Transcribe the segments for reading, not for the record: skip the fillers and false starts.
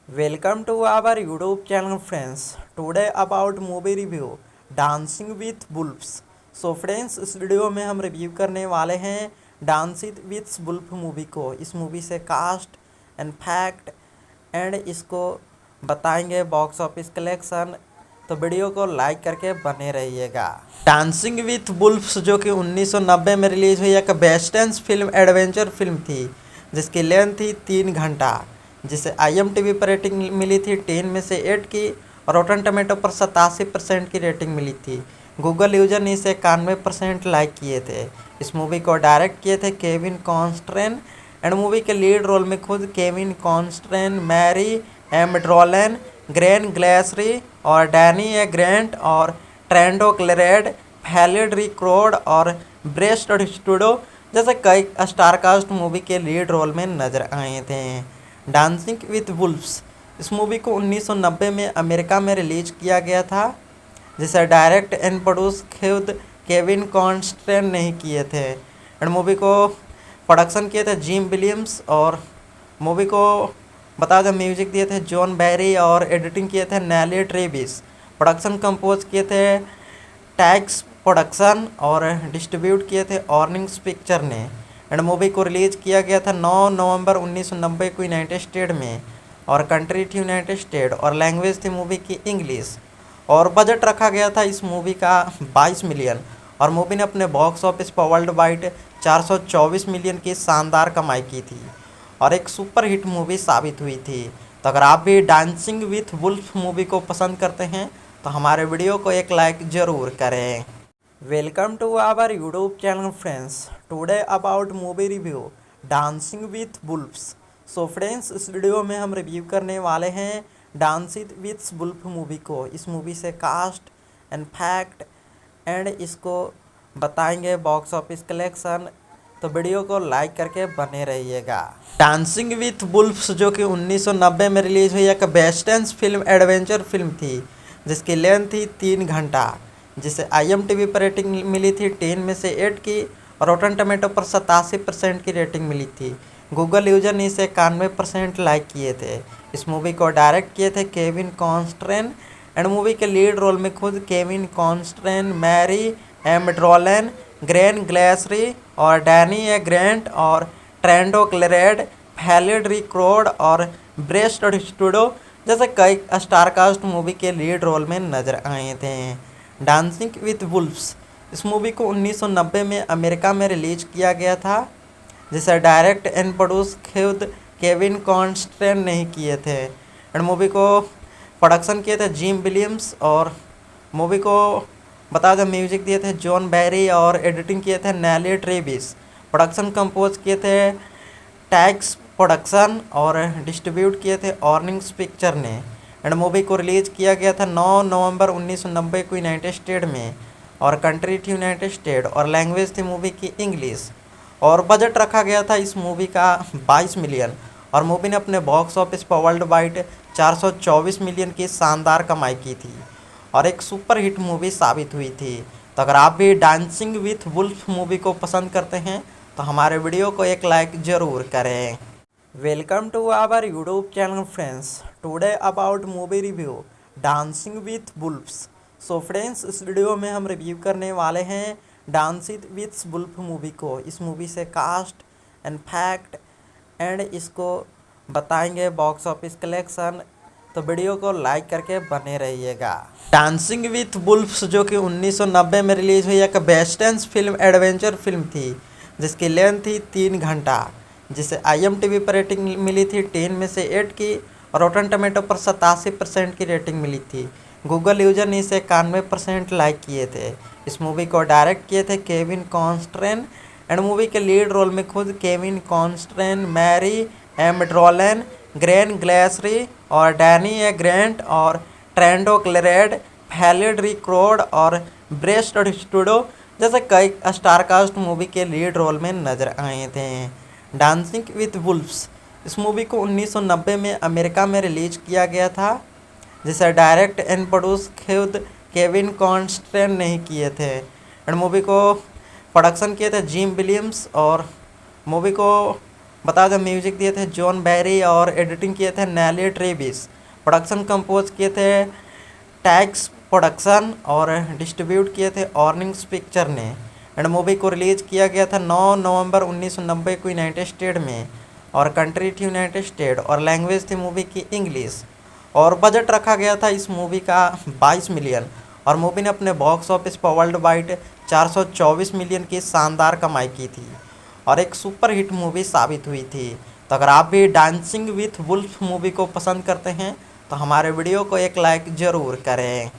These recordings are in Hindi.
Welcome to our YouTube channel friends. Today about movie review Dancing with Wolves. So friends, इस वीडियो में हम रिव्यू करने वाले हैं डांसिंग विथ वुल्फ मूवी को। इस मूवी से कास्ट एंड फैक्ट एंड इसको बताएंगे बॉक्स ऑफिस कलेक्शन। तो वीडियो को लाइक करके बने रहिएगा। डांसिंग विथ वुल्फ्स जो कि 1990 में रिलीज हुई एक वेस्टर्न फिल्म एडवेंचर फिल्म थी जिसकी लेंथ थी 3 घंटा, जिसे IMDb पर रेटिंग मिली थी 10 में से 8 की और रोटन टमेटो पर 87% की रेटिंग मिली थी। गूगल यूजर ने इसे 91% लाइक किए थे। इस मूवी को डायरेक्ट किए थे केविन कॉन्स्ट्रेन एंड मूवी के लीड रोल में खुद केविन कॉन्स्ट्रेन, मैरी एमड्रोलन, ग्रेन ग्लेसरी और डैनी ए ग्रेंट और ट्रेंडो क्लेरेड, फैलिड रिक्रोड और ब्रेस्ट स्टूडो जैसे कई स्टारकास्ट मूवी के लीड रोल में नजर आए थे। डांसिंग विथ वुल्फ्स इस मूवी को 1990 में अमेरिका में रिलीज किया गया था, जिसे डायरेक्ट एंड प्रोड्यूस खुद केविन कॉन्स्ट्रेन नहीं किए थे एंड मूवी को प्रोडक्शन किए थे जिम विलियम्स और मूवी को बता दें म्यूजिक दिए थे जॉन बैरी और एडिटिंग किए थे नेली ट्रेविस। प्रोडक्शन कंपोज किए थे टैक्स प्रोडक्शन और डिस्ट्रीब्यूट किए थे ऑर्निंग्स पिक्चर ने एंड मूवी को रिलीज किया गया था 9 नवंबर 1990 को यूनाइटेड स्टेट में और कंट्री थी यूनाइटेड स्टेट और लैंग्वेज थी मूवी की इंग्लिश और बजट रखा गया था इस मूवी का 22 मिलियन और मूवी ने अपने बॉक्स ऑफिस पर वर्ल्ड वाइड 424 मिलियन की शानदार कमाई की थी और एक सुपर हिट मूवी साबित हुई थी। तो अगर आप भी डांसिंग विथ वुल्फ मूवी को पसंद करते हैं तो हमारे वीडियो को एक लाइक ज़रूर करें। Welcome to our YouTube channel friends. Today about movie review dancing with wolves. So friends, इस वीडियो में हम रिव्यू करने वाले हैं डांसिंग विथ वुल्फ मूवी को। इस मूवी से कास्ट एंड फैक्ट एंड इसको बताएंगे बॉक्स ऑफिस कलेक्शन। तो वीडियो को लाइक करके बने रहिएगा। डांसिंग विथ वुल्फ्स जो कि 1990 में रिलीज हुई एक वेस्टर्न फिल्म एडवेंचर फिल्म थी जिसकी लेंथ थी 3 घंटा, जिसे IMDb पर रेटिंग मिली थी 10 में से 8 की और रोटन टमेटो पर 87% की रेटिंग मिली थी। गूगल यूजर ने इसे 91% लाइक किए थे। इस मूवी को डायरेक्ट किए थे केविन कॉन्स्ट्रेन एंड मूवी के लीड रोल में खुद केविन कॉन्स्ट्रेन, मैरी एमड्रोलन, ग्रेन ग्लेसरी और डैनी ए ग्रेंट और ट्रेंडो क्लेरेड, फैलिड रिक्रोड और ब्रेस्ट स्टूडो जैसे कई स्टारकास्ट मूवी के लीड रोल में नजर आए थे। डांसिंग विथ वुल्फ्स इस मूवी को 1990 में अमेरिका में रिलीज किया गया था, जिसे डायरेक्ट एंड प्रोड्यूस खुद केविन कॉन्स्ट्रेन नहीं किए थे एंड मूवी को प्रोडक्शन किए थे जिम विलियम्स और मूवी को बता दें म्यूजिक दिए थे जॉन बैरी और एडिटिंग किए थे नेली ट्रेविस। प्रोडक्शन कंपोज किए थे टैक्स प्रोडक्शन और डिस्ट्रीब्यूट किए थे ऑर्निंग्स पिक्चर ने एंड मूवी को रिलीज किया गया था 9 नवंबर 1990 को यूनाइटेड स्टेट में और कंट्री थी यूनाइटेड स्टेट और लैंग्वेज थी मूवी की इंग्लिश और बजट रखा गया था इस मूवी का 22 मिलियन और मूवी ने अपने बॉक्स ऑफिस पर वर्ल्ड वाइड 424 मिलियन की शानदार कमाई की थी और एक सुपर हिट मूवी साबित हुई थी। तो अगर आप भी डांसिंग विथ वुल्फ मूवी को पसंद करते हैं तो हमारे वीडियो को एक लाइक ज़रूर करें। Welcome to our YouTube channel friends. Today about movie review dancing with wolves. So friends, इस वीडियो में हम रिव्यू करने वाले हैं डांसिंग विथ वुल्फ मूवी को। इस मूवी से कास्ट एंड फैक्ट एंड इसको बताएंगे बॉक्स ऑफिस कलेक्शन। तो वीडियो को लाइक करके बने रहिएगा। डांसिंग विथ वुल्फ्स जो कि 1990 में रिलीज हुई एक वेस्टर्न फिल्म एडवेंचर फिल्म थी जिसकी लेंथ थी 3 घंटा, जिसे IMDb पर रेटिंग मिली थी 10 में से 8 की और रोटन टमेटो पर 87% की रेटिंग मिली थी। गूगल यूजर ने इसे 91% लाइक किए थे। इस मूवी को डायरेक्ट किए थे केविन कॉन्स्ट्रेन एंड मूवी के लीड रोल में खुद केविन कॉन्स्ट्रेन, मैरी एमड्रोलन, ग्रेन ग्लेसरी और डैनी ए ग्रेंट और ट्रेंडो क्लेरेड, फैलिड रिक्रोड और ब्रेस्ट स्टूडो जैसे कई स्टारकास्ट मूवी के लीड रोल में नजर आए थे। डांसिंग विथ वुल्फ्स इस मूवी को 1990 में अमेरिका में रिलीज किया गया था, जिसे डायरेक्ट एंड प्रोड्यूस खुद केविन कॉन्स्ट्रेन नहीं किए थे एंड मूवी को प्रोडक्शन किए थे जिम विलियम्स और मूवी को बता दें म्यूजिक दिए थे जॉन बैरी और एडिटिंग किए थे नेली ट्रेविस। प्रोडक्शन कंपोज किए थे टैक्स प्रोडक्शन और डिस्ट्रीब्यूट किए थे ऑर्निंग्स पिक्चर ने। एंड मूवी को रिलीज किया गया था 9 नवंबर 1990 को यूनाइटेड स्टेट में, और कंट्री थी यूनाइटेड स्टेट, और लैंग्वेज थी मूवी की इंग्लिश। और बजट रखा गया था इस मूवी का 22 मिलियन, और मूवी ने अपने बॉक्स ऑफिस पर वर्ल्ड वाइड 424 मिलियन की शानदार कमाई की थी और एक सुपर हिट मूवी साबित हुई थी। तो अगर आप भी डांसिंग विथ वुल्फ मूवी को पसंद करते हैं तो हमारे वीडियो को एक लाइक ज़रूर करें।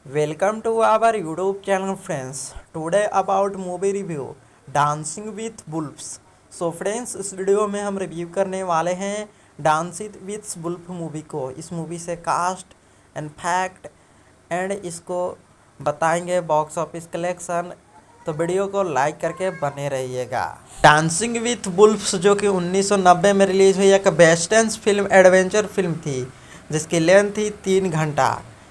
Welcome to our YouTube channel friends. Today about movie review dancing with wolves. So friends, इस वीडियो में हम रिव्यू करने वाले हैं डांसिंग विथ वुल्फ मूवी को। इस मूवी से कास्ट एंड फैक्ट एंड इसको बताएंगे बॉक्स ऑफिस कलेक्शन, तो वीडियो को लाइक करके बने रहिएगा। डांसिंग विथ वुल्फ्स जो कि 1990 में रिलीज हुई एक वेस्टर्न फिल्म एडवेंचर फिल्म थी, जिसकी लेंथ थी 3 घंटा,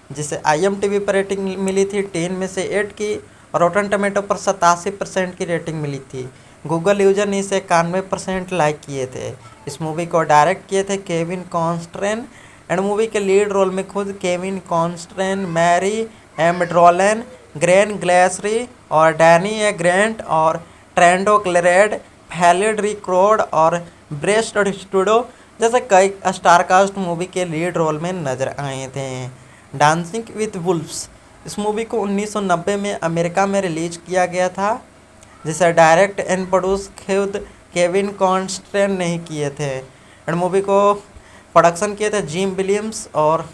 जिसे IMDb पर रेटिंग मिली थी 10 में से 8 की, और रोटन टमेटो पर 87% की रेटिंग मिली थी। गूगल यूजर ने इसे 91% लाइक किए थे। इस मूवी को डायरेक्ट किए थे केविन कॉन्स्ट्रेन, एंड मूवी के लीड रोल में खुद केविन कॉन्स्ट्रेन, मैरी एमड्रोलन, ग्रेन ग्लेसरी और डैनी ए ग्रेंट और ट्रेंडो क्लेरेड, फैलिड रिक्रोड और ब्रेस्ट स्टूडो जैसे कई स्टारकास्ट मूवी के लीड रोल में नजर आए थे। डांसिंग विथ वुल्फ्स इस मूवी को 1990 में अमेरिका में रिलीज किया गया था, जिसे डायरेक्ट एंड प्रोड्यूस खुद केविन कॉन्स्ट्रेन नहीं किए थे। एंड मूवी को प्रोडक्शन किए थे जिम विलियम्स, और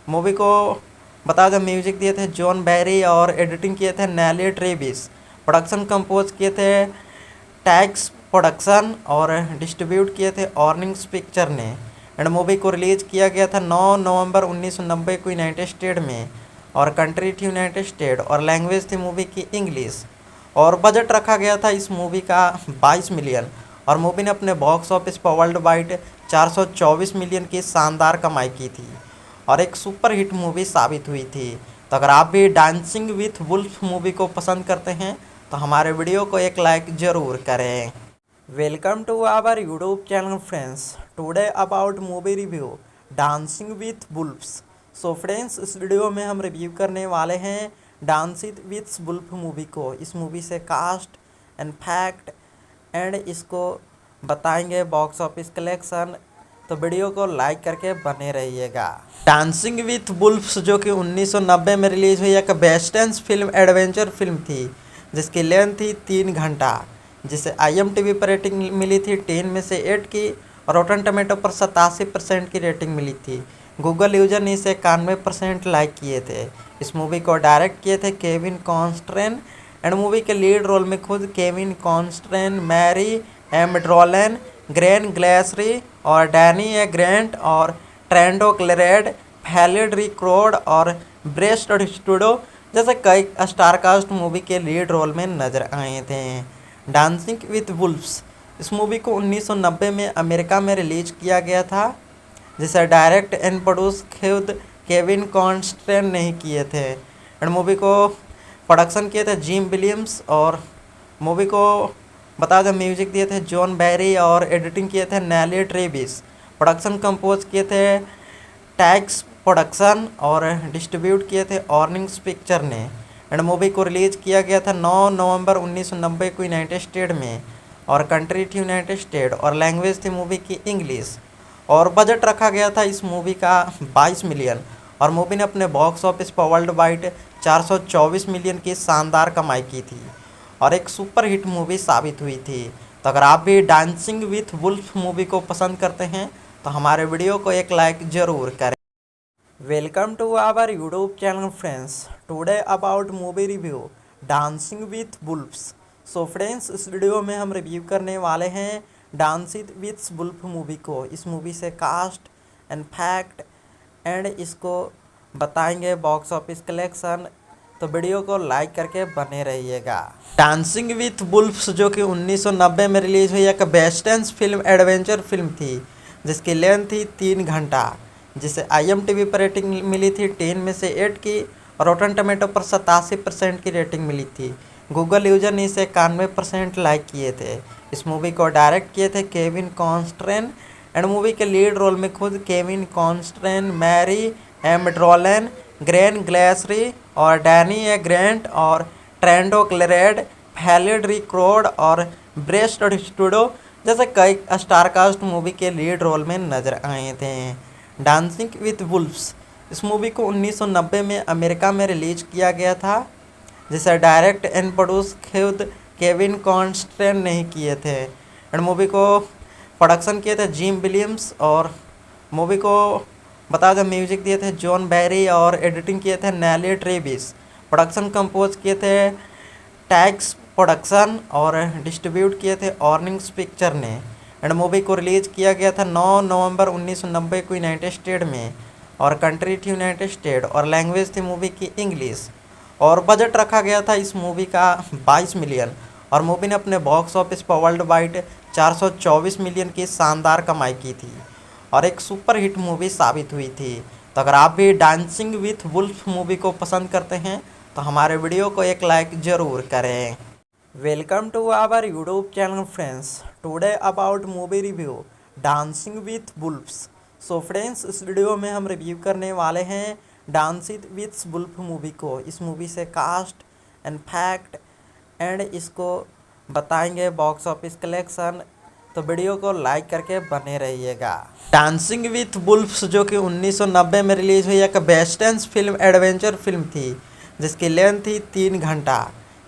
मूवी को बता दें म्यूजिक दिए थे जॉन बैरी और एडिटिंग किए थे नेली ट्रेविस। प्रोडक्शन कंपोज किए थे टैक्स प्रोडक्शन और डिस्ट्रीब्यूट किए थे ऑर्निंग्स पिक्चर ने। एंड मूवी को रिलीज किया गया था 9 नवंबर 1990 को यूनाइटेड स्टेट में, और कंट्री थी यूनाइटेड स्टेट, और लैंग्वेज थी मूवी की इंग्लिश। और बजट रखा गया था इस मूवी का 22 मिलियन, और मूवी ने अपने बॉक्स ऑफिस पर वर्ल्ड वाइड 424 मिलियन की शानदार कमाई की थी और एक सुपर हिट मूवी साबित हुई थी। तो अगर आप भी डांसिंग विथ वुल्फ मूवी को पसंद करते हैं तो हमारे वीडियो को एक लाइक ज़रूर करें। Welcome to our YouTube channel friends. Today about movie review dancing with wolves. So friends, इस वीडियो में हम रिव्यू करने वाले हैं डांसिंग विथ वुल्फ मूवी को। इस मूवी से कास्ट एंड फैक्ट एंड इसको बताएंगे बॉक्स ऑफिस कलेक्शन, तो वीडियो को लाइक करके बने रहिएगा। डांसिंग विथ वुल्फ्स जो कि 1990 में रिलीज हुई एक वेस्टर्न फिल्म एडवेंचर फिल्म थी, जिसकी लेंथ थी 3 घंटा, जिसे IMDb पर रेटिंग मिली थी 10 में से 8 की, और रोटन टमेटो पर 87% की रेटिंग मिली थी। गूगल यूजर ने इसे 91% लाइक किए थे। इस मूवी को डायरेक्ट किए थे केविन कॉन्स्ट्रेन, एंड मूवी के लीड रोल में खुद केविन कॉन्स्ट्रेन, मैरी एमड्रोलन, ग्रेन ग्लेसरी और डैनी ए ग्रेंट और ट्रेंडो क्लेरेड, फैलिड रिक्रोड और ब्रेस्ट स्टूडो जैसे कई स्टारकास्ट मूवी के लीड रोल में नजर आए थे। डांसिंग विथ वुल्फ्स इस मूवी को 1990 में अमेरिका में रिलीज किया गया था, जिसे डायरेक्ट एंड प्रोड्यूस खुद केविन कॉन्स्ट्रेन नहीं किए थे। एंड मूवी को प्रोडक्शन किए थे जिम विलियम्स, और मूवी को बता दें म्यूजिक दिए थे जॉन बैरी और एडिटिंग किए थे नेली ट्रेविस। प्रोडक्शन कंपोज किए थे टैक्स प्रोडक्शन और डिस्ट्रीब्यूट किए थे ऑर्निंग्स पिक्चर ने। एंड मूवी को रिलीज किया गया था 9 नवंबर 1990 को यूनाइटेड स्टेट में, और कंट्री थी यूनाइटेड स्टेट, और लैंग्वेज थी मूवी की इंग्लिश। और बजट रखा गया था इस मूवी का 22 मिलियन, और मूवी ने अपने बॉक्स ऑफिस पर वर्ल्ड वाइड 424 मिलियन की शानदार कमाई की थी और एक सुपर हिट मूवी साबित हुई थी। तो अगर आप भी डांसिंग विथ वुल्फ मूवी को पसंद करते हैं तो हमारे वीडियो को एक लाइक ज़रूर करें। Welcome to our YouTube channel friends. Today about movie review dancing with wolves. So friends, इस वीडियो में हम रिव्यू करने वाले हैं डांसिंग विथ वुल्फ मूवी को। इस मूवी से कास्ट एंड फैक्ट एंड इसको बताएंगे बॉक्स ऑफिस कलेक्शन, तो वीडियो को लाइक करके बने रहिएगा। डांसिंग विथ वुल्फ्स जो कि 1990 में रिलीज हुई एक वेस्टर्न फिल्म एडवेंचर फिल्म थी, जिसकी लेंथ थी 3 घंटा, जिसे IMDb पर रेटिंग मिली थी 10 में से 8 की, और रोटन टमेटो पर 87% की रेटिंग मिली थी। गूगल यूजर ने इसे 91% लाइक किए थे। इस मूवी को डायरेक्ट किए थे केविन कॉन्स्ट्रेन एंड मूवी के लीड रोल में खुद केविन कॉन्स्ट्रेन, मैरी एमड्रोलन, ग्रेन ग्लेसरी और डैनी ए ग्रेंट और ट्रेंडो क्लेरेड, फैलिड रिक्रोड और ब्रेस्ट स्टूडो जैसे कई स्टारकास्ट मूवी के लीड रोल में नजर आए थे। डांसिंग विथ वुल्फ्स इस मूवी को 1990 में अमेरिका में रिलीज किया गया था, जिसे डायरेक्ट एंड प्रोड्यूस खुद केविन कॉन्स्ट्रेन ने किए थे एंड मूवी को प्रोडक्शन किए थे जिम विलियम्स और मूवी को बता दें म्यूजिक दिए थे जॉन बैरी और एडिटिंग किए थे नेली ट्रेविस। प्रोडक्शन कंपोज किए थे टैक्स प्रोडक्शन और डिस्ट्रीब्यूट किए थे ऑर्निंग्स पिक्चर ने एंड मूवी को रिलीज किया गया था 9 नवंबर 1990 को यूनाइटेड स्टेट में और कंट्री थी यूनाइटेड स्टेट और लैंग्वेज थी मूवी की इंग्लिश और बजट रखा गया था इस मूवी का 22 मिलियन और मूवी ने अपने बॉक्स ऑफिस पर वर्ल्ड वाइड 424 मिलियन की शानदार कमाई की थी और एक सुपर हिट मूवी साबित हुई थी। तो अगर आप भी डांसिंग विथ वुल्फ मूवी को पसंद करते हैं तो हमारे वीडियो को एक लाइक ज़रूर करें। Welcome to our YouTube channel friends, today about movie review dancing with wolves. So friends, इस वीडियो में हम रिव्यू करने वाले हैं डांसिंग विथ वुल्फ मूवी को। इस मूवी से कास्ट एंड फैक्ट एंड इसको बताएंगे बॉक्स ऑफिस कलेक्शन, तो वीडियो को लाइक करके बने रहिएगा। डांसिंग विथ वुल्फ्स जो कि 1990 में रिलीज हुई एक वेस्टर्न फिल्म एडवेंचर फिल्म थी जिसकी लेंथ थी 3 घंटा,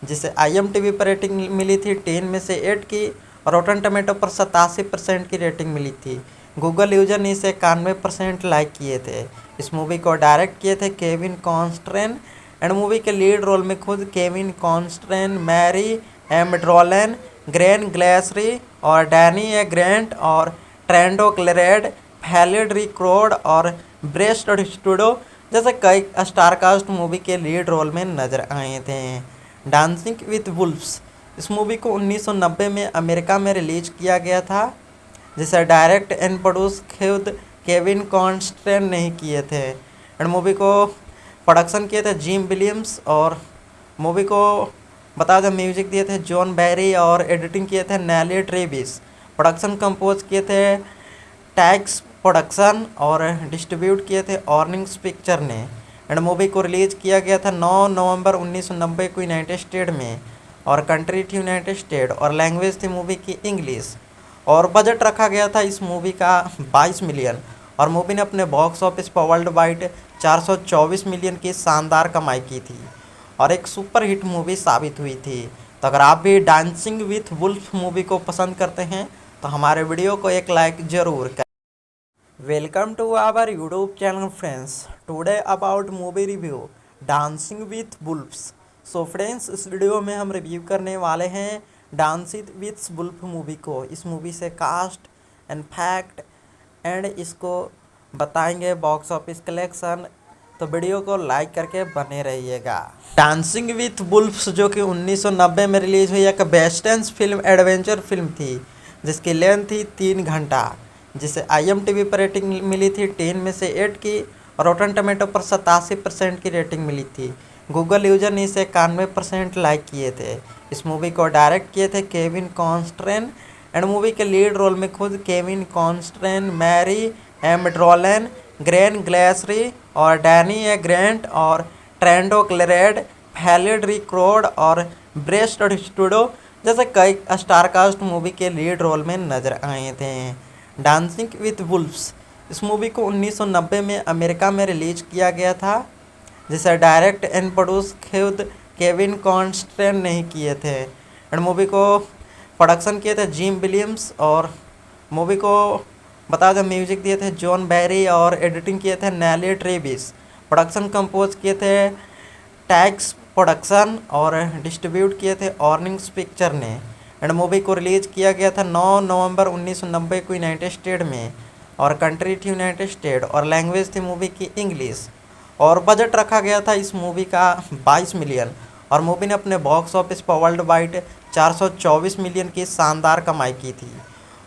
जिसे IMDb पर रेटिंग मिली थी 10 में से 8 की और रोटन टमेटो पर 87% की रेटिंग मिली थी। गूगल यूजर ने इसे 91% लाइक किए थे। इस मूवी को डायरेक्ट किए थे केविन कॉन्स्ट्रेन एंड मूवी के लीड रोल में खुद केविन कॉन्स्ट्रेन, मैरी एमड्रोलन, ग्रेन ग्लेसरी और डैनी ए ग्रेंट और ट्रेंडो क्लेरेड, फैलिड रिक्रोड और ब्रेस्ट स्टूडो जैसे कई स्टारकास्ट मूवी के लीड रोल में नजर आए थे। डांसिंग विथ वुल्फ्स इस मूवी को 1990 में अमेरिका में रिलीज किया गया था, जिसे डायरेक्ट एंड प्रोड्यूस खुद केविन कॉन्स्ट्रेन ने किए थे एंड मूवी को प्रोडक्शन किए थे जिम विलियम्स और मूवी को बता दें म्यूजिक दिए थे जॉन बैरी और एडिटिंग किए थे नेली ट्रेविस। प्रोडक्शन कंपोज किए थे टैक्स प्रोडक्शन और डिस्ट्रीब्यूट किए थे ऑर्निंग्स पिक्चर ने एंड मूवी को रिलीज किया गया था 9 नवंबर 1990 को यूनाइटेड स्टेट में और कंट्री थी यूनाइटेड स्टेट और लैंग्वेज थी मूवी की इंग्लिश और बजट रखा गया था इस मूवी का 22 मिलियन और मूवी ने अपने बॉक्स ऑफिस पर वर्ल्ड वाइड 424 मिलियन की शानदार कमाई की थी और एक सुपर हिट मूवी साबित हुई थी। तो अगर आप भी डांसिंग विथ वुल्फ मूवी को पसंद करते हैं तो हमारे वीडियो को एक लाइक ज़रूर करें। Welcome to our YouTube channel friends, today about movie review dancing with wolves. So friends, इस वीडियो में हम रिव्यू करने वाले हैं डांसिंग विथ वुल्फ मूवी को। इस मूवी से कास्ट एंड फैक्ट एंड इसको बताएंगे बॉक्स ऑफिस कलेक्शन, तो वीडियो को लाइक करके बने रहिएगा। डांसिंग विथ वुल्फ्स जो कि 1990 में रिलीज हुई एक वेस्टर्न फिल्म एडवेंचर फिल्म थी जिसकी लेंथ थी 3 घंटा, जिसे IMDb पर रेटिंग मिली थी 10 में से 8 की और रोटन टमेटो पर 87% की रेटिंग मिली थी। गूगल यूजर ने इसे 91% लाइक किए थे। इस मूवी को डायरेक्ट किए थे केविन कॉन्स्ट्रेन एंड मूवी के लीड रोल में खुद केविन कॉन्स्ट्रेन, मैरी एमड्रोलन, ग्रेन ग्लेसरी और डैनी ए ग्रेंट और ट्रेंडो क्लेरेड, फैलिड रिक्रोड और ब्रेस्ट स्टूडो जैसे कई स्टारकास्ट मूवी के लीड रोल में नजर आए थे। डांसिंग विथ वुल्फ्स इस मूवी को 1990 में अमेरिका में रिलीज किया गया था, जिसे डायरेक्ट एंड प्रोड्यूस खुद केविन कॉन्स्ट्रेन ने किए थे एंड मूवी को प्रोडक्शन किए थे जिम विलियम्स और मूवी को बता दें म्यूजिक दिए थे जॉन बैरी और एडिटिंग किए थे नेली ट्रेविस। प्रोडक्शन कंपोज किए थे टैक्स प्रोडक्शन और डिस्ट्रीब्यूट किए थे ऑर्निंग्स पिक्चर ने एंड मूवी को रिलीज किया गया था 9 नवंबर 1990 को यूनाइटेड स्टेट में और कंट्री थी यूनाइटेड स्टेट और लैंग्वेज थी मूवी की इंग्लिश और बजट रखा गया था इस मूवी का 22 मिलियन और मूवी ने अपने बॉक्स ऑफिस पर वर्ल्ड वाइड 424 मिलियन की शानदार कमाई की थी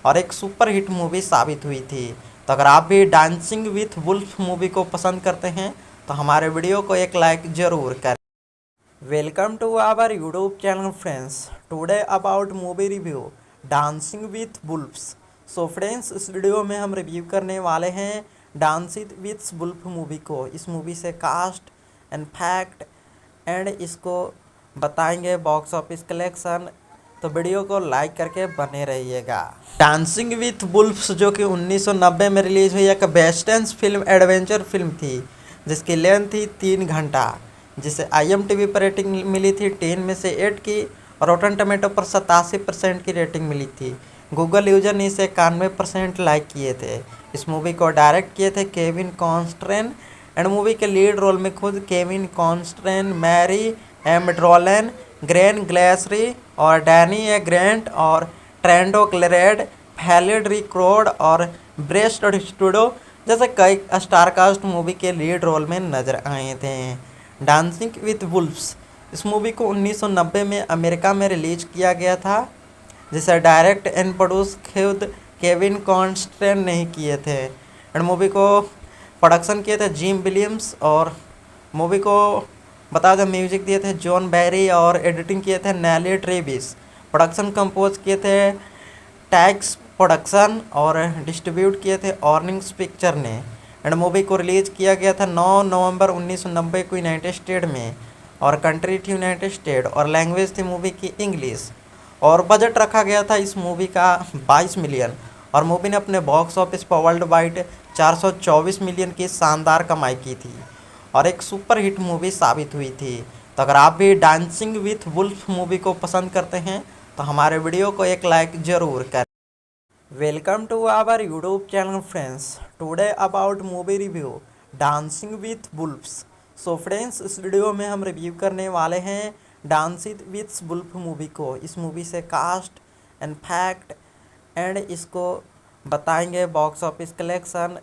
और एक सुपर हिट मूवी साबित हुई थी। तो अगर आप भी डांसिंग विथ वुल्फ मूवी को पसंद करते हैं तो हमारे वीडियो को एक लाइक ज़रूर करें। Welcome to our YouTube channel friends. Today about movie review dancing with wolves. So friends, इस वीडियो में हम रिव्यू करने वाले हैं डांसिंग विथ बुल्फ मूवी को। इस मूवी से कास्ट एंड फैक्ट एंड इसको बताएंगे बॉक्स ऑफिस कलेक्शन। तो वीडियो को लाइक करके बने रहिएगा। डांसिंग विथ बुल्फ्स जो कि 1990 में रिलीज हुई एक वेस्टर्न फिल्म एडवेंचर फिल्म थी, जिसकी लेंथ थी 3 घंटा, जिसे IMDb पर रेटिंग मिली थी 10 में से 8 की और रोटन टमेटो पर 87% की रेटिंग मिली थी। गूगल यूजर ने इसे 91% लाइक किए थे। इस मूवी को डायरेक्ट किए थे केविन कॉन्स्ट्रेन एंड मूवी के लीड रोल में खुद केविन कॉन्स्ट्रेन, मैरी एमड्रोलन, ग्रेन ग्लेसरी और डैनी ए ग्रेंट और ट्रेंडो क्लेरेड, फैलिड रिक्रोड और ब्रेस्ट स्टूडो जैसे कई स्टारकास्ट मूवी के लीड रोल में नजर आए थे। डांसिंग विथ वुल्फ्स इस मूवी को 1990 में अमेरिका में रिलीज किया गया था, जिसे डायरेक्ट एंड प्रोड्यूस खुद केविन कॉन्स्ट्रेन नहीं किए थे। एंड मूवी को प्रोडक्शन किए थे जिम विलियम्स और मूवी को बता दें म्यूजिक दिए थे जॉन बैरी और एडिटिंग किए थे नेली ट्रेविस। प्रोडक्शन कंपोज किए थे टैक्स प्रोडक्शन और डिस्ट्रीब्यूट किए थे ऑर्निंग्स पिक्चर ने। एंड मूवी को रिलीज किया गया था 9 नवंबर 1990 को यूनाइटेड स्टेट में और कंट्री थी यूनाइटेड स्टेट और लैंग्वेज थी मूवी की इंग्लिश। और बजट रखा गया था इस मूवी का 22 मिलियन और मूवी ने अपने बॉक्स ऑफिस पर वर्ल्ड वाइड 424 मिलियन की शानदार कमाई की थी और एक सुपर हिट मूवी साबित हुई थी। तो अगर आप भी डांसिंग विथ वुल्फ मूवी को पसंद करते हैं तो हमारे वीडियो को एक लाइक ज़रूर करें। Welcome to our YouTube channel friends. Today about movie review dancing with wolves. So friends, इस वीडियो में हम रिव्यू करने वाले हैं डांसिंग विथ बुल्फ मूवी को। इस मूवी से कास्ट एंड फैक्ट एंड इसको बताएंगे बॉक्स ऑफिस कलेक्शन।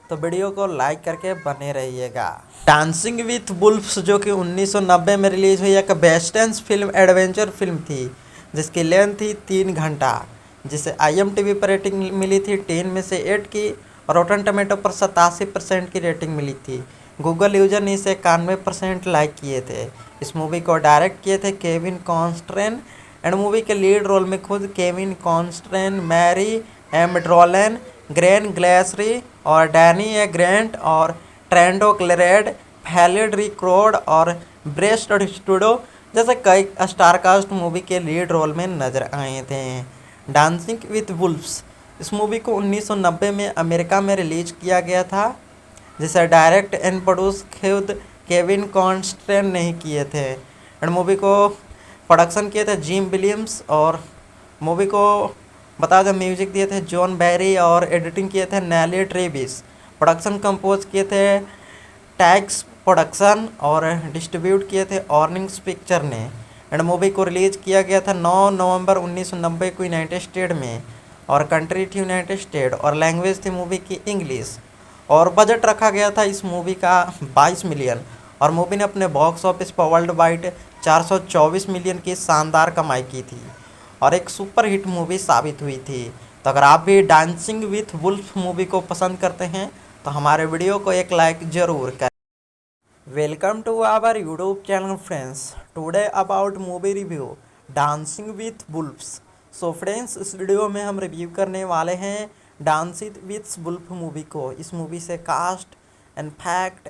तो वीडियो को लाइक करके बने रहिएगा। डांसिंग विथ बुल्फ्स जो कि 1990 में रिलीज हुई एक वेस्टर्न फिल्म एडवेंचर फिल्म थी, जिसकी लेंथ थी 3 घंटा, जिसे IMDb पर रेटिंग मिली थी 10 में से 8 की और रोटन टमेटो पर 87% की रेटिंग मिली थी। गूगल यूजर ने इसे 91% लाइक किए थे। इस मूवी को डायरेक्ट किए थे केविन कॉन्स्ट्रेन एंड मूवी के लीड रोल में खुद केविन कॉन्स्ट्रेन, मैरी एमड्रोलन, ग्रेन ग्लेसरी और डैनी ए ग्रेंट और ट्रेंडो क्लेरेड, फैलिड रिक्रोड और ब्रेस्ट स्टूडो जैसे कई स्टारकास्ट मूवी के लीड रोल में नजर आए थे। डांसिंग विथ वुल्फ्स इस मूवी को 1990 में अमेरिका में रिलीज किया गया था, जिसे डायरेक्ट एंड प्रोड्यूस खुद केविन कॉन्स्ट्रेन नहीं किए थे। एंड मूवी को प्रोडक्शन किए थे जिम विलियम्स और मूवी को बता दें म्यूजिक दिए थे जॉन बैरी और एडिटिंग किए थे नेली ट्रेविस। प्रोडक्शन कंपोज किए थे टैक्स प्रोडक्शन और डिस्ट्रीब्यूट किए थे ऑर्निंग्स पिक्चर ने। एंड मूवी को रिलीज किया गया था 9 नवंबर 1990 को यूनाइटेड स्टेट में और कंट्री थी यूनाइटेड स्टेट और लैंग्वेज थी मूवी की इंग्लिश। और बजट रखा गया था इस मूवी का 22 मिलियन और मूवी ने अपने बॉक्स ऑफिस पर वर्ल्ड वाइड 424 मिलियन की शानदार कमाई की थी और एक सुपर हिट मूवी साबित हुई थी। तो अगर आप भी डांसिंग विथ वुल्फ मूवी को पसंद करते हैं तो हमारे वीडियो को एक लाइक ज़रूर करें। Welcome to our YouTube channel friends. Today about movie review dancing with wolves. So friends, इस वीडियो में हम रिव्यू करने वाले हैं डांसिंग विथ बुल्फ मूवी को। इस मूवी से कास्ट एंड फैक्ट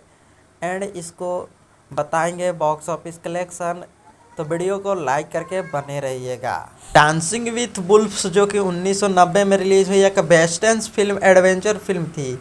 एंड इसको बताएंगे बॉक्स ऑफिस कलेक्शन। तो वीडियो को लाइक करके बने रहिएगा। डांसिंग विथ बुल्फ्स जो कि 1990 में रिलीज हुई एक वेस्टर्न फिल्म एडवेंचर फिल्म थी,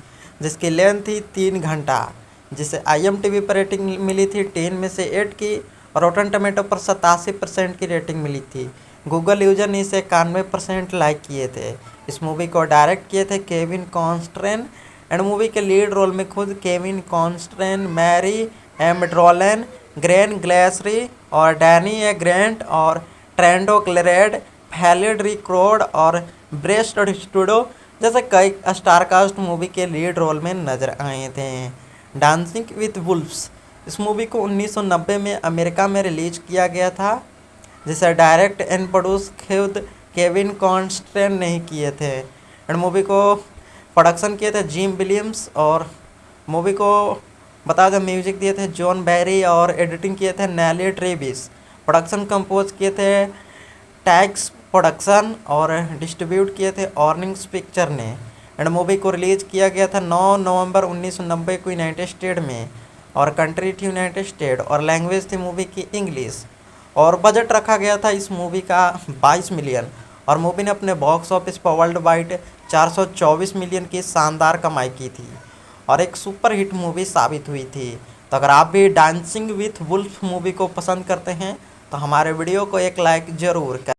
जिसकी लेंथ थी 3 घंटा, जिसे IMDb पर रेटिंग मिली थी 10 में से 8 की और रोटन टमेटो पर 87% की रेटिंग मिली थी। गूगल यूजर ने इसे 91% लाइक किए थे। इस मूवी को डायरेक्ट किए थे केविन कॉन्स्ट्रेन एंड मूवी के लीड रोल में खुद केविन कॉन्स्ट्रेन, मैरी एमड्रोलन, ग्रेन ग्लेसरी और डैनी ए ग्रेंट और ट्रेंडो क्लेरेड, फैलिड रिक्रोड और ब्रेस्ट स्टूडो जैसे कई स्टारकास्ट मूवी के लीड रोल में नजर आए थे। डांसिंग विथ वुल्फ्स इस मूवी को 1990 में अमेरिका में रिलीज किया गया था, जिसे डायरेक्ट एंड प्रोड्यूस खुद केविन कॉन्स्ट्रेन नहीं किए थे। एंड मूवी को प्रोडक्शन किए थे जिम विलियम्स और मूवी को बता दें म्यूजिक दिए थे जॉन बैरी और एडिटिंग किए थे नेली ट्रेविस। प्रोडक्शन कंपोज किए थे टैक्स प्रोडक्शन और डिस्ट्रीब्यूट किए थे ऑर्निंग्स पिक्चर ने। एंड मूवी को रिलीज किया गया था 9 नवंबर 1990 को यूनाइटेड स्टेट में, और कंट्री थी यूनाइटेड स्टेट, और लैंग्वेज थी मूवी की इंग्लिश। और बजट रखा गया था इस मूवी का 22 मिलियन, और मूवी ने अपने बॉक्स ऑफिस पर वर्ल्ड वाइड 424 मिलियन की शानदार कमाई की थी और एक सुपर हिट मूवी साबित हुई थी। तो अगर आप भी डांसिंग विथ वुल्फ मूवी को पसंद करते हैं तो हमारे वीडियो को एक लाइक ज़रूर करें।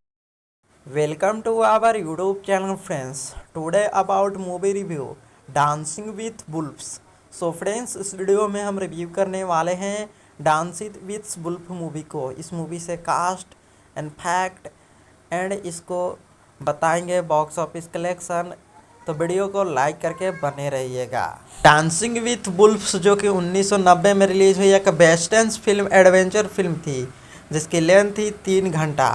Welcome to our YouTube channel friends. Today about movie review dancing with wolves. So friends, इस वीडियो में हम रिव्यू करने वाले हैं डांसिंग विथ वुल्फ मूवी को। इस मूवी से कास्ट एंड फैक्ट एंड इसको बताएंगे बॉक्स ऑफिस कलेक्शन, तो वीडियो को लाइक करके बने रहिएगा। डांसिंग विथ वुल्फ्स जो कि 1990 में रिलीज हुई एक वेस्टर्न फिल्म एडवेंचर फिल्म थी, जिसकी लेंथ थी 3 घंटा,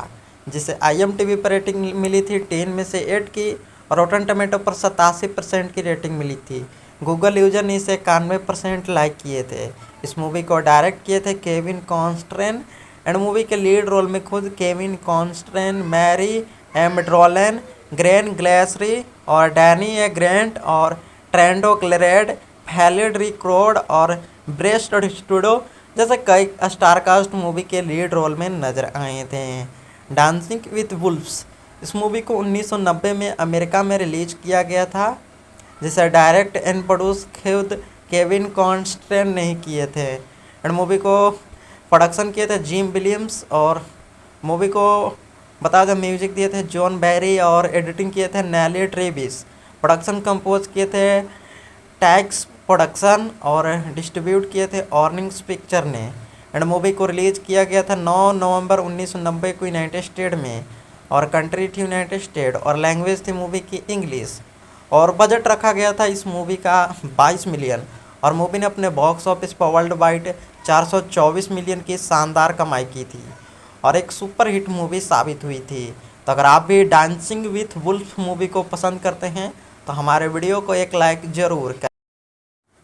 जिसे IMDb पर रेटिंग मिली थी 10 में से 8 की, और रोटन टमेटो पर 87% की रेटिंग मिली थी। गूगल यूजर ने इसे 91% लाइक किए थे। इस मूवी को डायरेक्ट किए थे केविन कॉन्स्ट्रेन, एंड मूवी के लीड रोल में खुद केविन कॉन्स्ट्रेन, मैरी एमड्रोलन, ग्रेन ग्लेसरी और डैनी ए ग्रेंट और ट्रेंडो क्लेरेड, फैलिड रिक्रोड और ब्रेस्ट स्टूडो जैसे कई स्टारकास्ट मूवी के लीड रोल में नजर आए थे। डांसिंग विथ वुल्फ्स इस मूवी को 1990 में अमेरिका में रिलीज किया गया था, जिसे डायरेक्ट एंड प्रोड्यूस खुद केविन कॉन्स्ट्रेन नहीं किए थे। एंड मूवी को प्रोडक्शन किए थे जिम विलियम्स, और मूवी को बता दें म्यूजिक दिए थे जॉन बैरी और एडिटिंग किए थे नेली ट्रेविस। प्रोडक्शन कंपोज किए थे टैक्स प्रोडक्शन और डिस्ट्रीब्यूट किए थे ऑर्निंग्स पिक्चर ने। एंड मूवी को रिलीज किया गया था 9 नवंबर 1990 को यूनाइटेड स्टेट में, और कंट्री थी यूनाइटेड स्टेट, और लैंग्वेज थी मूवी की इंग्लिश। और बजट रखा गया था इस मूवी का 22 मिलियन, और मूवी ने अपने बॉक्स ऑफिस पर वर्ल्ड वाइड 424 मिलियन की शानदार कमाई की थी और एक सुपर हिट मूवी साबित हुई थी। तो अगर आप भी डांसिंग विथ वुल्फ मूवी को पसंद करते हैं तो हमारे वीडियो को एक लाइक ज़रूर करें।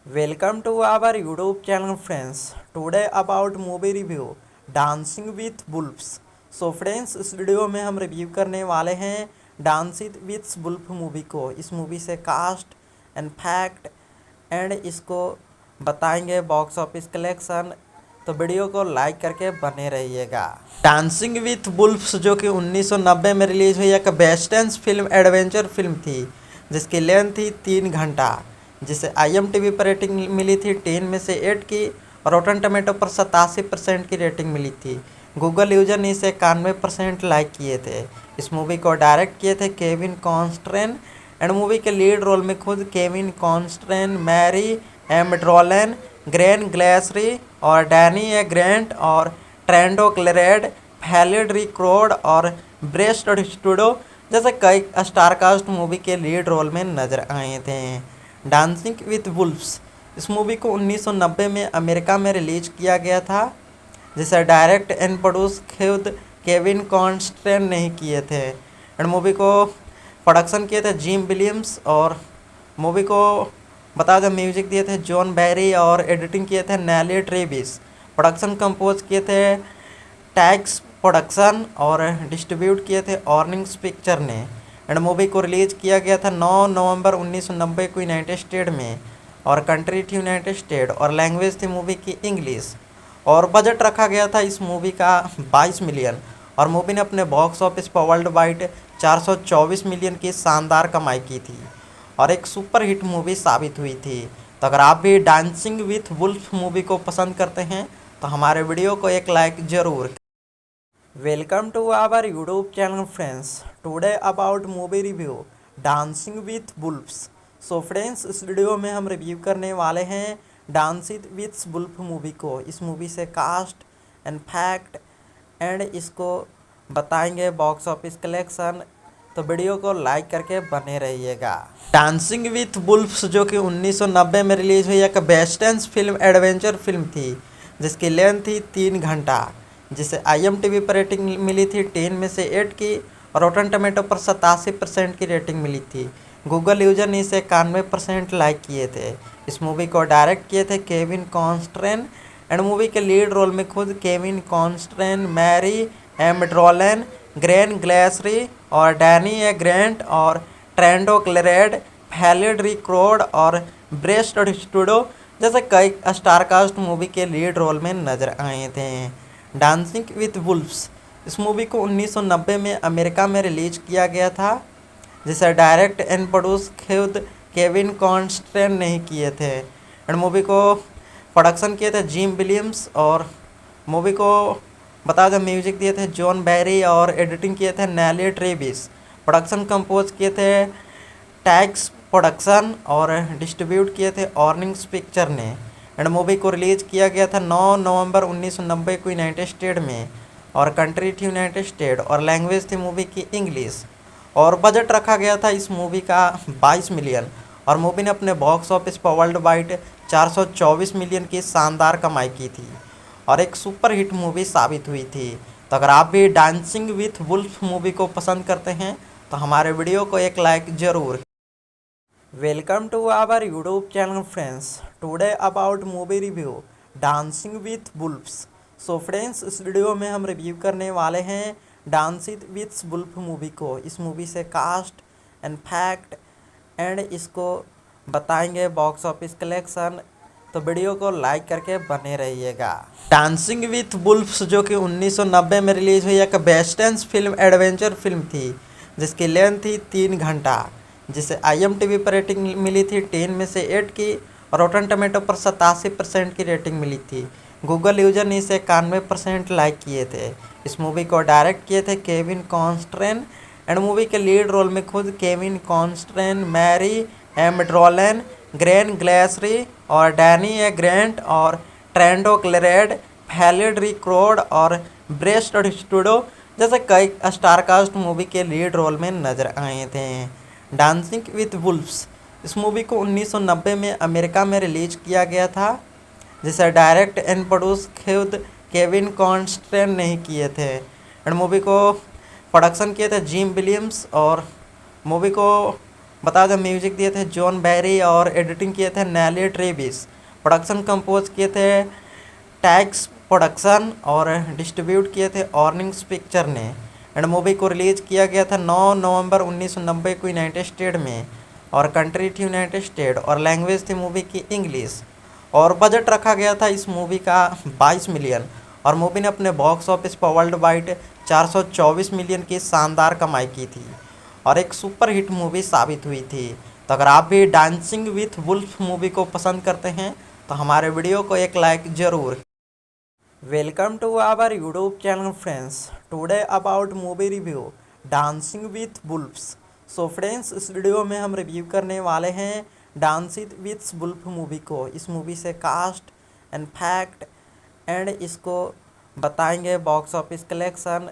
Welcome to our YouTube channel friends. Today about movie review dancing with wolves. So friends, इस वीडियो में हम रिव्यू करने वाले हैं डांसिंग विथ वुल्फ मूवी को। इस मूवी से कास्ट एंड फैक्ट एंड इसको बताएंगे बॉक्स ऑफिस कलेक्शन, तो वीडियो को लाइक करके बने रहिएगा। डांसिंग विथ वुल्फ्स जो कि 1990 में रिलीज हुई एक वेस्टर्न फिल्म एडवेंचर फिल्म थी, जिसकी लेंथ थी 3 घंटा, जिसे IMDb पर रेटिंग मिली थी 10 में से 8 की, और रोटन टमेटो पर 87% की रेटिंग मिली थी। गूगल यूजर ने इसे 91% लाइक किए थे। इस मूवी को डायरेक्ट किए थे केविन कॉन्स्ट्रेन, एंड मूवी के लीड रोल में खुद केविन कॉन्स्ट्रेन, मैरी एमड्रोलन, ग्रेन ग्लेसरी और डैनी ए ग्रेंट और ट्रेंडो क्लेरेड, फैलिड रिक्रोड और ब्रेस्ट स्टूडो जैसे कई स्टारकास्ट मूवी के लीड रोल में नजर आए थे। डांसिंग विथ वुल्फ्स इस मूवी को 1990 में अमेरिका में रिलीज किया गया था, जिसे डायरेक्ट एंड प्रोड्यूस खुद केविन कॉन्स्ट्रेन नहीं किए थे। एंड मूवी को प्रोडक्शन किए थे जिम विलियम्स, और मूवी को बता दें म्यूजिक दिए थे जॉन बैरी और एडिटिंग किए थे नेली ट्रेविस। प्रोडक्शन कंपोज किए थे टैक्स प्रोडक्शन और डिस्ट्रीब्यूट किए थे ऑर्निंग्स पिक्चर ने। एंड मूवी को रिलीज किया गया था 9 नवंबर 1990 को यूनाइटेड स्टेट में, और कंट्री थी यूनाइटेड स्टेट, और लैंग्वेज थी मूवी की इंग्लिश। और बजट रखा गया था इस मूवी का 22 मिलियन, और मूवी ने अपने बॉक्स ऑफिस पर वर्ल्ड वाइड 424 मिलियन की शानदार कमाई की थी और एक सुपर हिट मूवी साबित हुई थी। तो अगर आप भी डांसिंग विथ वुल्फ मूवी को पसंद करते हैं तो हमारे वीडियो को एक लाइक ज़रूर करें। Welcome to our YouTube channel friends. Today about movie review dancing with wolves. So friends, इस वीडियो में हम रिव्यू करने वाले हैं डांसिंग विथ वुल्फ मूवी को। इस मूवी से कास्ट एंड फैक्ट एंड इसको बताएंगे बॉक्स ऑफिस कलेक्शन, तो वीडियो को लाइक करके बने रहिएगा। डांसिंग विथ वुल्फ्स जो कि 1990 में रिलीज हुई एक वेस्टर्न फिल्म एडवेंचर फिल्म थी, जिसकी लेंथ थी 3 घंटा, जिसे IMDb पर रेटिंग मिली थी 10 में से 8 की, और रोटन टमेटो पर 87% की रेटिंग मिली थी। गूगल यूजर ने इसे 91% लाइक किए थे। इस मूवी को डायरेक्ट किए थे केविन कॉन्स्ट्रेन एंड मूवी के लीड रोल में खुद केविन कॉन्स्ट्रेन, मैरी एमड्रोलन, ग्रेन ग्लेसरी और डैनी ए ग्रेंट और ट्रेंडो क्लेरेड, फैलिड रिक्रोड और ब्रेस्ट स्टूडो जैसे कई स्टारकास्ट मूवी के लीड रोल में नजर आए थे। डांसिंग विथ वुल्फ्स इस मूवी को 1990 में अमेरिका में रिलीज किया गया था, जिसे डायरेक्ट एंड प्रोड्यूस खुद केविन कॉन्स्ट्रेन ने किए थे एंड मूवी को प्रोडक्शन किए थे जिम विलियम्स और मूवी को बता दें म्यूजिक दिए थे जॉन बैरी और एडिटिंग किए थे नेली ट्रेविस। प्रोडक्शन कंपोज किए थे टैक्स प्रोडक्शन और डिस्ट्रीब्यूट किए थे ऑर्निंग्स पिक्चर ने एंड मूवी को रिलीज किया गया था 9 नवंबर 1990 को यूनाइटेड स्टेट में और कंट्री थी यूनाइटेड स्टेट और लैंग्वेज थी मूवी की इंग्लिश और बजट रखा गया था इस मूवी का 22 मिलियन और मूवी ने अपने बॉक्स ऑफिस पर वर्ल्ड वाइड 424 मिलियन की शानदार कमाई की थी और एक सुपर हिट मूवी साबित हुई थी। तो अगर आप भी डांसिंग विथ वुल्फ मूवी को पसंद करते हैं तो हमारे वीडियो को एक लाइक ज़रूर। Welcome to our YouTube channel friends. Today about movie review dancing with wolves. So friends, इस वीडियो में हम रिव्यू करने वाले हैं डांसिंग विथ वुल्फ मूवी को। इस मूवी से कास्ट एंड फैक्ट एंड इसको बताएंगे बॉक्स ऑफिस कलेक्शन, तो वीडियो को लाइक करके बने रहिएगा। डांसिंग विथ वुल्फ्स जो कि 1990 में रिलीज हुई एक वेस्टर्न फिल्म एडवेंचर फिल्म थी जिसकी लेंथ थी 3 घंटा, जिसे IMDb पर रेटिंग मिली थी 10 में से 8 की और रोटन टमेटो पर 87% की रेटिंग मिली थी। गूगल यूजर ने इसे 91% लाइक किए थे। इस मूवी को डायरेक्ट किए थे केविन कॉन्स्ट्रेन एंड मूवी के लीड रोल में खुद केविन कॉन्स्ट्रेन, मैरी एमड्रोलन, ग्रेन ग्लेसरी और डैनी ए ग्रेंट और ट्रेंडो क्लेरेड, फैलिड रिक्रोड और ब्रेस्ट स्टूडो जैसे कई स्टारकास्ट मूवी के लीड रोल में नजर आए थे। डांसिंग विथ वुल्फ्स इस मूवी को 1990 में अमेरिका में रिलीज किया गया था, जिसे डायरेक्ट एंड प्रोड्यूस खुद केविन कॉन्स्ट्रेन ने किए थे एंड मूवी को प्रोडक्शन किए थे जिम विलियम्स और मूवी को बता दें म्यूजिक दिए थे जॉन बैरी और एडिटिंग किए थे नेली ट्रेविस। प्रोडक्शन कंपोज किए थे टैक्स प्रोडक्शन और डिस्ट्रीब्यूट किए थे ऑर्निंग्स पिक्चर ने एंड मूवी को रिलीज किया गया था 9 नवंबर 1990 को यूनाइटेड स्टेट में और कंट्री थी यूनाइटेड स्टेट और लैंग्वेज थी मूवी की इंग्लिश और बजट रखा गया था इस मूवी का 22 मिलियन और मूवी ने अपने बॉक्स ऑफिस पर वर्ल्ड वाइड 424 मिलियन की शानदार कमाई की थी और एक सुपर हिट मूवी साबित हुई थी। तो अगर आप भी डांसिंग विथ वुल्फ मूवी को पसंद करते हैं तो हमारे वीडियो को एक लाइक ज़रूर। Welcome to our YouTube channel friends. Today about movie review dancing with wolves. So friends, इस वीडियो में हम रिव्यू करने वाले हैं डांसिंग विथ वुल्फ मूवी को। इस मूवी से कास्ट एंड फैक्ट एंड इसको बताएंगे बॉक्स ऑफिस कलेक्शन,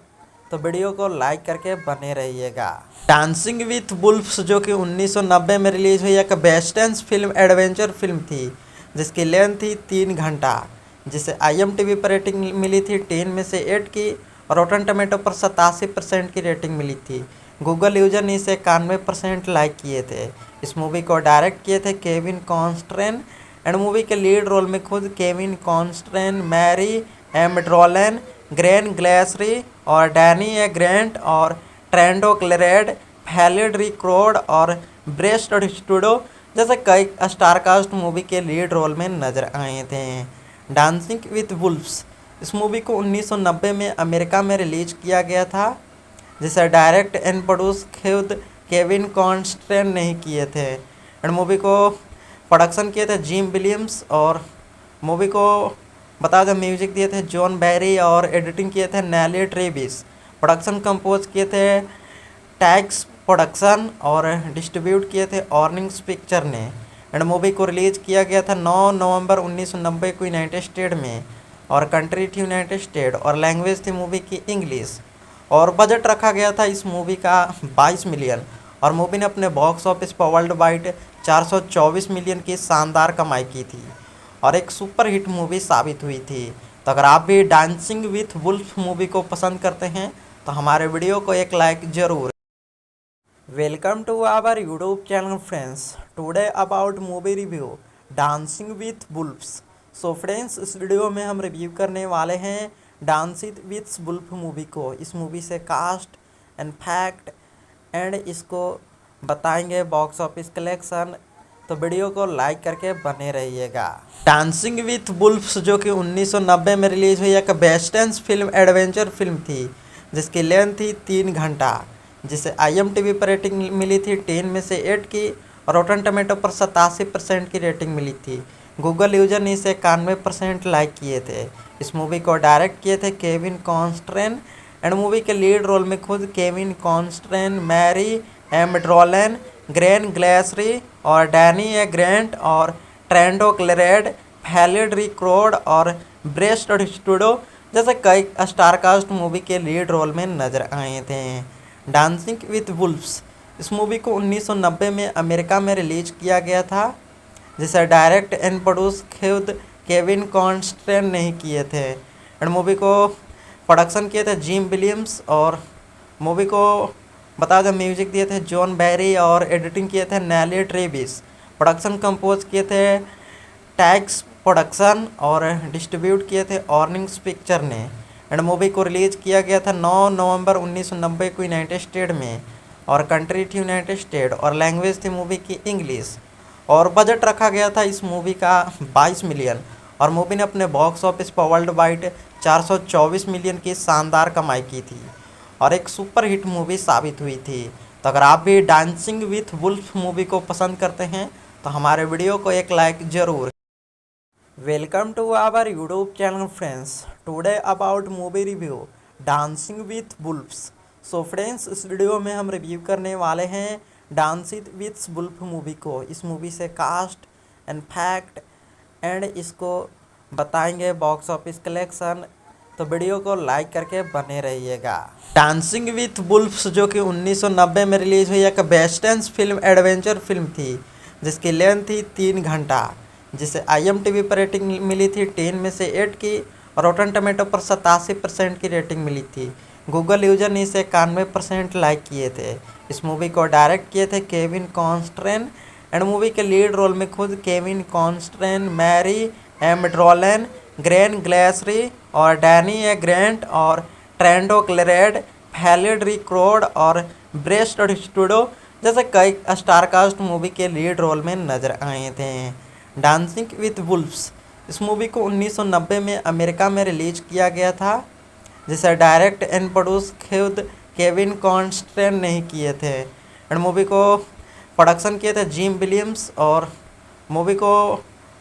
तो वीडियो को लाइक करके बने रहिएगा। डांसिंग विथ वुल्फ्स जो कि 1990 में रिलीज हुई एक वेस्टर्न फिल्म एडवेंचर फिल्म थी जिसकी लेंथ थी 3 घंटा, जिसे IMDb पर रेटिंग मिली थी 10 में से 8 की और रोटन टमेटो पर 87% की रेटिंग मिली थी। गूगल यूजर ने इसे 91% लाइक किए थे। इस मूवी को डायरेक्ट किए थे केविन कॉन्स्ट्रेन एंड मूवी के लीड रोल में खुद केविन कॉन्स्ट्रेन, मैरी एमड्रोलन, ग्रेन ग्लेसरी और डैनी ए ग्रेंट और ट्रेंडो क्लेरेड, फैलिड रिक्रोड और ब्रेस्ट स्टूडो जैसे कई स्टारकास्ट मूवी के लीड रोल में नजर आए थे। डांसिंग विथ वुल्फ्स इस मूवी को 1990 में अमेरिका में रिलीज किया गया था, जिसे डायरेक्ट एंड प्रोड्यूस खुद केविन कॉन्स्ट्रेन ने किए थे एंड मूवी को प्रोडक्शन किए थे जिम विलियम्स और मूवी को बता दें म्यूजिक दिए थे जॉन बैरी और एडिटिंग किए थे नेली ट्रेविस। प्रोडक्शन कंपोज किए थे टैक्स प्रोडक्शन और डिस्ट्रीब्यूट किए थे ऑर्निंग्स पिक्चर ने एंड मूवी को रिलीज किया गया था 9 नवंबर 1990 को यूनाइटेड स्टेट में और कंट्री थी यूनाइटेड स्टेट और लैंग्वेज थी मूवी की इंग्लिश और बजट रखा गया था इस मूवी का 22 मिलियन और मूवी ने अपने बॉक्स ऑफिस पर वर्ल्ड वाइड 424 मिलियन की शानदार कमाई की थी और एक सुपर हिट मूवी साबित हुई थी। तो अगर आप भी डांसिंग विथ वुल्फ मूवी को पसंद करते हैं तो हमारे वीडियो को एक लाइक ज़रूर। Welcome to our YouTube channel friends. Today about movie review dancing with wolves. So friends, इस वीडियो में हम रिव्यू करने वाले हैं डांसिंग विथ बुल्फ मूवी को। इस मूवी से कास्ट एंड फैक्ट एंड इसको बताएंगे बॉक्स ऑफिस कलेक्शन। तो वीडियो को लाइक करके बने रहिएगा। डांसिंग विथ बुल्फ्स जो कि 1990 में रिलीज हुई एक वेस्टर्न फिल्म एडवेंचर फिल्म थी, जिसकी लेंथ थी 3 घंटा, जिसे IMDb पर रेटिंग मिली थी 10 में से 8 की और रोटन टमेटो पर 87% की रेटिंग मिली थी। गूगल यूजर ने इसे 91% लाइक किए थे। इस मूवी को डायरेक्ट किए थे केविन कॉन्स्ट्रेन एंड मूवी के लीड रोल में खुद केविन कॉन्स्ट्रेन, मैरी एमड्रोलन, ग्रेन ग्लेसरी और डैनी ए ग्रेंट और ट्रेंडो क्लेरेड, फैलिड रिक्रोड और ब्रेस्ट स्टूडो जैसे कई स्टारकास्ट मूवी के लीड रोल में नजर आए थे। डांसिंग विथ वुल्फ्स इस मूवी को 1990 में अमेरिका में रिलीज किया गया था, जिसे डायरेक्ट एंड प्रोड्यूस खुद केविन कॉन्स्ट्रेन नहीं किए थे। एंड मूवी को प्रोडक्शन किए थे जिम विलियम्स और मूवी को बता दें म्यूजिक दिए थे जॉन बैरी और एडिटिंग किए थे नेली ट्रेविस। प्रोडक्शन कंपोज किए थे टैक्स प्रोडक्शन और डिस्ट्रीब्यूट किए थे ऑर्निंग्स पिक्चर ने। एंड मूवी को रिलीज किया गया था 9 नवंबर 1990 को यूनाइटेड स्टेट में, और कंट्री थी यूनाइटेड स्टेट और लैंग्वेज थी मूवी की इंग्लिश। और बजट रखा गया था इस मूवी का 22 मिलियन, और मूवी ने अपने बॉक्स ऑफिस पर वर्ल्ड वाइड 424 मिलियन की शानदार कमाई की थी और एक सुपर हिट मूवी साबित हुई थी। तो अगर आप भी डांसिंग विथ वुल्फ मूवी को पसंद करते हैं तो हमारे वीडियो को एक लाइक ज़रूर। Welcome to our YouTube channel friends. Today about movie review dancing with wolves. So friends, इस वीडियो में हम रिव्यू करने वाले हैं डांसिंग विथ वुल्फ मूवी को। इस मूवी से कास्ट एंड फैक्ट एंड इसको बताएंगे बॉक्स ऑफिस कलेक्शन। तो वीडियो को लाइक करके बने रहिएगा। डांसिंग विथ वुल्फ्स जो कि 1990 में रिलीज हुई एक वेस्टर्न फिल्म एडवेंचर फिल्म थी, जिसकी लेंथ थी 3 घंटा, जिसे IMDb पर रेटिंग मिली थी 10 में से 8 की और रोटन टमेटो पर 87% की रेटिंग मिली थी। गूगल यूजर ने इसे 91% लाइक किए थे। इस मूवी को डायरेक्ट किए थे केविन कॉन्स्ट्रेन एंड मूवी के लीड रोल में खुद केविन कॉन्स्ट्रेन, मैरी एमड्रोलन, ग्रेन ग्लेसरी और डैनी ए ग्रेंट और ट्रेंडो क्लेरेड, फैलिड रिक्रोड और ब्रेस्ट स्टूडो जैसे कई स्टारकास्ट मूवी के लीड रोल में नजर आए थे। डांसिंग विथ वुल्फ्स इस मूवी को 1990 में अमेरिका में रिलीज किया गया था, जिसे डायरेक्ट एंड प्रोड्यूस खुद केविन कॉन्स्ट्रेन नहीं किए थे। एंड मूवी को प्रोडक्शन किए थे जिम विलियम्स और मूवी को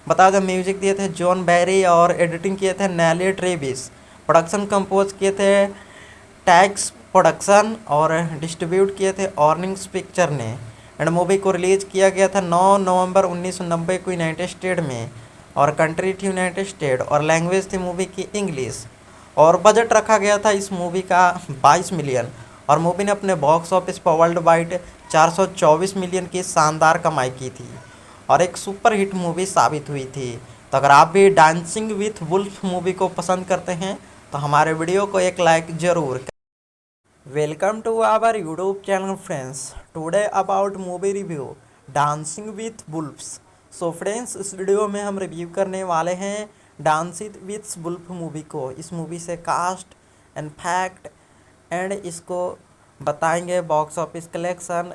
बता दें म्यूजिक दिए थे जॉन बैरी और एडिटिंग किए थे नेली ट्रेविस। प्रोडक्शन कंपोज किए थे टैक्स प्रोडक्शन और डिस्ट्रीब्यूट किए थे ऑर्निंग्स पिक्चर ने। एंड मूवी को रिलीज किया गया था 9 नवंबर 1990 को यूनाइटेड स्टेट में, और कंट्री थी यूनाइटेड स्टेट और लैंग्वेज थी मूवी की इंग्लिश। और बजट रखा गया था इस मूवी का 22 मिलियन, और मूवी ने अपने बॉक्स ऑफिस पर वर्ल्ड वाइड 424 मिलियन की शानदार कमाई की थी और एक सुपर हिट मूवी साबित हुई थी। तो अगर आप भी डांसिंग विथ वुल्फ मूवी को पसंद करते हैं तो हमारे वीडियो को एक लाइक ज़रूर। Welcome to our YouTube channel friends. Today about movie review dancing with wolves. So friends, इस वीडियो में हम रिव्यू करने वाले हैं डांसिंग विथ वुल्फ मूवी को। इस मूवी से कास्ट एंड फैक्ट एंड इसको बताएंगे बॉक्स ऑफिस कलेक्शन।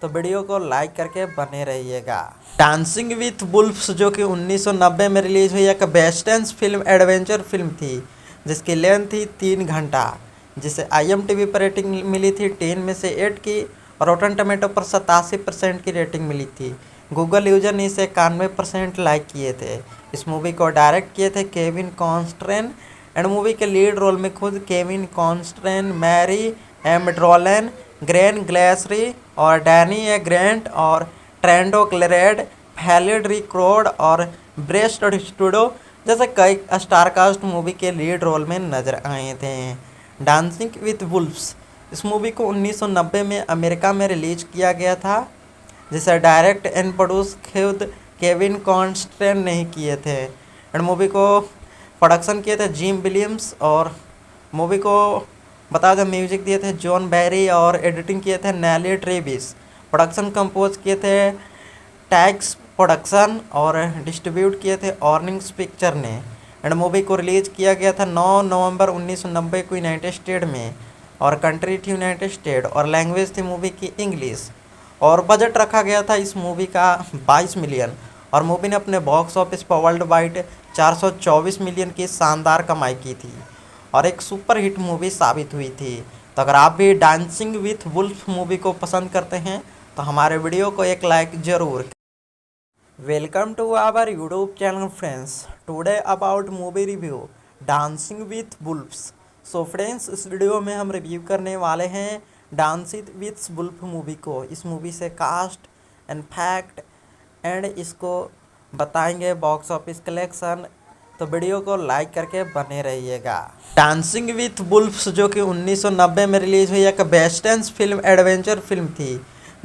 तो वीडियो को लाइक करके बने रहिएगा। डांसिंग विथ वुल्फ्स जो कि 1990 में रिलीज हुई एक वेस्टर्न फिल्म एडवेंचर फिल्म थी, जिसकी लेंथ थी 3 घंटा, जिसे IMDb पर रेटिंग मिली थी 10 में से 8 की और रोटन टमेटो पर 87% की रेटिंग मिली थी। गूगल यूजर ने इसे 91% लाइक किए थे। इस मूवी को डायरेक्ट किए थे केविन कॉन्स्ट्रेन एंड मूवी के लीड रोल में खुद केविन कॉन्स्ट्रेन, मैरी एमड्रोलन, ग्रेन ग्लेसरी और डैनी ए ग्रेंट और ट्रेंडो क्लेरेड, फैलिड रिक्रोड और ब्रेस्ट स्टूडो जैसे कई स्टारकास्ट मूवी के लीड रोल में नजर आए थे। डांसिंग विथ वुल्फ्स इस मूवी को 1990 में अमेरिका में रिलीज किया गया था, जिसे डायरेक्ट एंड प्रोड्यूस खुद केविन कॉन्स्ट्रेन नहीं किए थे। एंड मूवी को प्रोडक्शन किए थे जिम विलियम्स और मूवी को बता दें म्यूजिक दिए थे जॉन बैरी और एडिटिंग किए थे नेली ट्रेविस। प्रोडक्शन कंपोज किए थे टैक्स प्रोडक्शन और डिस्ट्रीब्यूट किए थे ऑर्निंग्स पिक्चर ने। एंड मूवी को रिलीज किया गया था 9 नवंबर 1990 को यूनाइटेड स्टेट में, और कंट्री थी यूनाइटेड स्टेट, और लैंग्वेज थी मूवी की इंग्लिश। और बजट रखा गया था इस मूवी का 22 मिलियन, और मूवी ने अपने बॉक्स ऑफिस पर वर्ल्ड वाइड 424 मिलियन की शानदार कमाई की थी और एक सुपर हिट मूवी साबित हुई थी। तो अगर आप भी डांसिंग विथ वुल्फ मूवी को पसंद करते हैं तो हमारे वीडियो को एक लाइक ज़रूर। Welcome to our YouTube channel friends. Today about movie review dancing with wolves. So friends, इस वीडियो में हम रिव्यू करने वाले हैं डांसिंग विथ वुल्फ मूवी को। इस मूवी से कास्ट एंड फैक्ट एंड इसको बताएंगे बॉक्स ऑफिस कलेक्शन, तो वीडियो को लाइक करके बने रहिएगा। डांसिंग विथ वुल्फ्स जो कि 1990 में रिलीज हुई एक वेस्टर्न फिल्म एडवेंचर फिल्म थी,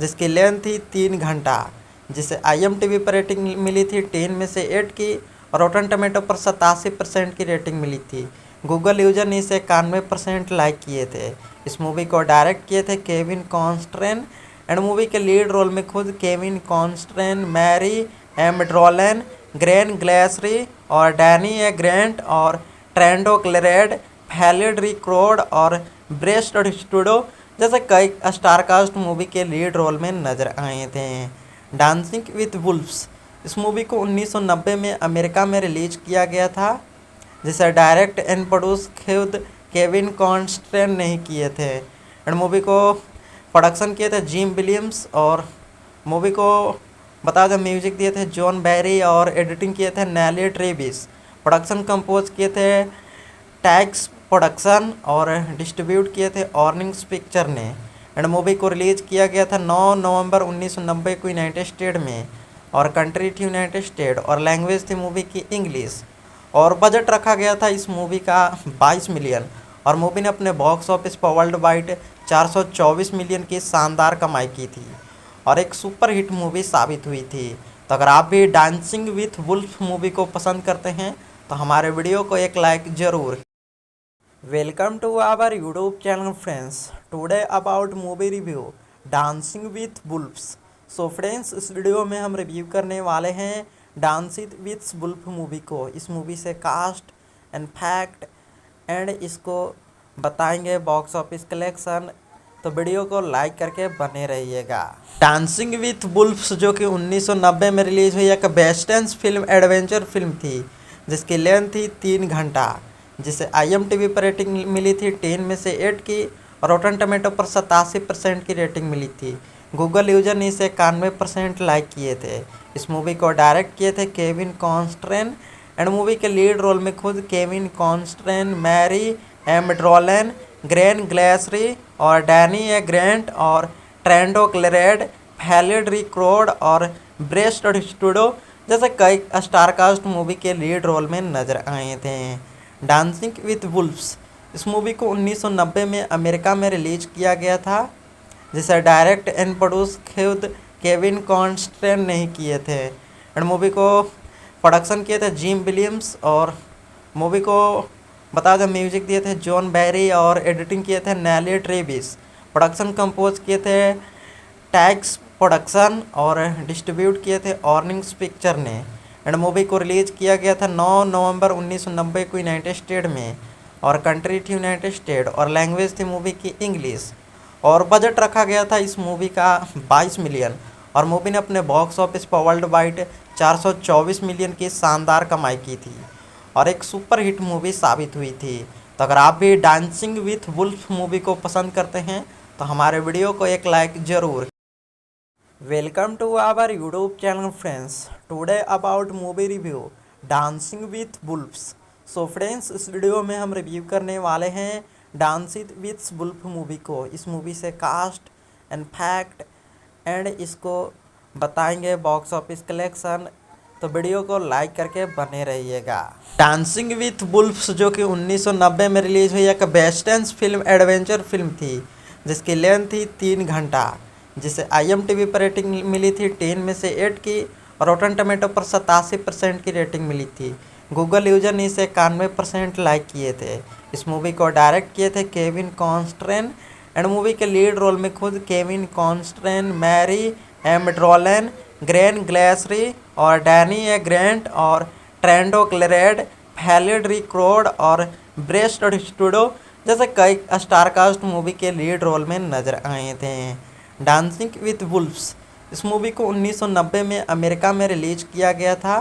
जिसकी लेंथ थी 3 घंटा, जिसे IMDb पर रेटिंग मिली थी 10 में से 8 की, और रोटन टमेटो पर 87% की रेटिंग मिली थी। गूगल यूजर ने इसे 91% लाइक किए थे। इस मूवी को डायरेक्ट किए थे केविन कॉन्स्ट्रेन, एंड मूवी के लीड रोल में खुद केविन कॉन्स्ट्रेन, मैरी एमड्रोलन, ग्रेन ग्लेसरी और डैनी ए ग्रेंट और ट्रेंडो क्लेरेड, फैलिड रिक्रोड और ब्रेस्ट स्टूडो जैसे कई स्टारकास्ट मूवी के लीड रोल में नजर आए थे। डांसिंग विथ वुल्फ्स इस मूवी को 1990 में अमेरिका में रिलीज किया गया था, जिसे डायरेक्ट एंड प्रोड्यूस खुद केविन कॉन्स्ट्रेन ने ही किए थे। एंड मूवी को प्रोडक्शन किए थे जिम विलियम्स, और मूवी को बता दें म्यूजिक दिए थे जॉन बैरी और एडिटिंग किए थे नेली ट्रेविस। प्रोडक्शन कंपोज किए थे टैक्स प्रोडक्शन और डिस्ट्रीब्यूट किए थे ऑर्निंग्स पिक्चर ने। एंड मूवी को रिलीज किया गया था 9 नवंबर 1990 को यूनाइटेड स्टेट में, और कंट्री थी यूनाइटेड स्टेट, और लैंग्वेज थी मूवी की इंग्लिश। और बजट रखा गया था इस मूवी का 22 मिलियन, और मूवी ने अपने बॉक्स ऑफिस पर वर्ल्ड वाइड 424 मिलियन की शानदार कमाई की थी और एक सुपर हिट मूवी साबित हुई थी। तो अगर आप भी डांसिंग विथ वुल्फ मूवी को पसंद करते हैं तो हमारे वीडियो को एक लाइक ज़रूर। Welcome to our YouTube channel friends. Today about movie review dancing with wolves. So friends, इस वीडियो में हम रिव्यू करने वाले हैं डांसिंग विथ वुल्फ मूवी को। इस मूवी से कास्ट एंड फैक्ट एंड इसको बताएंगे बॉक्स ऑफिस कलेक्शन, तो वीडियो को लाइक करके बने रहिएगा। डांसिंग विथ वुल्फ्स जो कि 1990 में रिलीज हुई एक वेस्टर्न फिल्म एडवेंचर फिल्म थी, जिसकी लेंथ थी 3 घंटा, जिसे IMDb पर रेटिंग मिली थी 10 में से 8 की, और रोटन टमेटो पर 87% की रेटिंग मिली थी। गूगल यूजर ने इसे 91% लाइक किए थे। इस मूवी को डायरेक्ट किए थे केविन कॉन्स्ट्रेन, एंड मूवी के लीड रोल में खुद केविन कॉन्स्ट्रेन, मैरी एमड्रोलन, ग्रेन ग्लेसरी और डैनी ए ग्रेंट और ट्रेंडो क्लेरेड, फैलिड रिक्रोड और ब्रेस्ट स्टूडो जैसे कई स्टारकास्ट मूवी के लीड रोल में नजर आए थे। डांसिंग विथ वुल्फ्स इस मूवी को 1990 में अमेरिका में रिलीज किया गया था, जिसे डायरेक्ट एंड प्रोड्यूस खुद केविन कॉन्स्ट्रेन ने ही किए थे। एंड मूवी को प्रोडक्शन किए थे जिम विलियम्स, और मूवी को बता दें म्यूजिक दिए थे जॉन बैरी और एडिटिंग किए थे नेली ट्रेविस। प्रोडक्शन कंपोज किए थे टैक्स प्रोडक्शन और डिस्ट्रीब्यूट किए थे ऑर्निंग्स पिक्चर ने। एंड मूवी को रिलीज किया गया था 9 नवंबर 1990 को यूनाइटेड स्टेट में, और कंट्री थी यूनाइटेड स्टेट, और लैंग्वेज थी मूवी की इंग्लिश। और बजट रखा गया था इस मूवी का 22 मिलियन, और मूवी ने अपने बॉक्स ऑफिस पर वर्ल्ड वाइड 424 मिलियन की शानदार कमाई की थी और एक सुपर हिट मूवी साबित हुई थी। तो अगर आप भी डांसिंग विथ वुल्फ मूवी को पसंद करते हैं तो हमारे वीडियो को एक लाइक ज़रूर। Welcome to our YouTube channel friends. Today about movie review dancing with wolves. So friends, इस वीडियो में हम रिव्यू करने वाले हैं डांसिंग विथ वुल्फ मूवी को। इस मूवी से कास्ट एंड फैक्ट एंड इसको बताएंगे बॉक्स ऑफिस कलेक्शन, तो वीडियो को लाइक करके बने रहिएगा। डांसिंग विथ वुल्फ्स जो कि 1990 में रिलीज हुई एक वेस्टर्न फिल्म एडवेंचर फिल्म थी, जिसकी लेंथ थी 3 घंटा, जिसे IMDb पर रेटिंग मिली थी 10 में से 8 की, और रोटन टमेटो पर 87% की रेटिंग मिली थी। गूगल यूजर ने इसे 91% लाइक किए थे। इस मूवी को डायरेक्ट किए थे केविन कॉन्स्ट्रेन एंड मूवी के लीड रोल में खुद केविन कॉन्स्ट्रेन, मैरी एमड्रोलन, ग्रेन ग्लेसरी और डैनी ए ग्रेंट और ट्रेंडो क्लेरेड, फैलिड रिक्रोड और ब्रेस्ट स्टूडो जैसे कई स्टारकास्ट मूवी के लीड रोल में नजर आए थे। डांसिंग विथ वुल्फ्स इस मूवी को 1990 में अमेरिका में रिलीज किया गया था,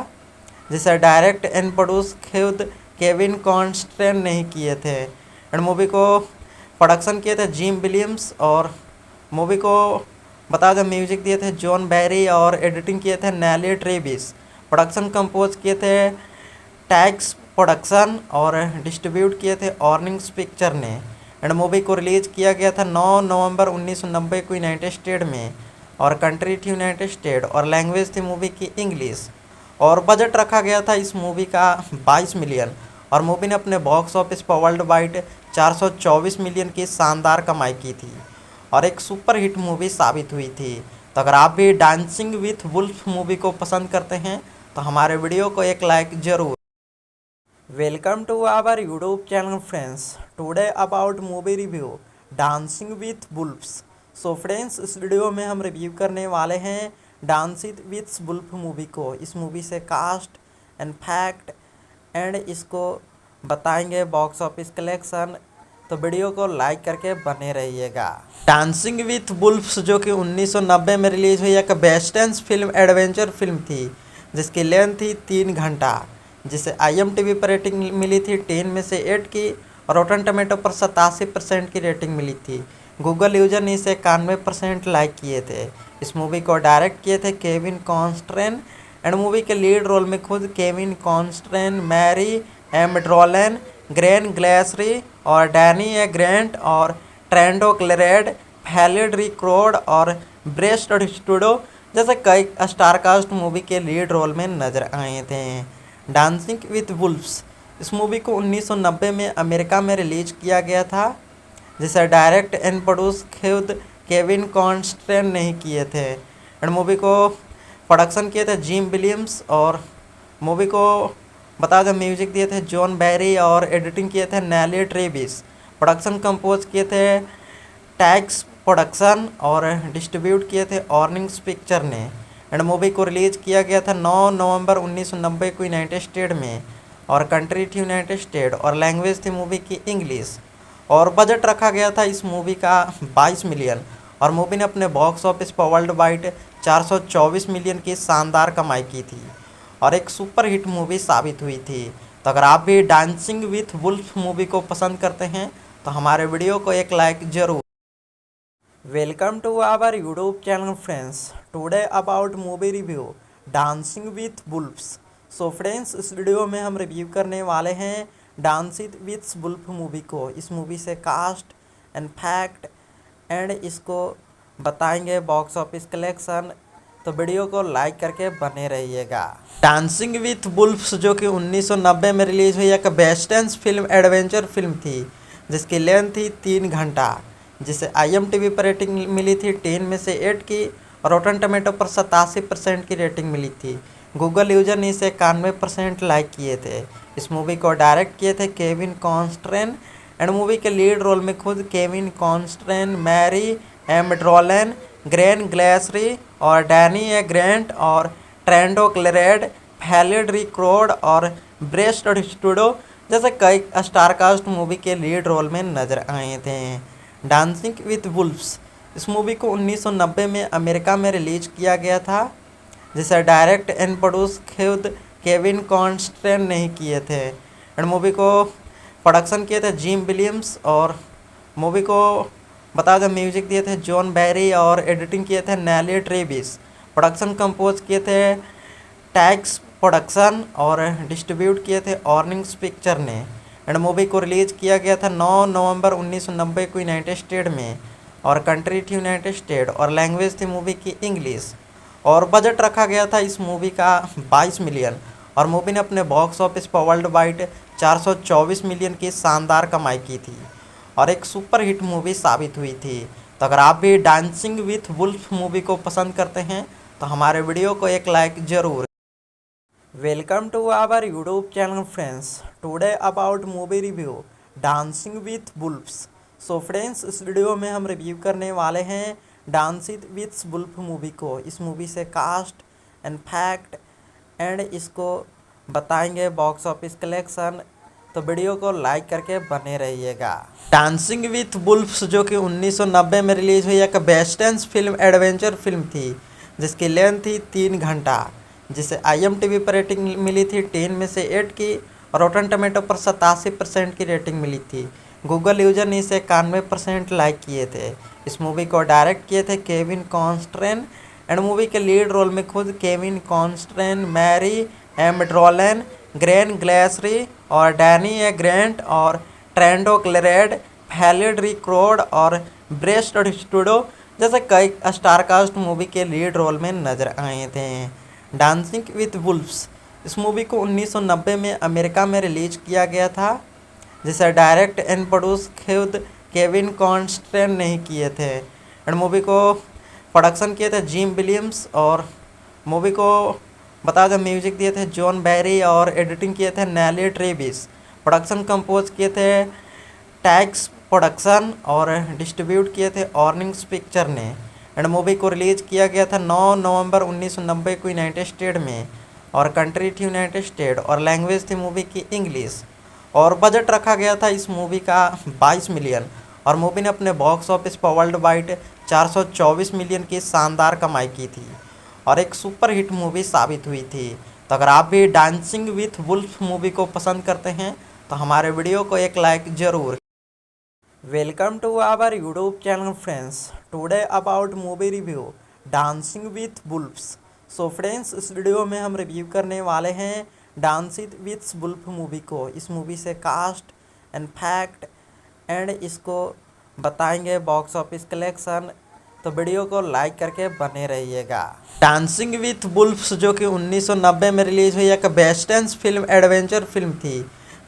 जिसे डायरेक्ट एंड प्रोड्यूस खुद केविन कॉन्स्टेन ने ही किए थे एंड मूवी को प्रोडक्शन किए थे जिम विलियम्स और मूवी को बता दें म्यूजिक दिए थे जॉन बैरी और एडिटिंग किए थे नेली ट्रेविस। प्रोडक्शन कंपोज किए थे टैक्स प्रोडक्शन और डिस्ट्रीब्यूट किए थे ऑर्निंग्स पिक्चर ने एंड मूवी को रिलीज किया गया था 9 नवंबर 1990 को यूनाइटेड स्टेट में और कंट्री थी यूनाइटेड स्टेट और लैंग्वेज थी मूवी की इंग्लिश और बजट रखा गया था इस मूवी का 22 मिलियन और मूवी ने अपने बॉक्स ऑफिस पर वर्ल्ड वाइड 424 मिलियन की शानदार कमाई की थी और एक सुपर हिट मूवी साबित हुई थी। तो अगर आप भी डांसिंग विथ वुल्फ मूवी को पसंद करते हैं तो हमारे वीडियो को एक लाइक जरूर। Welcome to our YouTube channel friends, today about movie review dancing with wolves. So friends, इस वीडियो में हम रिव्यू करने वाले हैं डांसिंग विथ वुल्फ मूवी को। इस मूवी से कास्ट एंड फैक्ट एंड इसको बताएंगे बॉक्स ऑफिस कलेक्शन, तो वीडियो को लाइक करके बने रहिएगा। डांसिंग विथ वुल्फ्स जो कि 1990 में रिलीज हुई एक वेस्टर्न फिल्म एडवेंचर फिल्म थी जिसकी लेंथ थी 3 घंटा, जिसे IMDb पर रेटिंग मिली थी 10 में से 8 की और रोटन टमेटो पर 87% की रेटिंग मिली थी। गूगल यूजर ने इसे 91% लाइक किए थे। इस मूवी को डायरेक्ट किए थे केविन कॉन्स्ट्रेन एंड मूवी के लीड रोल में खुद केविन कॉन्स्ट्रेन, मैरी एमड्रोलन, ग्रेन ग्लेसरी और डैनी ए ग्रेंट और ट्रेंडो क्लेरेड, फैलिड रिक्रोड और ब्रेस्ट स्टूडो जैसे कई स्टारकास्ट मूवी के लीड रोल में नजर आए थे। डांसिंग विथ वुल्फ्स इस मूवी को 1990 में अमेरिका में रिलीज किया गया था, जिसे डायरेक्ट एंड प्रोड्यूस खुद केविन कॉन्स्टेन ने ही किए थे एंड मूवी को प्रोडक्शन किए थे जिम विलियम्स और मूवी को बता दें म्यूजिक दिए थे जॉन बैरी और एडिटिंग किए थे नेली ट्रेविस। प्रोडक्शन कंपोज किए थे टैक्स प्रोडक्शन और डिस्ट्रीब्यूट किए थे ऑर्निंग्स पिक्चर ने एंड मूवी को रिलीज किया गया था 9 नवंबर 1990 को यूनाइटेड स्टेट में और कंट्री थी यूनाइटेड स्टेट और लैंग्वेज थी मूवी की इंग्लिश और बजट रखा गया था इस मूवी का 22 मिलियन और मूवी ने अपने बॉक्स ऑफिस पर वर्ल्ड वाइड 424 मिलियन की शानदार कमाई की थी और एक सुपर हिट मूवी साबित हुई थी। तो अगर आप भी डांसिंग विथ वुल्फ मूवी को पसंद करते हैं तो हमारे वीडियो को एक लाइक जरूर। Welcome to our YouTube channel friends, today about movie review dancing with wolves. So friends, इस वीडियो में हम रिव्यू करने वाले हैं डांसिंग विथ वुल्फ मूवी को। इस मूवी से कास्ट एंड फैक्ट एंड इसको बताएंगे बॉक्स ऑफिस कलेक्शन, तो वीडियो को लाइक करके बने रहिएगा। डांसिंग विथ वुल्फ्स जो कि 1990 में रिलीज हुई एक वेस्टर्न फिल्म एडवेंचर फिल्म थी जिसकी लेंथ थी 3 घंटा, जिसे IMDb पर रेटिंग मिली थी 10 में से 8 की और रोटन टमेटो पर 87% की रेटिंग मिली थी। गूगल यूजर ने इसे 91% लाइक किए थे। इस मूवी को डायरेक्ट किए थे केविन कॉन्स्ट्रेन एंड मूवी के लीड रोल में खुद केविन कॉन्स्ट्रेन, मैरी एमड्रोलन, ग्रेन ग्लेसरी और डैनी ए ग्रेंट और ट्रेंडो क्लेरेड, फैलिड रिक्रोड और ब्रेस्ट स्टूडो जैसे कई स्टारकास्ट मूवी के लीड रोल में नजर आए थे। डांसिंग विथ वुल्फ्स इस मूवी को 1990 में अमेरिका में रिलीज किया गया था, जिसे डायरेक्ट एंड प्रोड्यूस खुद केविन कॉन्स्टेन ने ही किए थे एंड मूवी को प्रोडक्शन किए थे जिम विलियम्स और मूवी को बता दें म्यूजिक दिए थे जॉन बैरी और एडिटिंग किए थे नेली ट्रेविस। प्रोडक्शन कंपोज किए थे टैक्स प्रोडक्शन और डिस्ट्रीब्यूट किए थे ऑर्निंग्स पिक्चर ने एंड मूवी को रिलीज किया गया था 9 नवंबर 1990 को यूनाइटेड स्टेट में और कंट्री थी यूनाइटेड स्टेट और लैंग्वेज थी मूवी की इंग्लिश और बजट रखा गया था इस मूवी का 22 मिलियन और मूवी ने अपने बॉक्स ऑफिस पर वर्ल्ड वाइड 424 मिलियन की शानदार कमाई की थी और एक सुपर हिट मूवी साबित हुई थी। तो अगर आप भी डांसिंग विथ वुल्फ मूवी को पसंद करते हैं तो हमारे वीडियो को एक लाइक जरूर। Welcome to our YouTube channel friends. Today about movie review dancing with wolves. So friends, इस वीडियो में हम रिव्यू करने वाले हैं डांसिंग विथ बुल्फ मूवी को। इस मूवी से कास्ट एंड फैक्ट एंड इसको बताएंगे बॉक्स ऑफिस कलेक्शन। तो वीडियो को लाइक करके बने रहिएगा। डांसिंग विथ बुल्फ्स जो कि 1990 में रिलीज हुई एक वेस्टर्न फिल्म एडवेंचर फिल्म थी, जिसकी लेंथ थी 3 घंटा, जिसे IMDb पर रेटिंग मिली थी 10 में से 8 की और रोटन टमेटो पर 87% की रेटिंग मिली थी। गूगल यूजर ने इसे 91% लाइक किए थे। इस मूवी को डायरेक्ट किए थे केविन कॉन्स्ट्रेन एंड मूवी के लीड रोल में खुद केविन कॉन्स्ट्रेन, मैरी एमड्रोलन, ग्रेन ग्लेसरी और डैनी ए ग्रेंट और ट्रेंडो क्लेरेड, फैलिड रिक्रोड और ब्रेस्ट स्टूडो जैसे कई स्टारकास्ट मूवी के लीड रोल में नजर आए थे। डांसिंग विथ वुल्फ्स इस मूवी को 1990 में अमेरिका में रिलीज किया गया था, जिसे डायरेक्ट एंड प्रोड्यूस खुद केविन कॉन्स्ट्रेन नहीं किए थे एंड मूवी को प्रोडक्शन किए थे जिम विलियम्स और मूवी को बता दें म्यूजिक दिए थे जॉन बैरी और एडिटिंग किए थे नेली ट्रेविस। प्रोडक्शन कंपोज किए थे टैक्स प्रोडक्शन और डिस्ट्रीब्यूट किए थे ऑर्निंग्स पिक्चर ने एंड मूवी को रिलीज किया गया था 9 नवंबर 1990 को यूनाइटेड स्टेट में और कंट्री थी यूनाइटेड स्टेट और लैंग्वेज थी मूवी की इंग्लिश और बजट रखा गया था इस मूवी का 22 मिलियन और मूवी ने अपने बॉक्स ऑफिस पर वर्ल्ड वाइड 424 मिलियन की शानदार कमाई की थी और एक सुपर हिट मूवी साबित हुई थी। तो अगर आप भी डांसिंग विथ वुल्फ मूवी को पसंद करते हैं तो हमारे वीडियो को एक लाइक ज़रूर। Welcome to our YouTube channel friends. Today about movie review dancing with wolves. So friends, इस वीडियो में हम रिव्यू करने वाले हैं डांसिंग विथ वुल्फ मूवी को। इस मूवी से कास्ट एंड फैक्ट एंड इसको बताएंगे बॉक्स ऑफिस कलेक्शन। तो वीडियो को लाइक करके बने रहिएगा। डांसिंग विथ वुल्फ्स जो कि 1990 में रिलीज हुई एक वेस्टर्न फिल्म एडवेंचर फिल्म थी,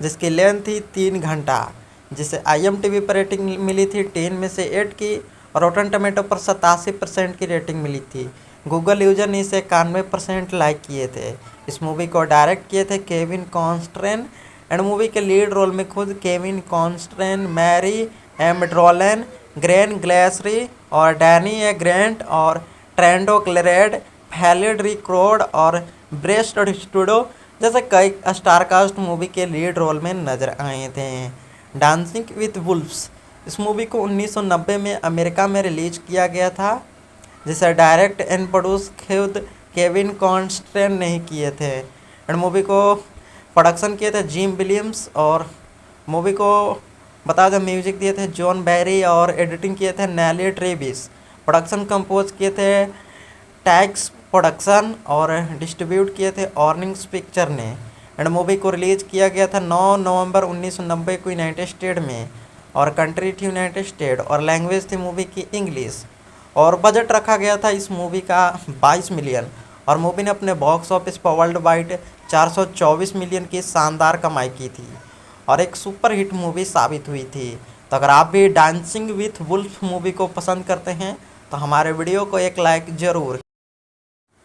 जिसकी लेंथ थी 3 घंटा, जिसे IMDb पर रेटिंग मिली थी 10 में से 8 की और रोटन टमेटो पर 87% की रेटिंग मिली थी। गूगल यूजर ने इसे 91% लाइक किए थे। इस मूवी को डायरेक्ट किए थे केविन कॉन्स्ट्रेन एंड मूवी के लीड रोल में खुद केविन कॉन्स्ट्रेन, मैरी एमड्रोलन, ग्रेन ग्लेसरी और डैनी ए ग्रेंट और ट्रेंडो क्लेरेड, फैलिड रिक्रोड और ब्रेस्ट स्टूडो जैसे कई स्टारकास्ट मूवी के लीड रोल में नजर आए थे। डांसिंग विथ वुल्फ्स इस मूवी को 1990 में अमेरिका में रिलीज किया गया था, जिसे डायरेक्ट एंड प्रोड्यूस खुद केविन कॉन्स्ट्रेन नहीं किए थे एंड मूवी को प्रोडक्शन किए थे जिम विलियम्स और मूवी को बता दें म्यूजिक दिए थे जॉन बैरी और एडिटिंग किए थे नेली ट्रेविस। प्रोडक्शन कंपोज किए थे टैक्स प्रोडक्शन और डिस्ट्रीब्यूट किए थे ऑर्निंग्स पिक्चर ने एंड मूवी को रिलीज किया गया था 9 नवंबर 1990 को यूनाइटेड स्टेट में और कंट्री थी यूनाइटेड स्टेट और लैंग्वेज थी मूवी की इंग्लिश और बजट रखा गया था इस मूवी का 22 मिलियन और मूवी ने अपने बॉक्स ऑफिस पर वर्ल्ड वाइड 424 मिलियन की शानदार कमाई की थी और एक सुपर हिट मूवी साबित हुई थी। तो अगर आप भी डांसिंग विथ वुल्फ मूवी को पसंद करते हैं तो हमारे वीडियो को एक लाइक ज़रूर।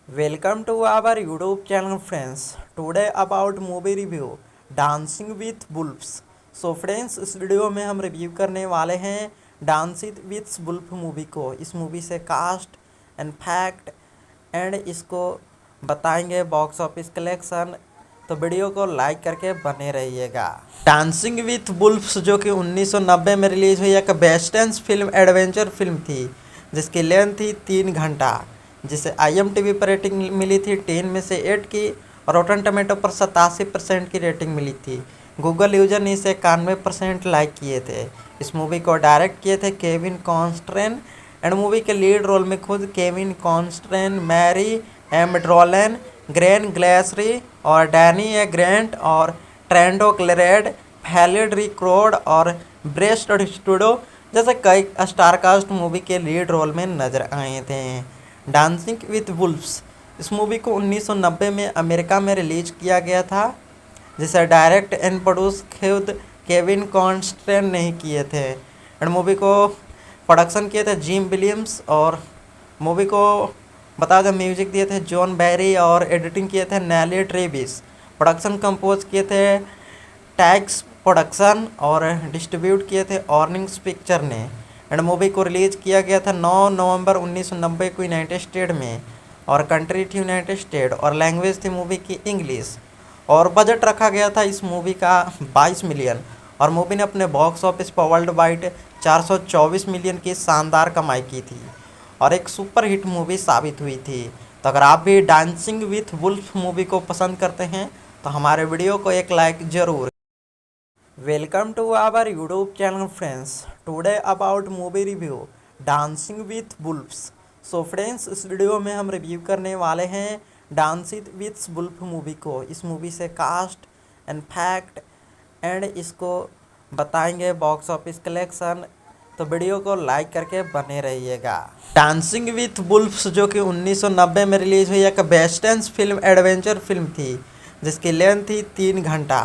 Welcome to our YouTube channel friends. Today about movie review dancing with wolves. So friends, इस वीडियो में हम रिव्यू करने वाले हैं डांसिंग विथ वुल्फ मूवी को। इस मूवी से कास्ट एंड फैक्ट एंड इसको बताएंगे बॉक्स ऑफिस कलेक्शन। तो वीडियो को लाइक करके बने रहिएगा। डांसिंग विथ वुल्फ्स जो कि 1990 में रिलीज हुई एक वेस्टर्न फिल्म एडवेंचर फिल्म थी, जिसकी लेंथ थी 3 घंटा, जिसे IMDb पर रेटिंग मिली थी 10 में से 8 की और रोटन टमेटो पर 87% की रेटिंग मिली थी। गूगल यूजर ने इसे 91% लाइक किए थे। इस मूवी को डायरेक्ट किए थे केविन कॉन्स्ट्रेन एंड मूवी के लीड रोल में खुद केविन कॉन्स्ट्रेन, मैरी एमड्रोलन, ग्रेन ग्लेसरी और डैनी ए ग्रेंट और ट्रेंडो क्लेरेड, फैलिड रिक्रोड और ब्रेस्ट स्टूडो जैसे कई स्टारकास्ट मूवी के लीड रोल में नजर आए थे। डांसिंग विथ वुल्फ्स इस मूवी को 1990 में अमेरिका में रिलीज किया गया था, जिसे डायरेक्ट एंड प्रोड्यूस खुद केविन कॉन्स्ट्रेन नहीं किए थे एंड मूवी को प्रोडक्शन किए थे जिम विलियम्स और मूवी को बता दें म्यूजिक दिए थे जॉन बैरी और एडिटिंग किए थे नेली ट्रेविस। प्रोडक्शन कंपोज किए थे टैक्स प्रोडक्शन और डिस्ट्रीब्यूट किए थे ऑर्निंग्स पिक्चर ने। एंड मूवी को रिलीज किया गया था 9 नवंबर 1990 को यूनाइटेड स्टेट में, और कंट्री थी यूनाइटेड स्टेट, और लैंग्वेज थी मूवी की इंग्लिश। और बजट रखा गया था इस मूवी का 22 मिलियन, और मूवी ने अपने बॉक्स ऑफिस पर वर्ल्ड वाइड 424 मिलियन की शानदार कमाई की थी और एक सुपर हिट मूवी साबित हुई थी। तो अगर आप भी डांसिंग विथ वुल्फ मूवी को पसंद करते हैं तो हमारे वीडियो को एक लाइक ज़रूर। Welcome to our YouTube channel friends. Today about movie review dancing with wolves. So friends, इस वीडियो में हम रिव्यू करने वाले हैं डांसिंग विथ वुल्फ मूवी को। इस मूवी से कास्ट एंड फैक्ट एंड इसको बताएंगे बॉक्स ऑफिस कलेक्शन। तो वीडियो को लाइक करके बने रहिएगा। डांसिंग विथ वुल्फ्स जो कि 1990 में रिलीज हुई एक वेस्टर्न फिल्म एडवेंचर फिल्म थी जिसकी लेंथ थी 3 घंटा,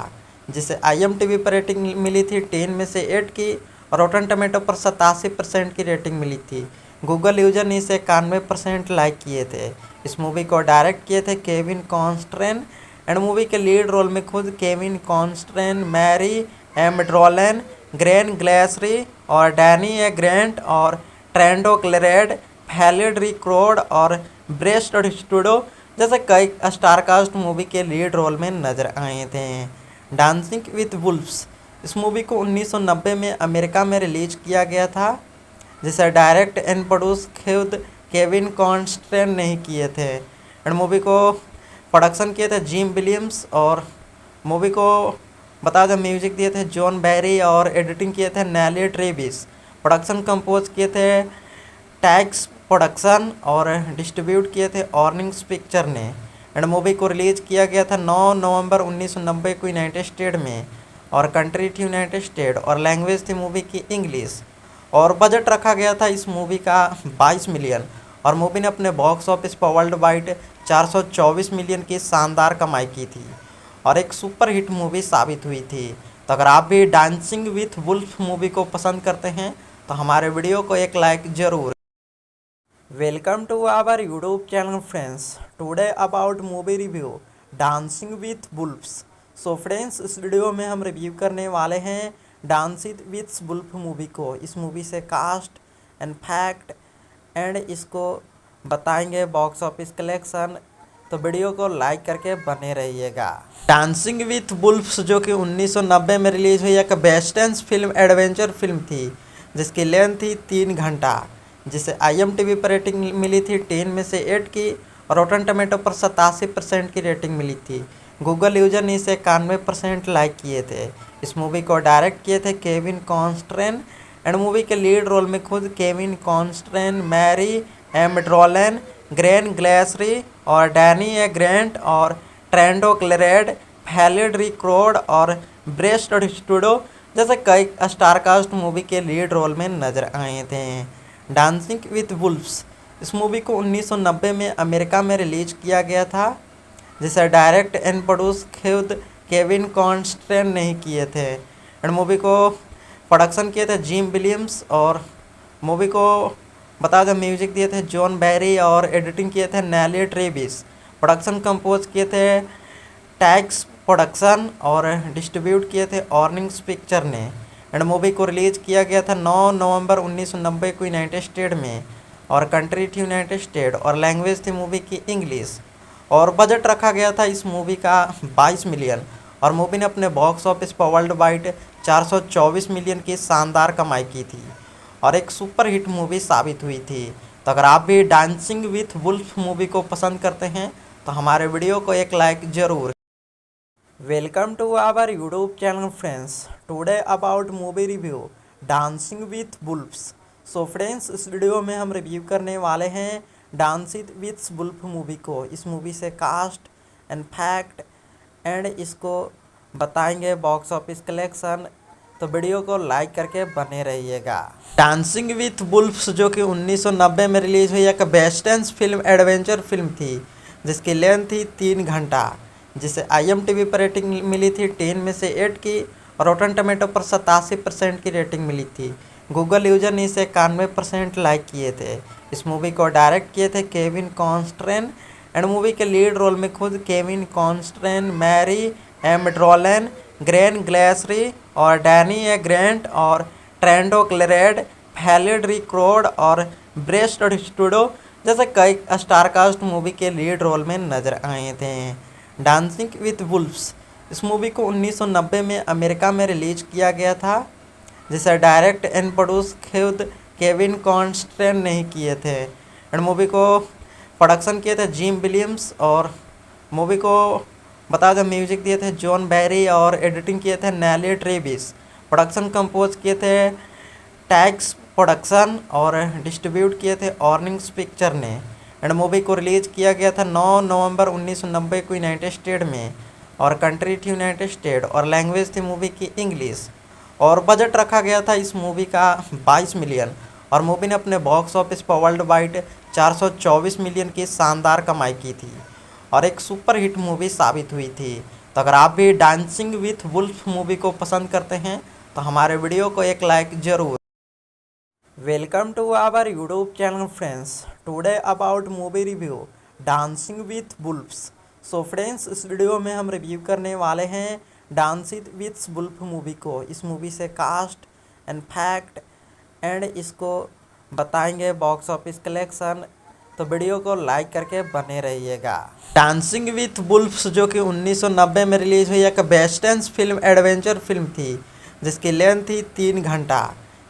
जिसे IMDb पर रेटिंग मिली थी 10 में से 8 की, और रोटन टमेटो पर 87% की रेटिंग मिली थी। गूगल यूजर ने इसे 91% लाइक किए थे। इस मूवी को डायरेक्ट किए थे केविन कॉन्स्ट्रेन, एंड मूवी के लीड रोल में खुद केविन कॉन्स्ट्रेन, मैरी एमड्रोलन, ग्रेन ग्लेसरी और डैनी ए ग्रेंट और ट्रेंडो क्लेरेड, फैलिड रिक्रोड और ब्रेस्ट स्टूडो जैसे कई स्टारकास्ट मूवी के लीड रोल में नजर आए थे। डांसिंग विथ वुल्फ्स इस मूवी को 1990 में अमेरिका में रिलीज किया गया था, जिसे डायरेक्ट एंड प्रोड्यूस खुद केविन कॉन्स्ट्रेन ने ही किए थे। एंड मूवी को प्रोडक्शन किए थे जिम विलियम्स, और मूवी को बता दें म्यूजिक दिए थे जॉन बैरी और एडिटिंग किए थे नेली ट्रेविस। प्रोडक्शन कंपोज किए थे टैक्स प्रोडक्शन और डिस्ट्रीब्यूट किए थे ऑर्निंग्स पिक्चर ने। एंड मूवी को रिलीज किया गया था 9 नवंबर 1990 को यूनाइटेड स्टेट में, और कंट्री थी यूनाइटेड स्टेट, और लैंग्वेज थी मूवी की इंग्लिश। और बजट रखा गया था इस मूवी का 22 मिलियन, और मूवी ने अपने बॉक्स ऑफिस पर वर्ल्ड वाइड 424 मिलियन की शानदार कमाई की थी और एक सुपर हिट मूवी साबित हुई थी। तो अगर आप भी डांसिंग विथ वुल्फ मूवी को पसंद करते हैं तो हमारे वीडियो को एक लाइक ज़रूर। Welcome to our YouTube channel friends. Today about movie review dancing with wolves. So friends, इस वीडियो में हम रिव्यू करने वाले हैं डांसिंग विथ वुल्फ मूवी को। इस मूवी से कास्ट एंड फैक्ट एंड इसको बताएंगे बॉक्स ऑफिस कलेक्शन। तो वीडियो को लाइक करके बने रहिएगा। डांसिंग विथ वुल्फ्स जो कि 1990 में रिलीज हुई एक वेस्टर्न फिल्म एडवेंचर फिल्म थी जिसकी लेंथ थी 3 घंटा, जिसे IMDb पर रेटिंग मिली थी 10 में से 8 की, और रोटन टमेटो पर 87% की रेटिंग मिली थी। गूगल यूजर ने इसे 91% लाइक किए थे। इस मूवी को डायरेक्ट किए थे केविन कॉन्स्ट्रेन, एंड मूवी के लीड रोल में खुद केविन कॉन्स्ट्रेन, मैरी एमड्रोलन, ग्रेन ग्लेसरी और डैनी ए ग्रेंट और ट्रेंडो क्लेरेड, फैलिड रिक्रोड और ब्रेस्ट स्टूडो जैसे कई स्टारकास्ट मूवी के लीड रोल में नजर आए थे। डांसिंग विथ वुल्फ्स इस मूवी को 1990 में अमेरिका में रिलीज किया गया था, जिसे डायरेक्ट एंड प्रोड्यूस खुद केविन कॉन्स्ट्रेन ने ही किए थे। एंड मूवी को प्रोडक्शन किए थे जिम विलियम्स, और मूवी को बता दें म्यूजिक दिए थे जॉन बैरी और एडिटिंग किए थे नेली ट्रेविस। प्रोडक्शन कंपोज किए थे टैक्स प्रोडक्शन और डिस्ट्रीब्यूट किए थे ऑर्निंग्स पिक्चर ने। एंड मूवी को रिलीज किया गया था 9 नवंबर 1990 को यूनाइटेड स्टेट में, और कंट्री थी यूनाइटेड स्टेट, और लैंग्वेज थी मूवी की इंग्लिश। और बजट रखा गया था इस मूवी का 22 मिलियन, और मूवी ने अपने बॉक्स ऑफिस पर वर्ल्ड वाइड 424 मिलियन की शानदार कमाई की थी और एक सुपर हिट मूवी साबित हुई थी। तो अगर आप भी डांसिंग विथ वुल्फ मूवी को पसंद करते हैं तो हमारे वीडियो को एक लाइक ज़रूर। Welcome to our YouTube channel friends. Today about movie review dancing with wolves. So friends, इस वीडियो में हम रिव्यू करने वाले हैं डांसिंग विथ वुल्फ मूवी को। इस मूवी से कास्ट एंड फैक्ट एंड इसको बताएंगे बॉक्स ऑफिस कलेक्शन। तो वीडियो को लाइक करके बने रहिएगा। डांसिंग विथ वुल्फ्स जो कि 1990 में रिलीज हुई एक वेस्टर्न फिल्म एडवेंचर फिल्म थी जिसकी लेंथ थी 3 घंटा, जिसे IMDb पर रेटिंग मिली थी 10 में से 8 की, और रोटन टमेटो पर 87% की रेटिंग मिली थी। गूगल यूजर ने इसे 91% लाइक किए थे। इस मूवी को डायरेक्ट किए थे केविन कॉन्स्ट्रेन एंड मूवी के लीड रोल में खुद केविन कॉन्स्ट्रेन, मैरी एमड्रोलन, ग्रेन ग्लेसरी और डैनी ए ग्रेंट और ट्रेंडो क्लेरेड, फैलिड रिक्रोड और ब्रेस्ट स्टूडो जैसे कई स्टारकास्ट मूवी के लीड रोल में नजर आए थे। डांसिंग विथ वुल्फ्स इस मूवी को 1990 में अमेरिका में रिलीज किया गया था, जिसे डायरेक्ट एंड प्रोड्यूस खुद केविन कॉन्स्ट्रेन नहीं किए थे एंड मूवी को प्रोडक्शन किए थे जिम विलियम्स और मूवी को बता दें म्यूजिक दिए थे जॉन बैरी और एडिटिंग किए थे नेली ट्रेविस। प्रोडक्शन कंपोज किए थे टैक्स प्रोडक्शन और डिस्ट्रीब्यूट किए थे ऑर्निंग्स पिक्चर ने एंड मूवी को रिलीज किया गया था 9 नवंबर 1990 को यूनाइटेड स्टेट में और कंट्री थी यूनाइटेड स्टेट और लैंग्वेज थी मूवी की इंग्लिश और बजट रखा गया था इस मूवी का 22 मिलियन और मूवी ने अपने बॉक्स ऑफिस पर वर्ल्ड वाइड 424 मिलियन की शानदार कमाई की थी और एक सुपर हिट मूवी साबित हुई थी। तो अगर आप भी डांसिंग विथ वुल्फ मूवी को पसंद करते हैं तो हमारे वीडियो को एक लाइक जरूर। Welcome to our YouTube channel friends, today about movie review dancing with wolves. So friends, इस वीडियो में हम रिव्यू करने वाले हैं डांसिंग विथ वुल्फ मूवी को। इस मूवी से कास्ट एंड फैक्ट एंड इसको बताएंगे बॉक्स ऑफिस कलेक्शन, तो वीडियो को लाइक करके बने रहिएगा। डांसिंग विथ वुल्फ्स जो कि 1990 में रिलीज हुई एक वेस्टर्न फिल्म एडवेंचर फिल्म थी जिसकी लेंथ थी 3 घंटा,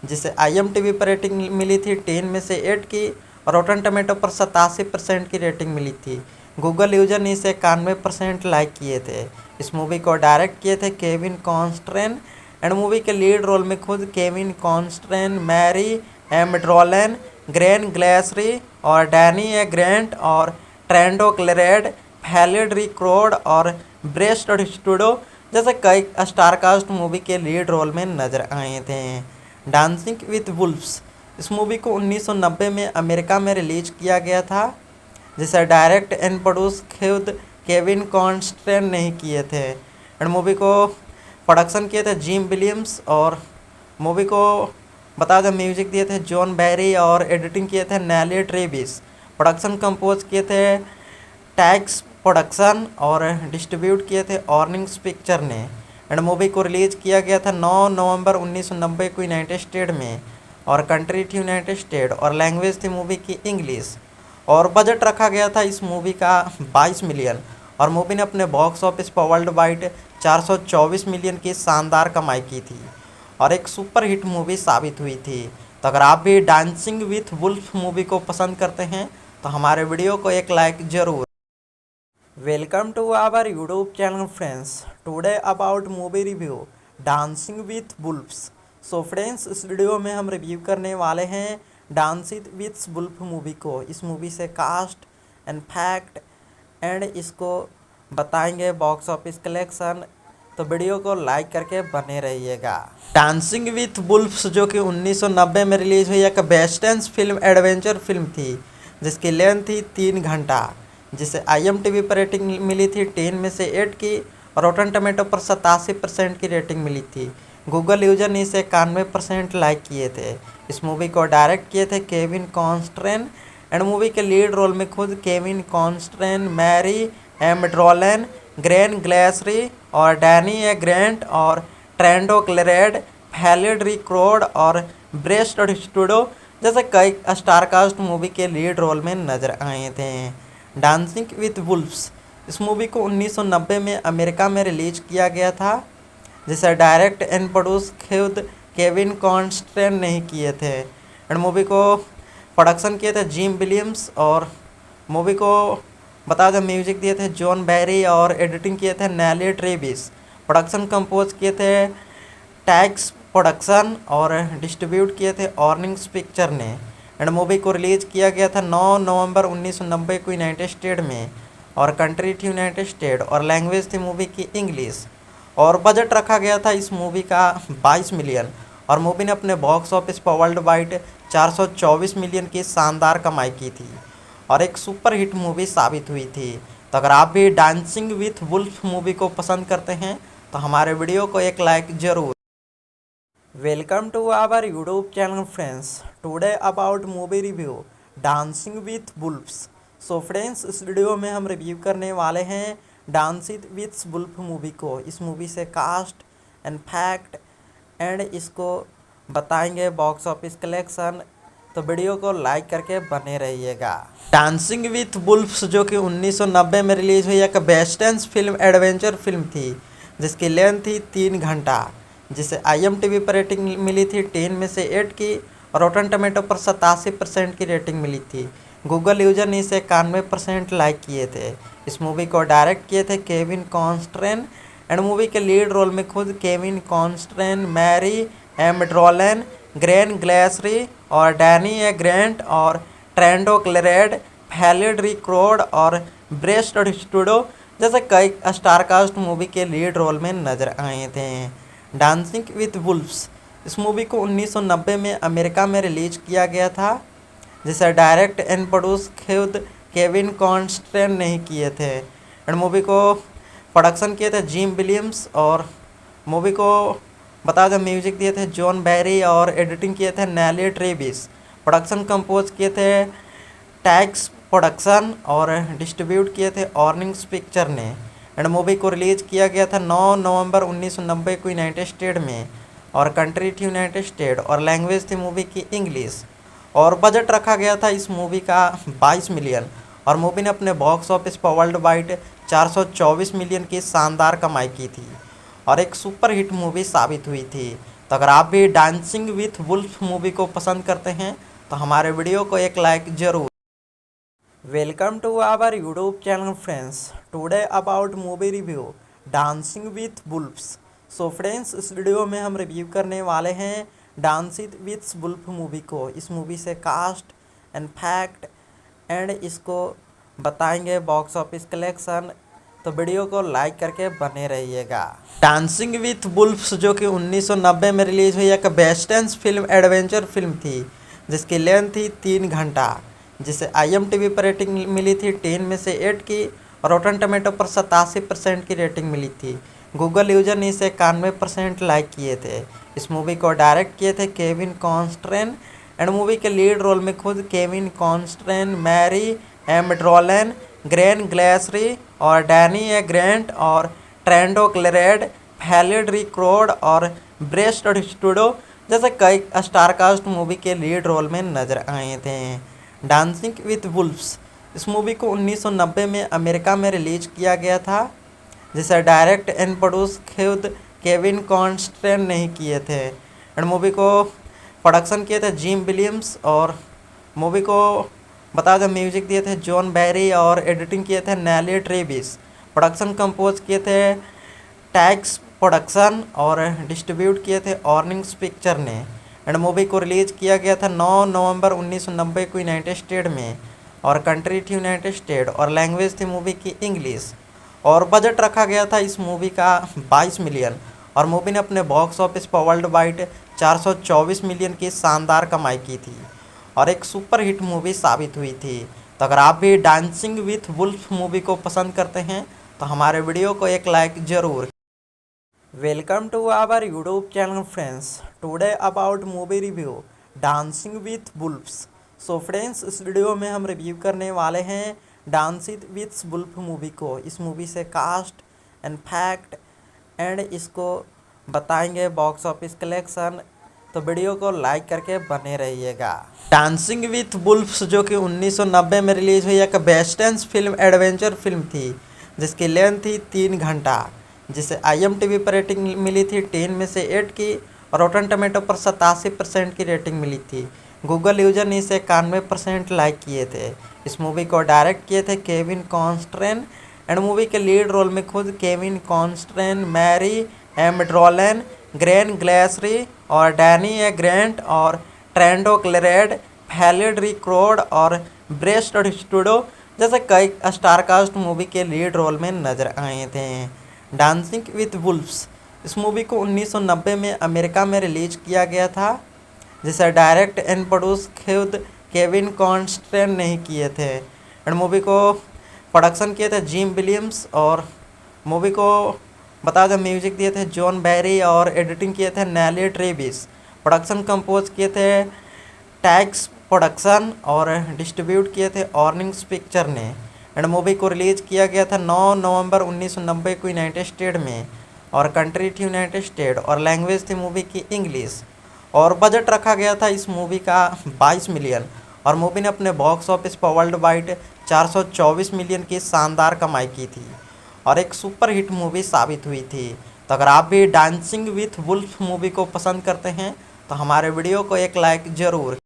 जिसे IMDb पर रेटिंग मिली थी 10 में से 8 की और रोटन टमेटो पर 87% की रेटिंग मिली थी। गूगल यूजर ने इसे 91% लाइक किए थे। इस मूवी को डायरेक्ट किए थे केविन कॉन्स्ट्रेन एंड मूवी के लीड रोल में खुद केविन कॉन्स्ट्रेन, मैरी एमड्रोलन, ग्रेन ग्लेसरी और डैनी ए ग्रेंट और ट्रेंडो क्लेरेड, फैलिड रिक्रोड और ब्रेस्ट स्टूडो जैसे कई स्टारकास्ट मूवी के लीड रोल में नजर आए थे। डांसिंग विथ वुल्फ्स इस मूवी को 1990 में अमेरिका में रिलीज किया गया था, जिसे डायरेक्ट एंड प्रोड्यूस खुद केविन कॉन्स्ट्रेन नहीं किए थे एंड मूवी को प्रोडक्शन किए थे जिम विलियम्स और मूवी को बता दें म्यूजिक दिए थे जॉन बैरी और एडिटिंग किए थे नेली ट्रेविस। प्रोडक्शन कंपोज किए थे टैक्स प्रोडक्शन और डिस्ट्रीब्यूट किए थे ऑर्निंग्स पिक्चर ने एंड मूवी को रिलीज किया गया था 9 नवंबर 1990 को यूनाइटेड स्टेट में और कंट्री थी यूनाइटेड स्टेट और लैंग्वेज थी मूवी की इंग्लिश और बजट रखा गया था इस मूवी का 22 मिलियन और मूवी ने अपने बॉक्स ऑफिस पर वर्ल्ड वाइड 424 मिलियन की शानदार कमाई की थी और एक सुपर हिट मूवी साबित हुई थी। तो अगर आप भी डांसिंग विथ वुल्फ मूवी को पसंद करते हैं तो हमारे वीडियो को एक लाइक जरूर। Welcome to our YouTube channel friends, today about movie review dancing with wolves. So friends, इस वीडियो में हम रिव्यू करने वाले हैं डांसिंग विथ वुल्फ मूवी को। इस मूवी से कास्ट एंड फैक्ट एंड इसको बताएंगे बॉक्स ऑफिस कलेक्शन, तो वीडियो को लाइक करके बने रहिएगा। डांसिंग विथ वुल्फ्स जो कि 1990 में रिलीज हुई एक वेस्टर्न फिल्म एडवेंचर फिल्म थी जिसकी लेंथ थी 3 घंटा, जिसे IMDb पर रेटिंग मिली थी 10 में से 8 की और रोटन टमेटो पर 87% की रेटिंग मिली थी। गूगल यूजर ने इसे 91% लाइक किए थे। इस मूवी को डायरेक्ट किए थे केविन कॉन्स्ट्रेन एंड मूवी के लीड रोल में खुद केविन कॉन्स्ट्रेन, मैरी एमड्रोलन, ग्रेन ग्लेसरी और डैनी ए ग्रेंट और ट्रेंडो क्लेरेड, फैलिड रिक्रोड और ब्रेस्ट स्टूडो जैसे कई स्टारकास्ट मूवी के लीड रोल में नजर आए थे। डांसिंग विथ वुल्फ्स इस मूवी को 1990 में अमेरिका में रिलीज किया गया था, जिसे डायरेक्ट एंड प्रोड्यूस खुद केविन कॉन्स्ट्रेन नहीं किए थे एंड मूवी को प्रोडक्शन किए थे जिम विलियम्स और मूवी को बता दें म्यूजिक दिए थे जॉन बैरी और एडिटिंग किए थे नेली ट्रेविस। प्रोडक्शन कंपोज किए थे टैक्स प्रोडक्शन और डिस्ट्रीब्यूट किए थे ऑर्निंग्स पिक्चर ने एंड मूवी को रिलीज किया गया था 9 नवंबर 1990 को यूनाइटेड स्टेट में और कंट्री थी यूनाइटेड स्टेट और लैंग्वेज थी मूवी की इंग्लिश और बजट रखा गया था इस मूवी का 22 मिलियन और मूवी ने अपने बॉक्स ऑफिस पर वर्ल्ड वाइड 424 मिलियन की शानदार कमाई की थी और एक सुपर हिट मूवी साबित हुई थी। तो अगर आप भी डांसिंग विथ वुल्फ मूवी को पसंद करते हैं तो हमारे वीडियो को एक लाइक जरूर। Welcome to our YouTube channel friends. Today about movie review Dancing with Wolves. So friends, इस वीडियो में हम रिव्यू करने वाले हैं डांसिंग विथ वुल्फ मूवी को। इस मूवी से कास्ट एंड फैक्ट एंड इसको बताएंगे बॉक्स ऑफिस कलेक्शन। तो वीडियो को लाइक करके बने रहिएगा। डांसिंग विथ वुल्फ्स जो कि 1990 में रिलीज हुई एक वेस्टर्न फिल्म एडवेंचर फिल्म थी जिसकी लेंथ थी 3 घंटा, जिसे IMDb पर रेटिंग मिली थी 10 में से 8 की और रोटन टमेटो पर 87% की रेटिंग मिली थी। गूगल यूजर ने इसे 91% लाइक किए थे। इस मूवी को डायरेक्ट किए थे केविन कॉन्स्ट्रेन एंड मूवी के लीड रोल में खुद केविन कॉन्स्ट्रेन, मैरी एमड्रोलन, ग्रेन ग्लेसरी और डैनी ए ग्रेंट और ट्रेंडो क्लेरेड, फैलिड रिक्रोड और ब्रेस्ट स्टूडो जैसे कई स्टारकास्ट मूवी के लीड रोल में नजर आए थे। डांसिंग विथ वुल्फ्स इस मूवी को 1990 में अमेरिका में रिलीज किया गया था, जिसे डायरेक्ट एंड प्रोड्यूस खुद केविन कॉन्स्ट्रेन ने ही किए थे। एंड मूवी को प्रोडक्शन किए थे जिम विलियम्स और मूवी को बता दें म्यूजिक दिए थे जॉन बैरी और एडिटिंग किए थे नेली ट्रेविस। प्रोडक्शन कंपोज किए थे टैक्स प्रोडक्शन और डिस्ट्रीब्यूट किए थे ऑर्निंग्स पिक्चर ने। एंड मूवी को रिलीज किया गया था 9 नवंबर 1990 को यूनाइटेड स्टेट में और कंट्री थी यूनाइटेड स्टेट और लैंग्वेज थी मूवी की इंग्लिश। और बजट रखा गया था इस मूवी का 22 मिलियन और मूवी ने अपने बॉक्स ऑफिस पर वर्ल्ड वाइड 424 मिलियन की शानदार कमाई की थी और एक सुपर हिट मूवी साबित हुई थी। तो अगर आप भी डांसिंग विथ वुल्फ मूवी को पसंद करते हैं तो हमारे वीडियो को एक लाइक जरूर। Welcome to our YouTube channel friends. Today about movie review Dancing with Wolves. So friends, इस वीडियो में हम रिव्यू करने वाले हैं डांसिंग विथ वुल्फ मूवी को। इस मूवी से कास्ट एंड फैक्ट एंड इसको बताएंगे बॉक्स ऑफिस कलेक्शन। तो वीडियो को लाइक करके बने रहिएगा। डांसिंग विथ वुल्फ्स जो कि 1990 में रिलीज हुई एक वेस्टर्न फिल्म एडवेंचर फिल्म थी जिसकी लेंथ थी 3 घंटा, जिसे IMDb पर रेटिंग मिली थी 10 में से 8 की और रोटन टमेटो पर 87% की रेटिंग मिली थी। गूगल यूजर ने इसे 91% लाइक किए थे। इस मूवी को डायरेक्ट किए थे केविन कॉन्स्ट्रेन एंड मूवी के लीड रोल में खुद केविन कॉन्स्ट्रेन, मैरी एमड्रोलन, ग्रेन ग्लेसरी और डैनी ए ग्रेंट और ट्रेंडो क्लेरेड, फैलिड रिक्रोड और ब्रेस्ट स्टूडो जैसे कई स्टारकास्ट मूवी के लीड रोल में नजर आए थे। डांसिंग विथ वुल्फ्स इस मूवी को 1990 में अमेरिका में रिलीज किया गया था, जिसे डायरेक्ट एंड प्रोड्यूस खुद केविन कॉन्स्ट्रेन ने ही किए थे। एंड मूवी को प्रोडक्शन किए थे जिम विलियम्स और मूवी को बता दें म्यूजिक दिए थे जॉन बैरी और एडिटिंग किए थे नेली ट्रेविस। प्रोडक्शन कंपोज किए थे टैक्स प्रोडक्शन और डिस्ट्रीब्यूट किए थे ऑर्निंग्स पिक्चर ने। एंड मूवी को रिलीज किया गया था 9 नवंबर 1990 को यूनाइटेड स्टेट में और कंट्री थी यूनाइटेड स्टेट और लैंग्वेज थी मूवी की इंग्लिश। और बजट रखा गया था इस मूवी का 22 मिलियन और मूवी ने अपने बॉक्स ऑफिस पर वर्ल्ड वाइड 424 मिलियन की शानदार कमाई की थी और एक सुपर हिट मूवी साबित हुई थी। तो अगर आप भी डांसिंग विथ वुल्फ मूवी को पसंद करते हैं तो हमारे वीडियो को एक लाइक ज़रूर। Welcome to our YouTube channel friends. Today about movie review Dancing with Wolves. So friends, इस वीडियो में हम रिव्यू करने वाले हैं डांसिंग विथ वुल्फ मूवी को। इस मूवी से कास्ट एंड फैक्ट एंड इसको बताएंगे बॉक्स ऑफिस कलेक्शन। तो वीडियो को लाइक करके बने रहिएगा। डांसिंग विथ वुल्फ्स जो कि 1990 में रिलीज हुई एक वेस्टर्न फिल्म एडवेंचर फिल्म थी जिसकी लेंथ थी 3 घंटा, जिसे IMDb पर रेटिंग मिली थी 10 में से 8 की और रोटन टमेटो पर 87% की रेटिंग मिली थी। गूगल यूजर ने इसे 91% लाइक किए थे। इस मूवी को डायरेक्ट किए थे केविन कॉन्स्ट्रेन एंड मूवी के लीड रोल में खुद केविन कॉन्स्ट्रेन, मैरी एमड्रोलन, ग्रेन ग्लेसरी और डैनी ए ग्रेंट और ट्रेंडो क्लेरेड, फैलिड रिक्रोड और ब्रेस्ट स्टूडो जैसे कई स्टारकास्ट मूवी के लीड रोल में नजर आए थे। डांसिंग विथ वुल्फ्स इस मूवी को 1990 में अमेरिका में रिलीज किया गया था, जिसे डायरेक्ट एंड प्रोड्यूस खुद केविन कॉन्स्ट्रेन ने ही किए थे। एंड मूवी को प्रोडक्शन किए थे जिम विलियम्स और मूवी को बता दें म्यूजिक दिए थे जॉन बैरी और एडिटिंग किए थे नेली ट्रेविस। प्रोडक्शन कंपोज किए थे टैक्स प्रोडक्शन और डिस्ट्रीब्यूट किए थे ऑर्निंग्स पिक्चर ने। एंड मूवी को रिलीज किया गया था 9 नवंबर 1990 को यूनाइटेड स्टेट में, और कंट्री थी यूनाइटेड स्टेट, और लैंग्वेज थी मूवी की इंग्लिश। और बजट रखा गया था इस मूवी का 22 मिलियन, और मूवी ने अपने बॉक्स ऑफिस पर वर्ल्ड वाइड 424 मिलियन की शानदार कमाई की थी और एक सुपर हिट मूवी साबित हुई थी। तो अगर आप भी डांसिंग विथ वुल्फ मूवी को पसंद करते हैं तो हमारे वीडियो को एक लाइक ज़रूर।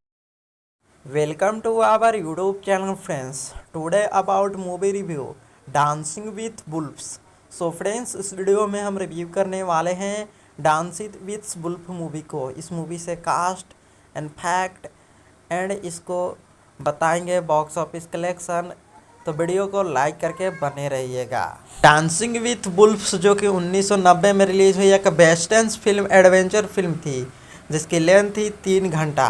Welcome to our YouTube channel friends. Today about movie review dancing with wolves. So friends, इस वीडियो में हम रिव्यू करने वाले हैं डांसिंग विथ वुल्फ मूवी को। इस मूवी से कास्ट एंड फैक्ट एंड इसको बताएंगे बॉक्स ऑफिस कलेक्शन। तो वीडियो को लाइक करके बने रहिएगा। डांसिंग विथ वुल्फ्स जो कि 1990 में रिलीज हुई एक वेस्टर्न फिल्म एडवेंचर फिल्म थी, जिसकी लेंथ थी 3 घंटा,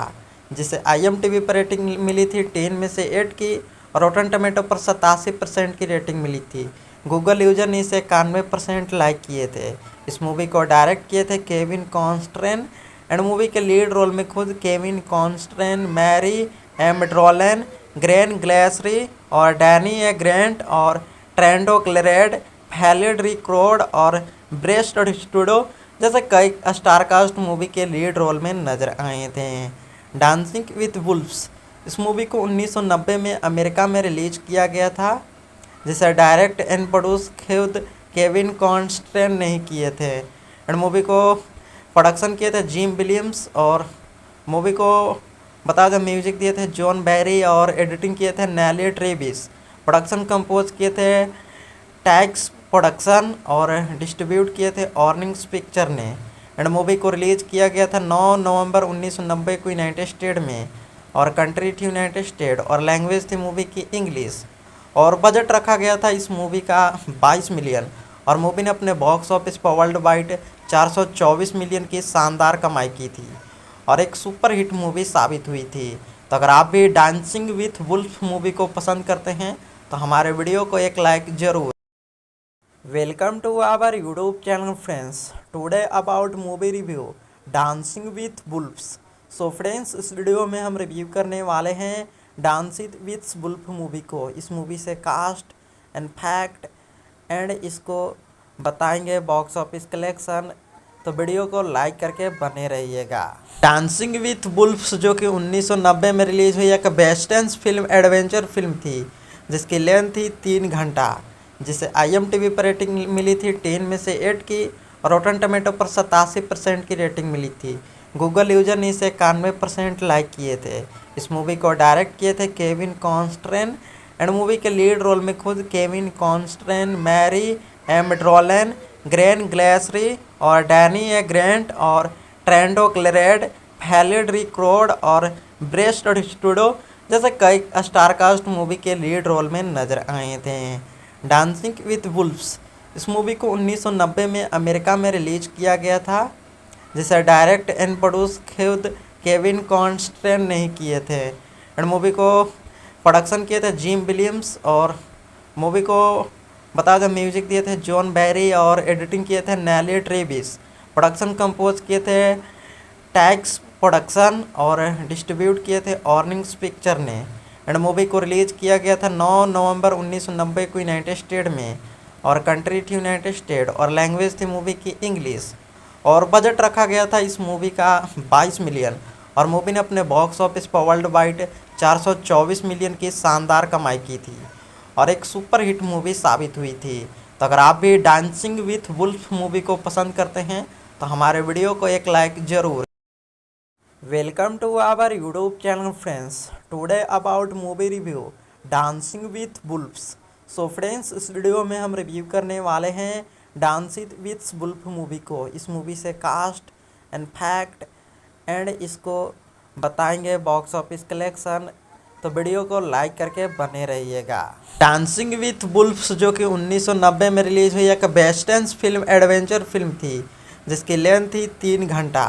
जिसे IMDb पर रेटिंग मिली थी 10 में से 8 की, और रोटन टमेटो पर 87% की रेटिंग मिली थी। गूगल यूजर ने इसे 91% लाइक किए थे। इस मूवी को डायरेक्ट किए थे केविन कॉन्स्ट्रेन, एंड मूवी के लीड रोल में खुद केविन कॉन्स्ट्रेन, मैरी एमड्रोलन, ग्रेन ग्लेसरी और डैनी ए ग्रेंट और ट्रेंडो क्लेरेड, फैलिड रिक्रोड और ब्रेस्ट स्टूडो जैसे कई स्टारकास्ट मूवी के लीड रोल में नजर आए थे। डांसिंग विथ वुल्फ्स इस मूवी को 1990 में अमेरिका में रिलीज किया गया था, जिसे डायरेक्ट एंड प्रोड्यूस खुद केविन कॉन्स्ट्रेन ने ही किए थे। एंड मूवी को प्रोडक्शन किए थे जिम विलियम्स, और मूवी को बता दें म्यूजिक दिए थे जॉन बैरी और एडिटिंग किए थे नेली ट्रेविस। प्रोडक्शन कंपोज किए थे टैक्स प्रोडक्शन और डिस्ट्रीब्यूट किए थे ऑर्निंग्स पिक्चर ने। एंड मूवी को रिलीज किया गया था 9 नवंबर 1990 को यूनाइटेड स्टेट में, और कंट्री थी यूनाइटेड स्टेट, और लैंग्वेज थी मूवी की इंग्लिश। और बजट रखा गया था इस मूवी का 22 मिलियन, और मूवी ने अपने बॉक्स ऑफिस पर वर्ल्ड वाइड 424 मिलियन की शानदार कमाई की थी और एक सुपर हिट मूवी साबित हुई थी। तो अगर आप भी डांसिंग विथ वुल्फ मूवी को पसंद करते हैं तो हमारे वीडियो को एक लाइक ज़रूर। Welcome to our YouTube channel friends. Today about movie review dancing with wolves. So friends, इस वीडियो में हम रिव्यू करने वाले हैं डांसिंग विथ वुल्फ मूवी को। इस मूवी से कास्ट एंड फैक्ट एंड इसको बताएंगे बॉक्स ऑफिस कलेक्शन। तो वीडियो को लाइक करके बने रहिएगा। डांसिंग विथ वुल्फ्स जो कि 1990 में रिलीज हुई एक वेस्टर्न फिल्म एडवेंचर फिल्म थी, जिसकी लेंथ थी 3 घंटा, जिसे IMDb पर रेटिंग मिली थी 10 में से 8 की, और रोटन टमेटो पर 87% की रेटिंग मिली थी। गूगल यूजर ने इसे 91% लाइक किए थे। इस मूवी को डायरेक्ट किए थे केविन कॉन्स्ट्रेन, एंड मूवी के लीड रोल में खुद केविन कॉन्स्ट्रेन, मैरी एमड्रोलन, ग्रेन ग्लेसरी और डैनी ए ग्रेंट और ट्रेंडो क्लेरेड, फैलिड रिक्रोड और ब्रेस्ट स्टूडो जैसे कई स्टारकास्ट मूवी के लीड रोल में नजर आए थे। डांसिंग विथ वुल्फ्स इस मूवी को 1990 में अमेरिका में रिलीज किया गया था, जिसे डायरेक्ट एंड प्रोड्यूस खुद केविन कॉन्स्ट्रेन ने ही किए थे। एंड मूवी को प्रोडक्शन किए थे जिम विलियम्स, और मूवी को बता दें म्यूजिक दिए थे जॉन बैरी और एडिटिंग किए थे नेली ट्रेविस। प्रोडक्शन कंपोज किए थे टैक्स प्रोडक्शन और डिस्ट्रीब्यूट किए थे ऑर्निंग्स पिक्चर ने। एंड मूवी को रिलीज किया गया था 9 नवंबर 1990 को यूनाइटेड स्टेट में, और कंट्री थी यूनाइटेड स्टेट, और लैंग्वेज थी मूवी की इंग्लिश। और बजट रखा गया था इस मूवी का 22 मिलियन, और मूवी ने अपने बॉक्स ऑफिस पर वर्ल्ड वाइड 424 मिलियन की शानदार कमाई की थी और एक सुपर हिट मूवी साबित हुई थी। तो अगर आप भी डांसिंग विथ वुल्फ मूवी को पसंद करते हैं तो हमारे वीडियो को एक लाइक ज़रूर। Welcome to our YouTube channel friends. Today about movie review dancing with wolves. So friends, इस वीडियो में हम रिव्यू करने वाले हैं डांसिंग विथ वुल्फ मूवी को। इस मूवी से कास्ट एंड फैक्ट एंड इसको बताएंगे बॉक्स ऑफिस कलेक्शन। तो वीडियो को लाइक करके बने रहिएगा। डांसिंग विथ वुल्फ्स जो कि 1990 में रिलीज हुई एक वेस्टर्न फिल्म एडवेंचर फिल्म थी, जिसकी लेंथ थी 3 घंटा,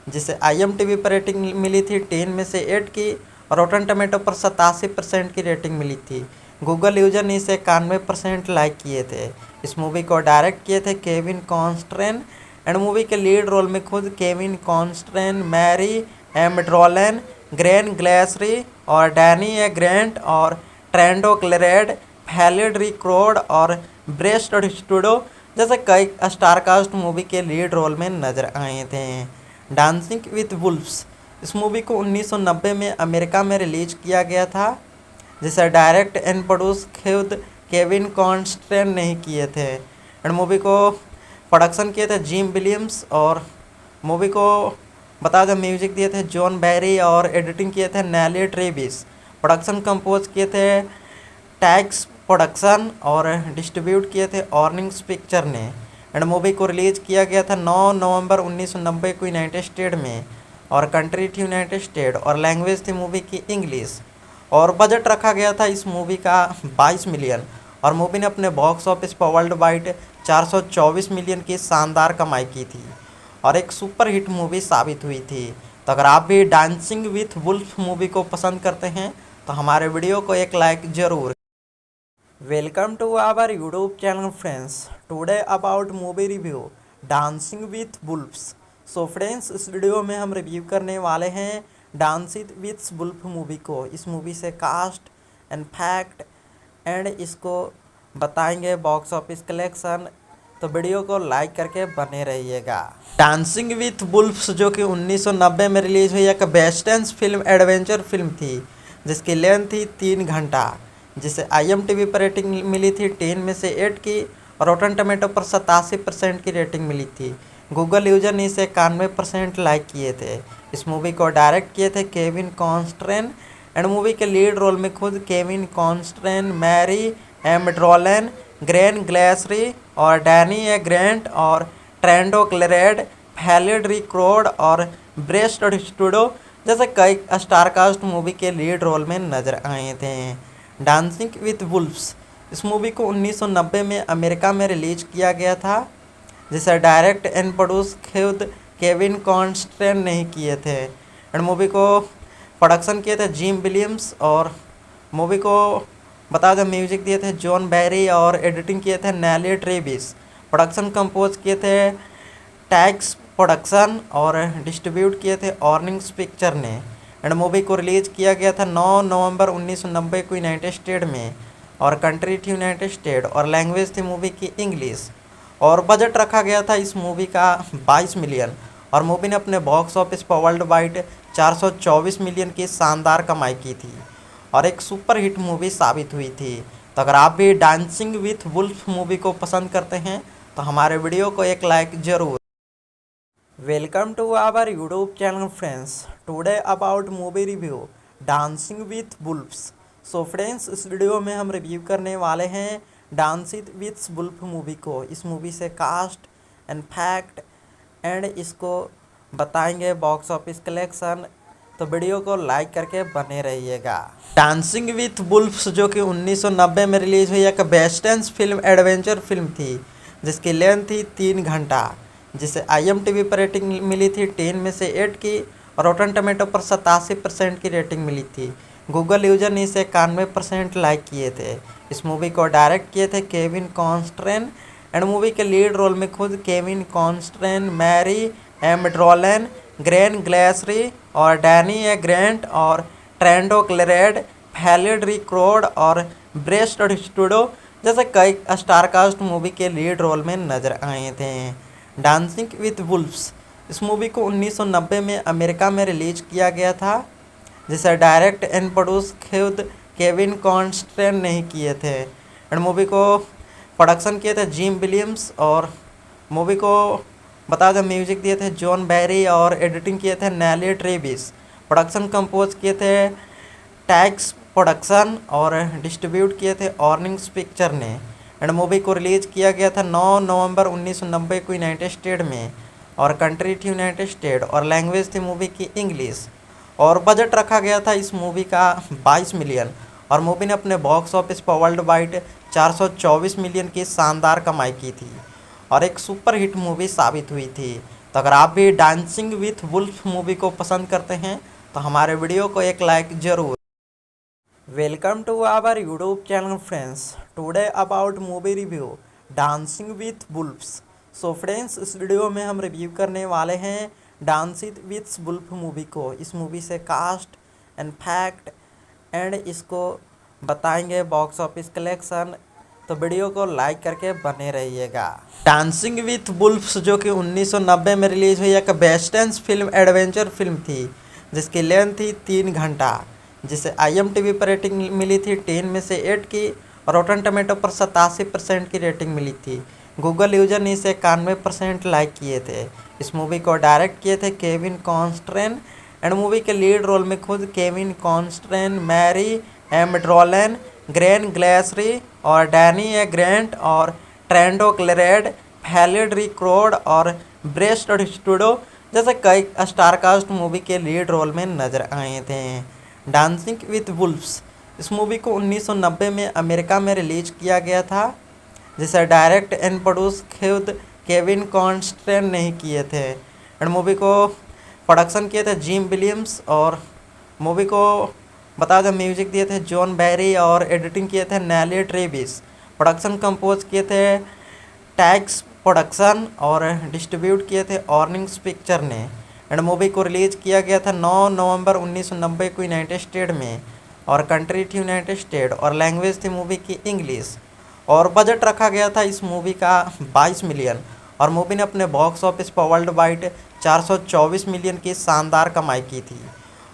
जिसे IMDb पर रेटिंग मिली थी 10 में से 8 की, और रोटन टमेटो पर 87% की रेटिंग मिली थी। गूगल यूजर ने इसे 91% लाइक किए थे। इस मूवी को डायरेक्ट किए थे केविन कॉन्स्ट्रेन एंड मूवी के लीड रोल में खुद केविन कॉन्स्ट्रेन, मैरी एमड्रोलन, ग्रेन ग्लेसरी और डैनी ए ग्रेंट और ट्रेंडो क्लेरेड, फैलिड रिक्रोड और ब्रेस्ट स्टूडो जैसे कई स्टारकास्ट मूवी के लीड रोल में नजर आए थे। डांसिंग विथ वुल्फ्स इस मूवी को 1990 में अमेरिका में रिलीज किया गया था, जिसे डायरेक्ट एंड प्रोड्यूस खुद केविन कॉन्स्ट्रेन नहीं किए थे एंड मूवी को प्रोडक्शन किए थे जिम विलियम्स और मूवी को बता दें म्यूजिक दिए थे जॉन बैरी और एडिटिंग किए थे नेली ट्रेविस। प्रोडक्शन कंपोज किए थे टैक्स प्रोडक्शन और डिस्ट्रीब्यूट किए थे ऑर्निंग्स पिक्चर ने एंड मूवी को रिलीज किया गया था 9 नवंबर 1990 को यूनाइटेड स्टेट में और कंट्री थी यूनाइटेड स्टेट और लैंग्वेज थी मूवी की इंग्लिश और बजट रखा गया था इस मूवी का 22 मिलियन और मूवी ने अपने बॉक्स ऑफिस पर वर्ल्ड वाइड 424 मिलियन की शानदार कमाई की थी और एक सुपर हिट मूवी साबित हुई थी। तो अगर आप भी डांसिंग विथ वुल्फ मूवी को पसंद करते हैं तो हमारे वीडियो को एक लाइक ज़रूर। Welcome to our YouTube channel friends. Today about movie review dancing with wolves. So friends, इस वीडियो में हम रिव्यू करने वाले हैं डांसिंग विथ वुल्फ मूवी को। इस मूवी से कास्ट एंड फैक्ट एंड इसको बताएंगे बॉक्स ऑफिस कलेक्शन, तो वीडियो को लाइक करके बने रहिएगा। डांसिंग विथ वुल्फ्स जो कि 1990 में रिलीज हुई एक वेस्टर्न फिल्म एडवेंचर फिल्म थी जिसकी लेंथ थी 3 घंटा, जिसे IMDb पर रेटिंग मिली थी 10 में से 8 की और रोटन टमेटो पर 87% की रेटिंग मिली थी। गूगल यूजर ने इसे 91% लाइक किए थे। इस मूवी को डायरेक्ट किए थे केविन कॉन्स्ट्रेन एंड मूवी के लीड रोल में खुद केविन कॉन्स्ट्रेन, मैरी एमड्रोलन, ग्रेन ग्लेसरी और डैनी ए ग्रेंट और ट्रेंडो क्लेरेड, फैलिड रिक्रोड और ब्रेस्ट स्टूडो जैसे कई स्टारकास्ट मूवी के लीड रोल में नजर आए थे। डांसिंग विथ वुल्फ्स इस मूवी को 1990 में अमेरिका में रिलीज किया गया था, जिसे डायरेक्ट एंड प्रोड्यूस खुद केविन कॉन्स्ट्रेन नहीं किए थे एंड मूवी को प्रोडक्शन किए थे जिम विलियम्स और मूवी को बता दें म्यूजिक दिए थे जॉन बैरी और एडिटिंग किए थे नेली ट्रेविस। प्रोडक्शन कंपोज किए थे टैक्स प्रोडक्शन और डिस्ट्रीब्यूट किए थे ऑर्निंग्स पिक्चर ने एंड मूवी को रिलीज किया गया था 9 नवंबर 1990 को यूनाइटेड स्टेट में और कंट्री थी यूनाइटेड स्टेट और लैंग्वेज थी मूवी की इंग्लिश और बजट रखा गया था इस मूवी का 22 मिलियन और मूवी ने अपने बॉक्स ऑफिस पर वर्ल्ड वाइड 424 मिलियन की शानदार कमाई की थी और एक सुपर हिट मूवी साबित हुई थी। तो अगर आप भी डांसिंग विथ वुल्फ मूवी को पसंद करते हैं तो हमारे वीडियो को एक लाइक ज़रूर। Welcome to our YouTube channel friends. Today about movie review dancing with wolves. So friends, इस वीडियो में हम रिव्यू करने वाले हैं डांसिंग विथ वुल्फ मूवी को। इस मूवी से कास्ट एंड फैक्ट एंड इसको बताएंगे बॉक्स ऑफिस कलेक्शन, तो वीडियो को लाइक करके बने रहिएगा। डांसिंग विथ वुल्फ्स जो कि 1990 में रिलीज हुई एक वेस्टर्न फिल्म एडवेंचर फिल्म थी जिसकी लेंथ थी 3 घंटा, जिसे IMDb पर रेटिंग मिली थी 10 में से 8 की और रोटन टमेटो पर 87% की रेटिंग मिली थी। गूगल यूजर ने इसे 91% लाइक किए थे। इस मूवी को डायरेक्ट किए थे केविन कॉन्स्ट्रेन एंड मूवी के लीड रोल में खुद केविन कॉन्स्ट्रेन, मैरी एमड्रोलन, ग्रेन ग्लेसरी और डैनी ए ग्रेंट और ट्रेंडो क्लेरेड, फैलिड रिक्रोड और ब्रेस्ट स्टूडो जैसे कई स्टारकास्ट मूवी के लीड रोल में नजर आए थे। डांसिंग विथ वुल्फ्स इस मूवी को 1990 में अमेरिका में रिलीज किया गया था, जिसे डायरेक्ट एंड प्रोड्यूस खुद केविन कॉन्स्ट्रेन नहीं किए थे एंड मूवी को प्रोडक्शन किए थे जिम विलियम्स और मूवी को बता दें म्यूजिक दिए थे जॉन बैरी और एडिटिंग किए थे नेली ट्रेविस। प्रोडक्शन कंपोज किए थे टैक्स प्रोडक्शन और डिस्ट्रीब्यूट किए थे ऑर्निंग्स पिक्चर ने एंड मूवी को रिलीज किया गया था 9 नवंबर 1990 को यूनाइटेड स्टेट में और कंट्री थी यूनाइटेड स्टेट और लैंग्वेज थी मूवी की इंग्लिश और बजट रखा गया था इस मूवी का 22 मिलियन और मूवी ने अपने बॉक्स ऑफिस पर वर्ल्ड वाइड 424 मिलियन की शानदार कमाई की थी और एक सुपर हिट मूवी साबित हुई थी। तो अगर आप भी डांसिंग विथ वुल्फ मूवी को पसंद करते हैं तो हमारे वीडियो को एक लाइक ज़रूर। Welcome to our YouTube channel friends. Today about movie review Dancing with Wolves. So friends, इस वीडियो में हम रिव्यू करने वाले हैं डांसिंग विथ वुल्फ मूवी को। इस मूवी से कास्ट एंड फैक्ट एंड इसको बताएंगे बॉक्स ऑफिस कलेक्शन, तो वीडियो को लाइक करके बने रहिएगा। डांसिंग विथ वुल्फ्स जो कि 1990 में रिलीज हुई एक वेस्टर्न फिल्म एडवेंचर फिल्म थी जिसकी लेंथ थी 3 घंटा, जिसे IMDb पर रेटिंग मिली थी 10 में से 8 की और रोटन टमेटो पर 87% की रेटिंग मिली थी। गूगल यूजर ने इसे 91% लाइक किए थे। इस मूवी को डायरेक्ट किए थे केविन कॉन्स्ट्रेन एंड मूवी के लीड रोल में खुद केविन कॉन्स्ट्रेन, मैरी एमड्रोलन, ग्रेन ग्लेसरी और डैनी ए ग्रेंट और ट्रेंडो क्लेरेड, फैलिड रिक्रोड और ब्रेस्ट स्टूडो जैसे कई स्टारकास्ट मूवी के लीड रोल में नजर आए थे। डांसिंग विथ वुल्फ्स इस मूवी को 1990 में अमेरिका में रिलीज किया गया था, जिसे डायरेक्ट एंड प्रोड्यूस खुद केविन कॉन्स्ट्रेन ने ही किए थे एंड मूवी को प्रोडक्शन किए थे जिम विलियम्स और मूवी को बता दें म्यूजिक दिए थे जॉन बैरी और एडिटिंग किए थे नेली ट्रेविस। प्रोडक्शन कंपोज किए थे टैक्स प्रोडक्शन और डिस्ट्रीब्यूट किए थे ऑर्निंग्स पिक्चर ने एंड मूवी को रिलीज किया गया था 9 नवंबर 1990 को यूनाइटेड स्टेट में और कंट्री थी यूनाइटेड स्टेट और लैंग्वेज थी मूवी की इंग्लिश और बजट रखा गया था इस मूवी का 22 मिलियन और मूवी ने अपने बॉक्स ऑफिस पर वर्ल्ड वाइड 424 मिलियन की शानदार कमाई की थी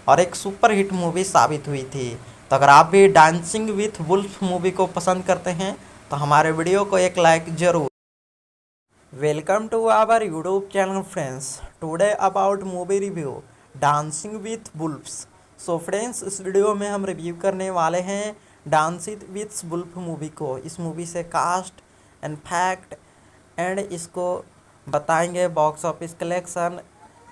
और एक सुपर हिट मूवी साबित हुई थी। तो अगर आप भी डांसिंग विथ वुल्फ मूवी को पसंद करते हैं तो हमारे वीडियो को एक लाइक जरूर। Welcome to our YouTube channel friends. Today about movie review dancing with wolves. So friends, इस वीडियो में हम रिव्यू करने वाले हैं डांसिंग विथ वुल्फ मूवी को। इस मूवी से कास्ट एंड फैक्ट एंड इसको बताएंगे बॉक्स ऑफिस कलेक्शन,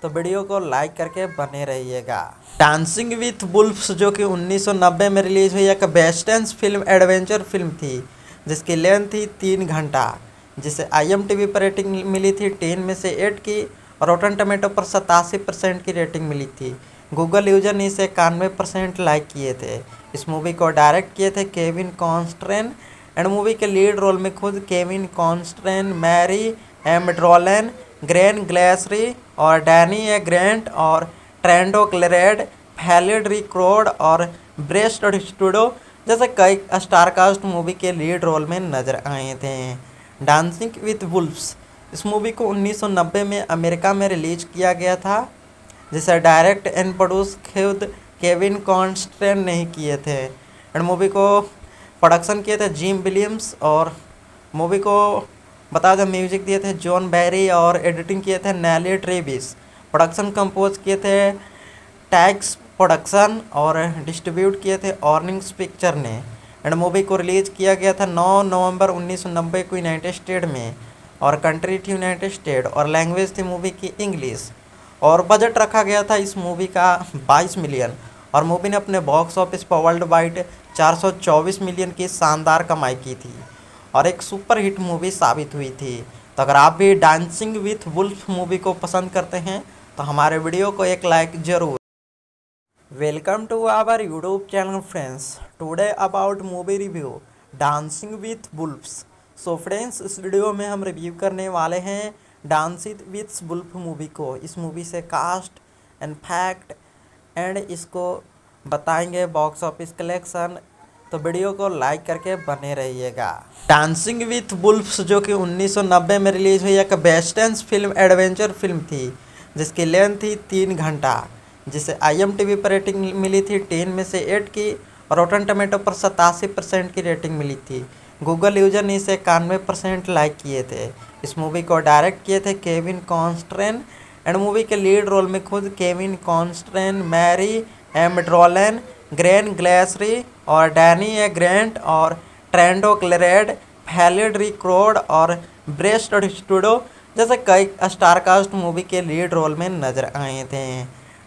तो वीडियो को लाइक करके बने रहिएगा। डांसिंग विथ वुल्फ्स जो कि 1990 में रिलीज हुई एक वेस्टर्न फिल्म एडवेंचर फिल्म थी जिसकी लेंथ थी 3 घंटा, जिसे IMDb पर रेटिंग मिली थी 10 में से 8 की और रोटन टमेटो पर 87% की रेटिंग मिली थी। गूगल यूजर ने इसे 91% लाइक किए थे। इस मूवी को डायरेक्ट किए थे केविन कॉन्स्ट्रेन एंड मूवी के लीड रोल में खुद केविन कॉन्स्ट्रेन, मैरी एमड्रोलन, ग्रेन ग्लेसरी और डैनी ए ग्रेंट और ट्रेंडो क्लेरेड, फैलिड रिक्रोड और ब्रेस्ट स्टूडो जैसे कई स्टारकास्ट मूवी के लीड रोल में नजर आए थे। डांसिंग विथ वुल्फ्स इस मूवी को 1990 में अमेरिका में रिलीज किया गया था, जिसे डायरेक्ट एंड प्रोड्यूस खुद केविन कॉन्स्ट्रेन ने ही किए थे एंड मूवी को प्रोडक्शन किए थे जिम विलियम्स और मूवी को बता दें म्यूजिक दिए थे जॉन बैरी और एडिटिंग किए थे नेली ट्रेविस। प्रोडक्शन कंपोज किए थे टैक्स प्रोडक्शन और डिस्ट्रीब्यूट किए थे ऑर्निंग्स पिक्चर ने एंड मूवी को रिलीज किया गया था 9 नवंबर 1990 को यूनाइटेड स्टेट में और कंट्री थी यूनाइटेड स्टेट और लैंग्वेज थी मूवी की इंग्लिश और बजट रखा गया था इस मूवी का 22 मिलियन और मूवी ने अपने बॉक्स ऑफिस पर वर्ल्ड वाइड 424 मिलियन की शानदार कमाई की थी और एक सुपर हिट मूवी साबित हुई थी। तो अगर आप भी डांसिंग विथ वुल्फ मूवी को पसंद करते हैं तो हमारे वीडियो को एक लाइक जरूर। Welcome to our YouTube channel friends. Today about movie review dancing with wolves. So friends, इस वीडियो में हम रिव्यू करने वाले हैं डांसिंग विथ वुल्फ मूवी को। इस मूवी से कास्ट एंड फैक्ट एंड इसको बताएंगे बॉक्स ऑफिस कलेक्शन, तो वीडियो को लाइक करके बने रहिएगा। डांसिंग विथ वुल्फ्स जो कि 1990 में रिलीज हुई एक वेस्टर्न फिल्म एडवेंचर फिल्म थी जिसकी लेंथ थी 3 घंटा, जिसे IMDb पर रेटिंग मिली थी 10 में से 8 की और रोटन टमेटो पर 87% की रेटिंग मिली थी। गूगल यूजर ने इसे 91% लाइक किए थे। इस मूवी को डायरेक्ट किए थे केविन कॉन्स्ट्रेन एंड मूवी के लीड रोल में खुद केविन कॉन्स्ट्रेन, मैरी एमड्रोलन, ग्रेन ग्लेसरी और डैनी ए ग्रेंट और ट्रेंडो क्लेरेड, फैलिड रिक्रोड और ब्रेस्ट स्टूडो जैसे कई स्टारकास्ट मूवी के लीड रोल में नजर आए थे।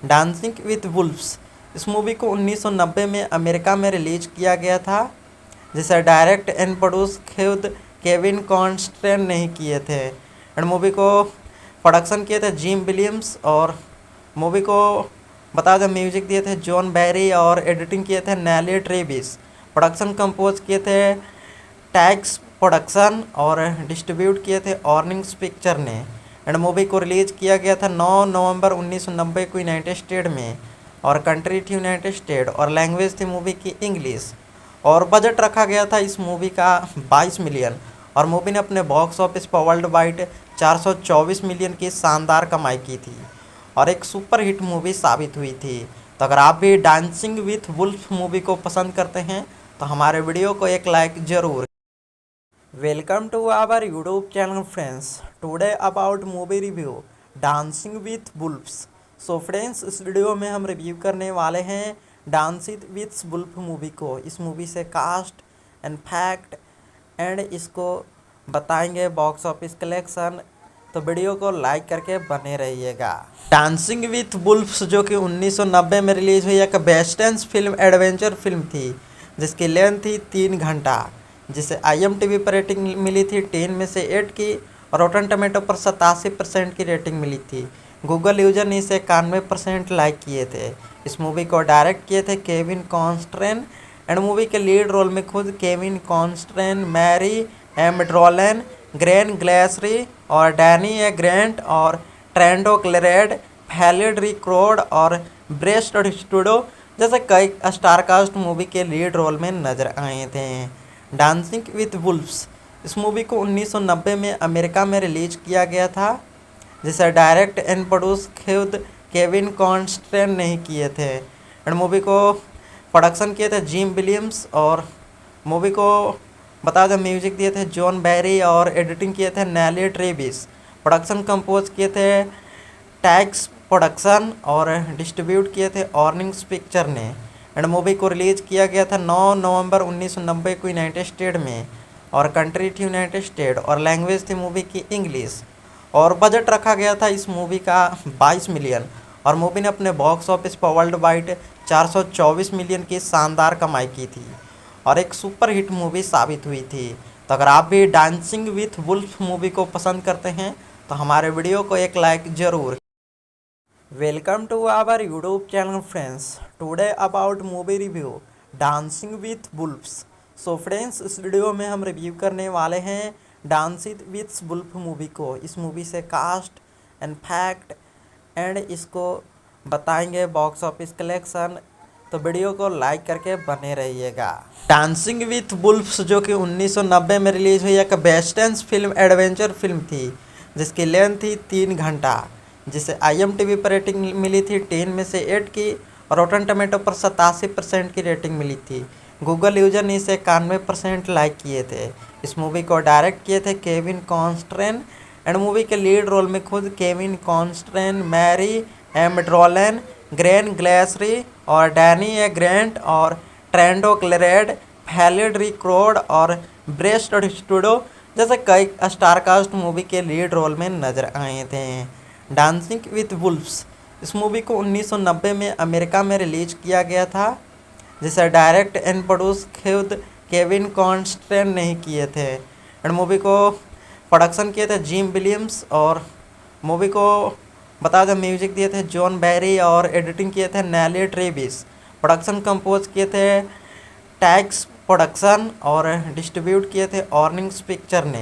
डांसिंग विथ वुल्फ्स इस मूवी को 1990 में अमेरिका में रिलीज किया गया था, जिसे डायरेक्ट एंड प्रोड्यूस खुद केविन कॉन्स्ट्रेन ने ही किए थे एंड मूवी को प्रोडक्शन किए थे जिम विलियम्स और मूवी को बता दें म्यूजिक दिए थे जॉन बैरी और एडिटिंग किए थे नेली ट्रेविस। प्रोडक्शन कंपोज किए थे टैक्स प्रोडक्शन और डिस्ट्रीब्यूट किए थे ऑर्निंग्स पिक्चर ने। एंड मूवी को रिलीज किया गया था 9 नवंबर 1990 को यूनाइटेड स्टेट में, और कंट्री थी यूनाइटेड स्टेट, और लैंग्वेज थी मूवी की इंग्लिश। और बजट रखा गया था इस मूवी का 22 मिलियन, और मूवी ने अपने बॉक्स ऑफिस पर वर्ल्ड वाइड 424 मिलियन की शानदार कमाई की थी और एक सुपर हिट मूवी साबित हुई थी। तो अगर आप भी डांसिंग विथ वुल्फ मूवी को पसंद करते हैं तो हमारे वीडियो को एक लाइक ज़रूर। Welcome to our YouTube channel friends. Today about movie review dancing with wolves. So friends, इस वीडियो में हम रिव्यू करने वाले हैं डांसिंग विथ वुल्फ मूवी को। इस मूवी से कास्ट एंड फैक्ट एंड इसको बताएंगे बॉक्स ऑफिस कलेक्शन। तो वीडियो को लाइक करके बने रहिएगा। डांसिंग विथ वुल्फ्स जो कि 1990 में रिलीज हुई एक वेस्टर्न फिल्म एडवेंचर फिल्म थी जिसकी लेंथ थी 3 घंटा, जिसे IMDb पर रेटिंग मिली थी 10 में से 8 की, और रोटन टमेटो पर 87% की रेटिंग मिली थी। गूगल यूजर ने इसे 91% लाइक किए थे। इस मूवी को डायरेक्ट किए थे केविन कॉन्स्ट्रेन, एंड मूवी के लीड रोल में खुद केविन कॉन्स्ट्रेन, मैरी एमड्रोलन, ग्रेन ग्लेसरी और डैनी ए ग्रेंट और ट्रेंडो क्लेरेड, फैलिड रिक्रोड और ब्रेस्ट स्टूडो जैसे कई स्टारकास्ट मूवी के लीड रोल में नजर आए थे। डांसिंग विथ वुल्फ्स इस मूवी को 1990 में अमेरिका में रिलीज किया गया था, जिसे डायरेक्ट एंड प्रोड्यूस खुद केविन कॉन्स्ट्रेन ने ही किए थे। एंड मूवी को प्रोडक्शन किए थे जिम विलियम्स, और मूवी को बता दें म्यूजिक दिए थे जॉन बैरी और एडिटिंग किए थे नेली ट्रेविस। प्रोडक्शन कंपोज किए थे टैक्स प्रोडक्शन और डिस्ट्रीब्यूट किए थे ऑर्निंग्स पिक्चर ने। एंड मूवी को रिलीज किया गया था 9 नवंबर 1990 को यूनाइटेड स्टेट में, और कंट्री थी यूनाइटेड स्टेट, और लैंग्वेज थी मूवी की इंग्लिश। और बजट रखा गया था इस मूवी का 22 मिलियन, और मूवी ने अपने बॉक्स ऑफिस पर वर्ल्ड वाइड 424 मिलियन की शानदार कमाई की थी और एक सुपर हिट मूवी साबित हुई थी। तो अगर आप भी डांसिंग विथ वुल्फ मूवी को पसंद करते हैं तो हमारे वीडियो को एक लाइक ज़रूर। Welcome to our YouTube channel friends. Today about movie review dancing with wolves. So friends, इस वीडियो में हम रिव्यू करने वाले हैं डांसिंग विथ वुल्फ मूवी को। इस मूवी से कास्ट एंड फैक्ट एंड इसको बताएंगे बॉक्स ऑफिस कलेक्शन। तो वीडियो को लाइक करके बने रहिएगा। डांसिंग विथ वुल्फ्स जो कि 1990 में रिलीज हुई एक वेस्टर्न फिल्म एडवेंचर फिल्म थी जिसकी लेंथ थी 3 घंटा, जिसे IMDb पर रेटिंग मिली थी 10 में से 8 की, और रोटन टमेटो पर 87% की रेटिंग मिली थी। गूगल यूजर ने इसे 91% लाइक किए थे। इस मूवी को डायरेक्ट किए थे केविन कॉन्स्ट्रेन, एंड मूवी के लीड रोल में खुद केविन कॉन्स्ट्रेन, मैरी एमड्रोलन, ग्रेन ग्लेसरी और डैनी ए ग्रेंट और ट्रेंडो क्लेरेड, फैलिड रिक्रोड और ब्रेस्ट स्टूडो जैसे कई स्टारकास्ट मूवी के लीड रोल में नजर आए थे। डांसिंग विथ वुल्फ्स इस मूवी को 1990 में अमेरिका में रिलीज किया गया था, जिसे डायरेक्ट एंड प्रोड्यूस खुद केविन कॉन्स्ट्रेन ने ही किए थे। एंड मूवी को प्रोडक्शन किए थे जिम विलियम्स, और मूवी को बता दें म्यूजिक दिए थे जॉन बैरी और एडिटिंग किए थे नेली ट्रेविस। प्रोडक्शन कंपोज किए थे टैक्स प्रोडक्शन और डिस्ट्रीब्यूट किए थे ऑर्निंग्स पिक्चर ने।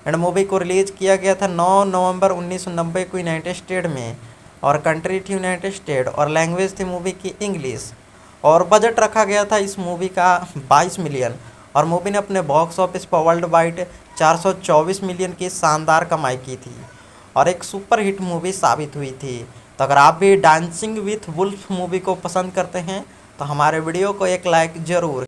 एंड मूवी को रिलीज किया गया था 9 नवंबर 1990 को यूनाइटेड स्टेट में, और कंट्री थी यूनाइटेड स्टेट, और लैंग्वेज थी मूवी की इंग्लिश। और बजट रखा गया था इस मूवी का 22 मिलियन, और मूवी ने अपने बॉक्स ऑफिस पर वर्ल्ड वाइड 424 मिलियन की शानदार कमाई की थी और एक सुपर हिट मूवी साबित हुई थी। तो अगर आप भी डांसिंग विथ वुल्फ मूवी को पसंद करते हैं तो हमारे वीडियो को एक लाइक ज़रूर।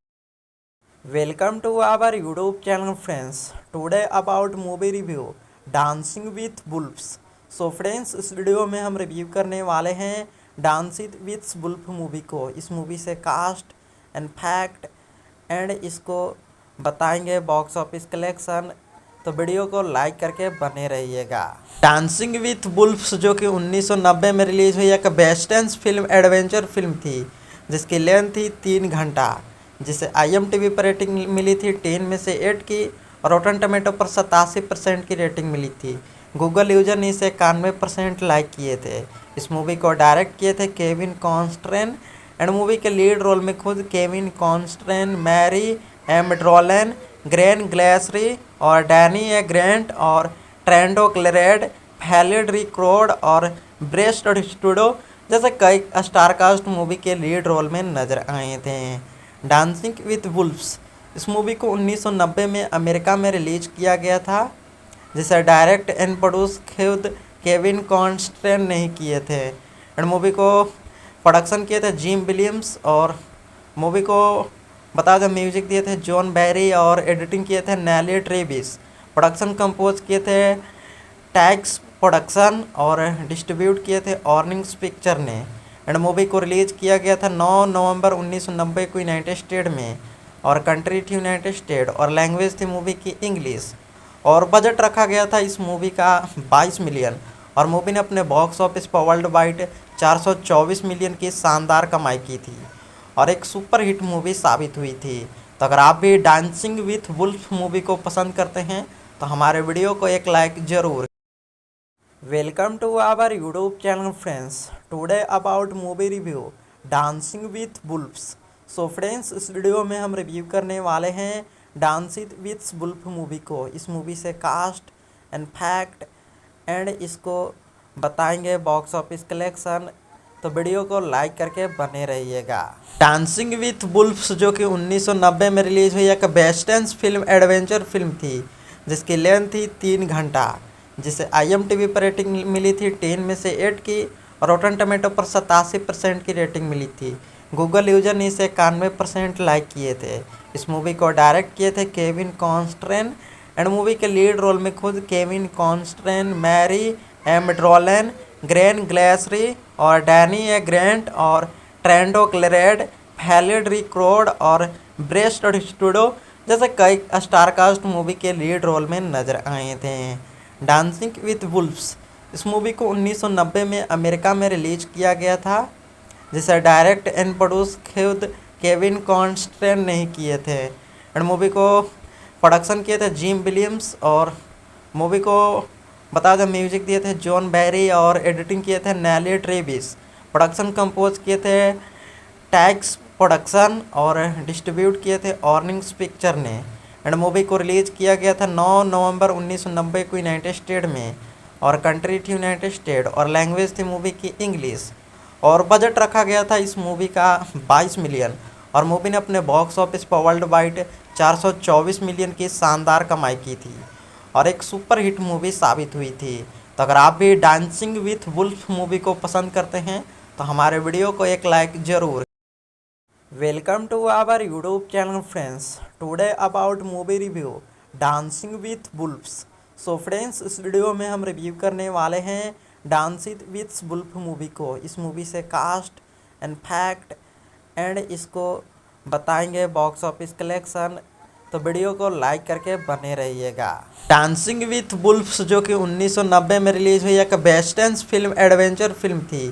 Welcome to our YouTube channel friends. Today about movie review dancing with wolves. So friends, इस वीडियो में हम रिव्यू करने वाले हैं डांसिंग विथ वुल्फ मूवी को। इस मूवी से कास्ट एंड फैक्ट एंड इसको बताएंगे बॉक्स ऑफिस कलेक्शन। तो वीडियो को लाइक करके बने रहिएगा। डांसिंग विथ वुल्फ्स जो कि 1990 में रिलीज हुई एक वेस्टर्न फिल्म एडवेंचर फिल्म थी जिसकी लेंथ थी 3 घंटा, जिसे IMDb पर रेटिंग मिली थी 10 में से 8 की, और रोटन टमेटो पर 87% की रेटिंग मिली थी। गूगल यूजर ने इसे 91% लाइक किए थे। इस मूवी को डायरेक्ट किए थे केविन कॉन्स्ट्रेन एंड मूवी के लीड रोल में खुद केविन कॉन्स्ट्रेन, मैरी एमड्रोलन, ग्रेन ग्लेसरी और डैनी ए ग्रेंट और ट्रेंडो क्लेरेड, फैलिड रिक्रोड और ब्रेस्ट स्टूडो जैसे कई स्टारकास्ट मूवी के लीड रोल में नजर आए थे। डांसिंग विथ वुल्फ्स इस मूवी को 1990 में अमेरिका में रिलीज किया गया था, जिसे डायरेक्ट एंड प्रोड्यूस खुद केविन कॉन्स्ट्रेन नहीं किए थे एंड मूवी को प्रोडक्शन किए थे जिम विलियम्स और मूवी को बता दें म्यूजिक दिए थे जॉन बैरी और एडिटिंग किए थे नेली ट्रेविस। प्रोडक्शन कंपोज किए थे टैक्स प्रोडक्शन और डिस्ट्रीब्यूट किए थे ऑर्निंग्स पिक्चर ने एंड मूवी को रिलीज किया गया था 9 नवंबर 1990 को यूनाइटेड स्टेट में और कंट्री थी यूनाइटेड स्टेट और लैंग्वेज थी मूवी की इंग्लिश और बजट रखा गया था इस मूवी का 22 मिलियन और मूवी ने अपने बॉक्स ऑफिस पर वर्ल्ड वाइड 424 मिलियन की शानदार कमाई की थी और एक सुपर हिट मूवी साबित हुई थी। तो अगर आप भी डांसिंग विथ वुल्फ मूवी को पसंद करते हैं तो हमारे वीडियो को एक लाइक ज़रूर। Welcome to our YouTube channel friends. Today about movie review dancing with wolves. So friends, इस वीडियो में हम रिव्यू करने वाले हैं डांसिंग विथ वुल्फ मूवी को। इस मूवी से कास्ट एंड फैक्ट एंड इसको बताएंगे बॉक्स ऑफिस कलेक्शन, तो वीडियो को लाइक करके बने रहिएगा। डांसिंग विथ वुल्फ्स जो कि 1990 में रिलीज हुई एक वेस्टर्न फिल्म एडवेंचर फिल्म थी जिसकी लेंथ थी 3 घंटा, जिसे IMDb पर रेटिंग मिली थी 10 में से 8 की और रोटन टमेटो पर 87% की रेटिंग मिली थी। गूगल यूजर ने इसे 91% लाइक किए थे। इस मूवी को डायरेक्ट किए थे केविन कॉन्स्ट्रेन एंड मूवी के लीड रोल में खुद केविन कॉन्स्ट्रेन, मैरी एमड्रोलन, ग्रेन ग्लेसरी और डैनी ए ग्रेंट और ट्रेंडो क्लेरेड, फैलिड रिक्रोड और ब्रेस्ट स्टूडो जैसे कई स्टारकास्ट मूवी के लीड रोल में नजर आए थे। डांसिंग विथ वुल्फ्स इस मूवी को 1990 में अमेरिका में रिलीज किया गया था, जिसे डायरेक्ट एंड प्रोड्यूस खुद केविन कॉन्स्ट्रेन नहीं किए थे एंड मूवी को प्रोडक्शन किए थे जिम विलियम्स और मूवी को बता दें म्यूजिक दिए थे जॉन बैरी और एडिटिंग किए थे नेली ट्रेविस। प्रोडक्शन कंपोज किए थे टैक्स प्रोडक्शन और डिस्ट्रीब्यूट किए थे ऑर्निंग्स पिक्चर ने एंड मूवी को रिलीज किया गया था 9 नवंबर 1990 को यूनाइटेड स्टेट में और कंट्री थी यूनाइटेड स्टेट और लैंग्वेज थी मूवी की इंग्लिश और बजट रखा गया था इस मूवी का 22 मिलियन और मूवी ने अपने बॉक्स ऑफिस पर वर्ल्ड वाइड 424 मिलियन की शानदार कमाई की थी और एक सुपर हिट मूवी साबित हुई थी। तो अगर आप भी डांसिंग विथ वुल्फ मूवी को पसंद करते हैं तो हमारे वीडियो को एक लाइक ज़रूर। Welcome to our YouTube channel friends. Today about movie review dancing with wolves. So friends, इस वीडियो में हम रिव्यू करने वाले हैं डांसिंग विथ वुल्फ मूवी को। इस मूवी से कास्ट एंड फैक्ट एंड इसको बताएंगे बॉक्स ऑफिस कलेक्शन, तो वीडियो को लाइक करके बने रहिएगा। डांसिंग विथ वुल्फ्स जो कि 1990 में रिलीज हुई एक वेस्टर्न फिल्म एडवेंचर फिल्म थी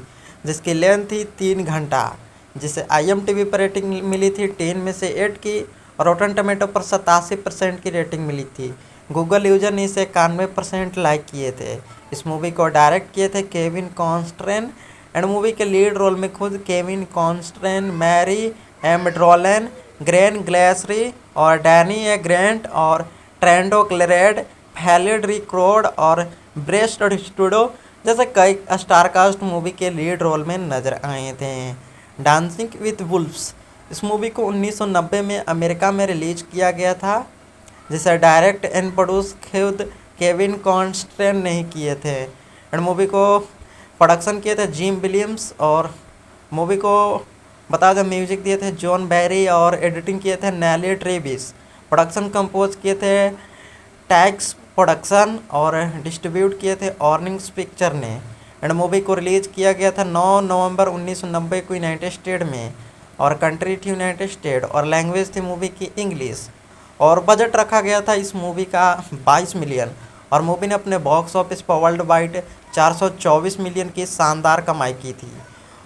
जिसकी लेंथ थी 3 घंटा, जिसे IMDb पर रेटिंग मिली थी 10 में से 8 की और रोटन टमेटो पर 87% की रेटिंग मिली थी। गूगल यूजर ने इसे 91% लाइक किए थे। इस मूवी को डायरेक्ट किए थे केविन कॉन्स्ट्रेन एंड मूवी के लीड रोल में खुद केविन कॉन्स्ट्रेन, मैरी एमड्रोलन, ग्रेन ग्लेसरी और डैनी ए ग्रेंट और ट्रेंडो क्लेरेड, फैलिड रिक्रोड और ब्रेस्ट स्टूडो जैसे कई स्टारकास्ट मूवी के लीड रोल में नजर आए थे। डांसिंग विथ वुल्फ्स इस मूवी को 1990 में अमेरिका में रिलीज किया गया था, जिसे डायरेक्ट एंड प्रोड्यूस खुद केविन कॉन्स्ट्रेन नहीं किए थे एंड मूवी को प्रोडक्शन किए थे जिम विलियम्स और मूवी को बता दें म्यूजिक दिए थे जॉन बैरी और एडिटिंग किए थे नेली ट्रेविस। प्रोडक्शन कंपोज किए थे टैक्स प्रोडक्शन और डिस्ट्रीब्यूट किए थे ऑर्निंग्स पिक्चर ने एंड मूवी को रिलीज किया गया था 9 नवंबर 1990 को यूनाइटेड स्टेट में और कंट्री थी यूनाइटेड स्टेट और लैंग्वेज थी मूवी की इंग्लिश और बजट रखा गया था इस मूवी का 22 मिलियन और मूवी ने अपने बॉक्स ऑफिस पर वर्ल्ड वाइड 424 मिलियन की शानदार कमाई की थी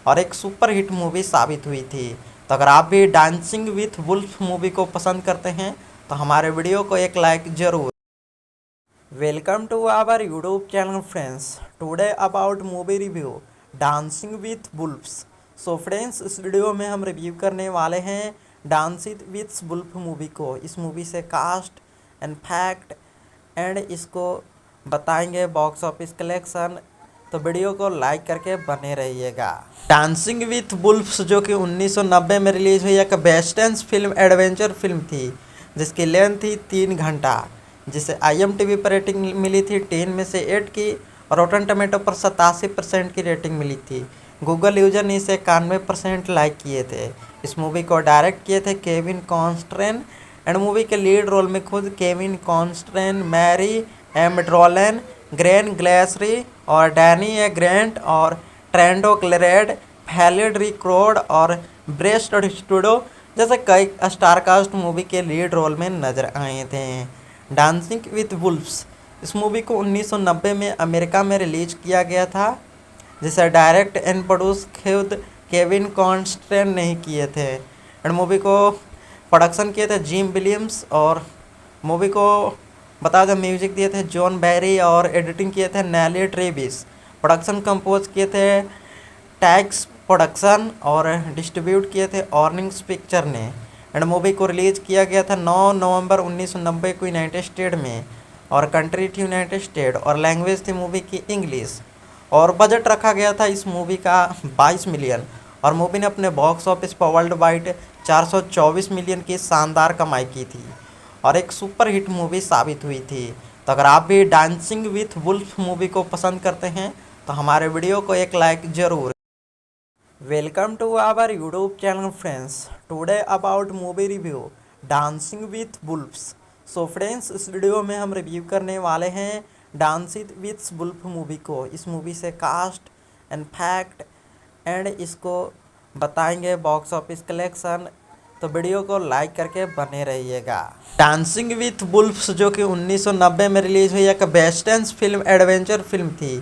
और एक सुपर हिट मूवी साबित हुई थी। तो अगर आप भी डांसिंग विथ वुल्फ मूवी को पसंद करते हैं तो हमारे वीडियो को एक लाइक ज़रूर। Welcome to our YouTube channel friends. Today about movie review Dancing with Wolves. So friends, इस वीडियो में हम रिव्यू करने वाले हैं डांसिंग विथ वुल्फ मूवी को। इस मूवी से कास्ट एंड फैक्ट एंड इसको बताएंगे बॉक्स ऑफिस कलेक्शन। तो वीडियो को लाइक करके बने रहिएगा। डांसिंग विथ वुल्फ्स जो कि 1990 में रिलीज हुई एक वेस्टर्न फिल्म एडवेंचर फिल्म थी जिसकी लेंथ थी 3 घंटा, जिसे IMDb पर रेटिंग मिली थी 10 में से 8 की और रॉटन टमेटो पर 87% की रेटिंग मिली थी। गूगल यूजर ने इसे 91% लाइक किए थे। इस मूवी को डायरेक्ट किए थे केविन कॉन्स्ट्रेन एंड मूवी के लीड रोल में खुद केविन कॉन्स्ट्रेन, मैरी एमड्रोलन, ग्रेन ग्लेसरी और डैनी ए ग्रेंट और ट्रेंडो क्लेरेड, फैलिड रिक्रोड और ब्रेस्ट स्टूडो जैसे कई स्टार कास्ट मूवी के लीड रोल में नजर आए थे। डांसिंग विथ वुल्फ्स इस मूवी को 1990 में अमेरिका में रिलीज किया गया था, जिसे डायरेक्ट एंड प्रोड्यूस खुद केविन कॉन्स्ट्रेन नहीं किए थे एंड मूवी को प्रोडक्शन किए थे जिम विलियम्स और मूवी को बता दें म्यूजिक दिए थे जॉन बैरी और एडिटिंग किए थे नेली ट्रेविस। प्रोडक्शन कंपोज किए थे टैक्स प्रोडक्शन और डिस्ट्रीब्यूट किए थे ऑर्निंग्स पिक्चर ने एंड मूवी को रिलीज किया गया था 9 नवंबर 1990 को यूनाइटेड स्टेट में और कंट्री थी यूनाइटेड स्टेट और लैंग्वेज थी मूवी की इंग्लिश और बजट रखा गया था इस मूवी का 22 मिलियन और मूवी ने अपने बॉक्स ऑफिस पर वर्ल्ड वाइड 424 मिलियन की शानदार कमाई की थी और एक सुपर हिट मूवी साबित हुई थी। तो अगर आप भी डांसिंग विथ वुल्फ मूवी को पसंद करते हैं तो हमारे वीडियो को एक लाइक ज़रूर। Welcome to our YouTube channel friends. Today about movie review dancing with wolves. So friends, इस वीडियो में हम रिव्यू करने वाले हैं डांसिंग विथ वुल्फ मूवी को। इस मूवी से कास्ट एंड फैक्ट एंड इसको बताएंगे बॉक्स ऑफिस कलेक्शन। तो वीडियो को लाइक करके बने रहिएगा। डांसिंग विथ वुल्फ्स जो कि 1990 में रिलीज हुई एक वेस्टर्न फिल्म एडवेंचर फिल्म थी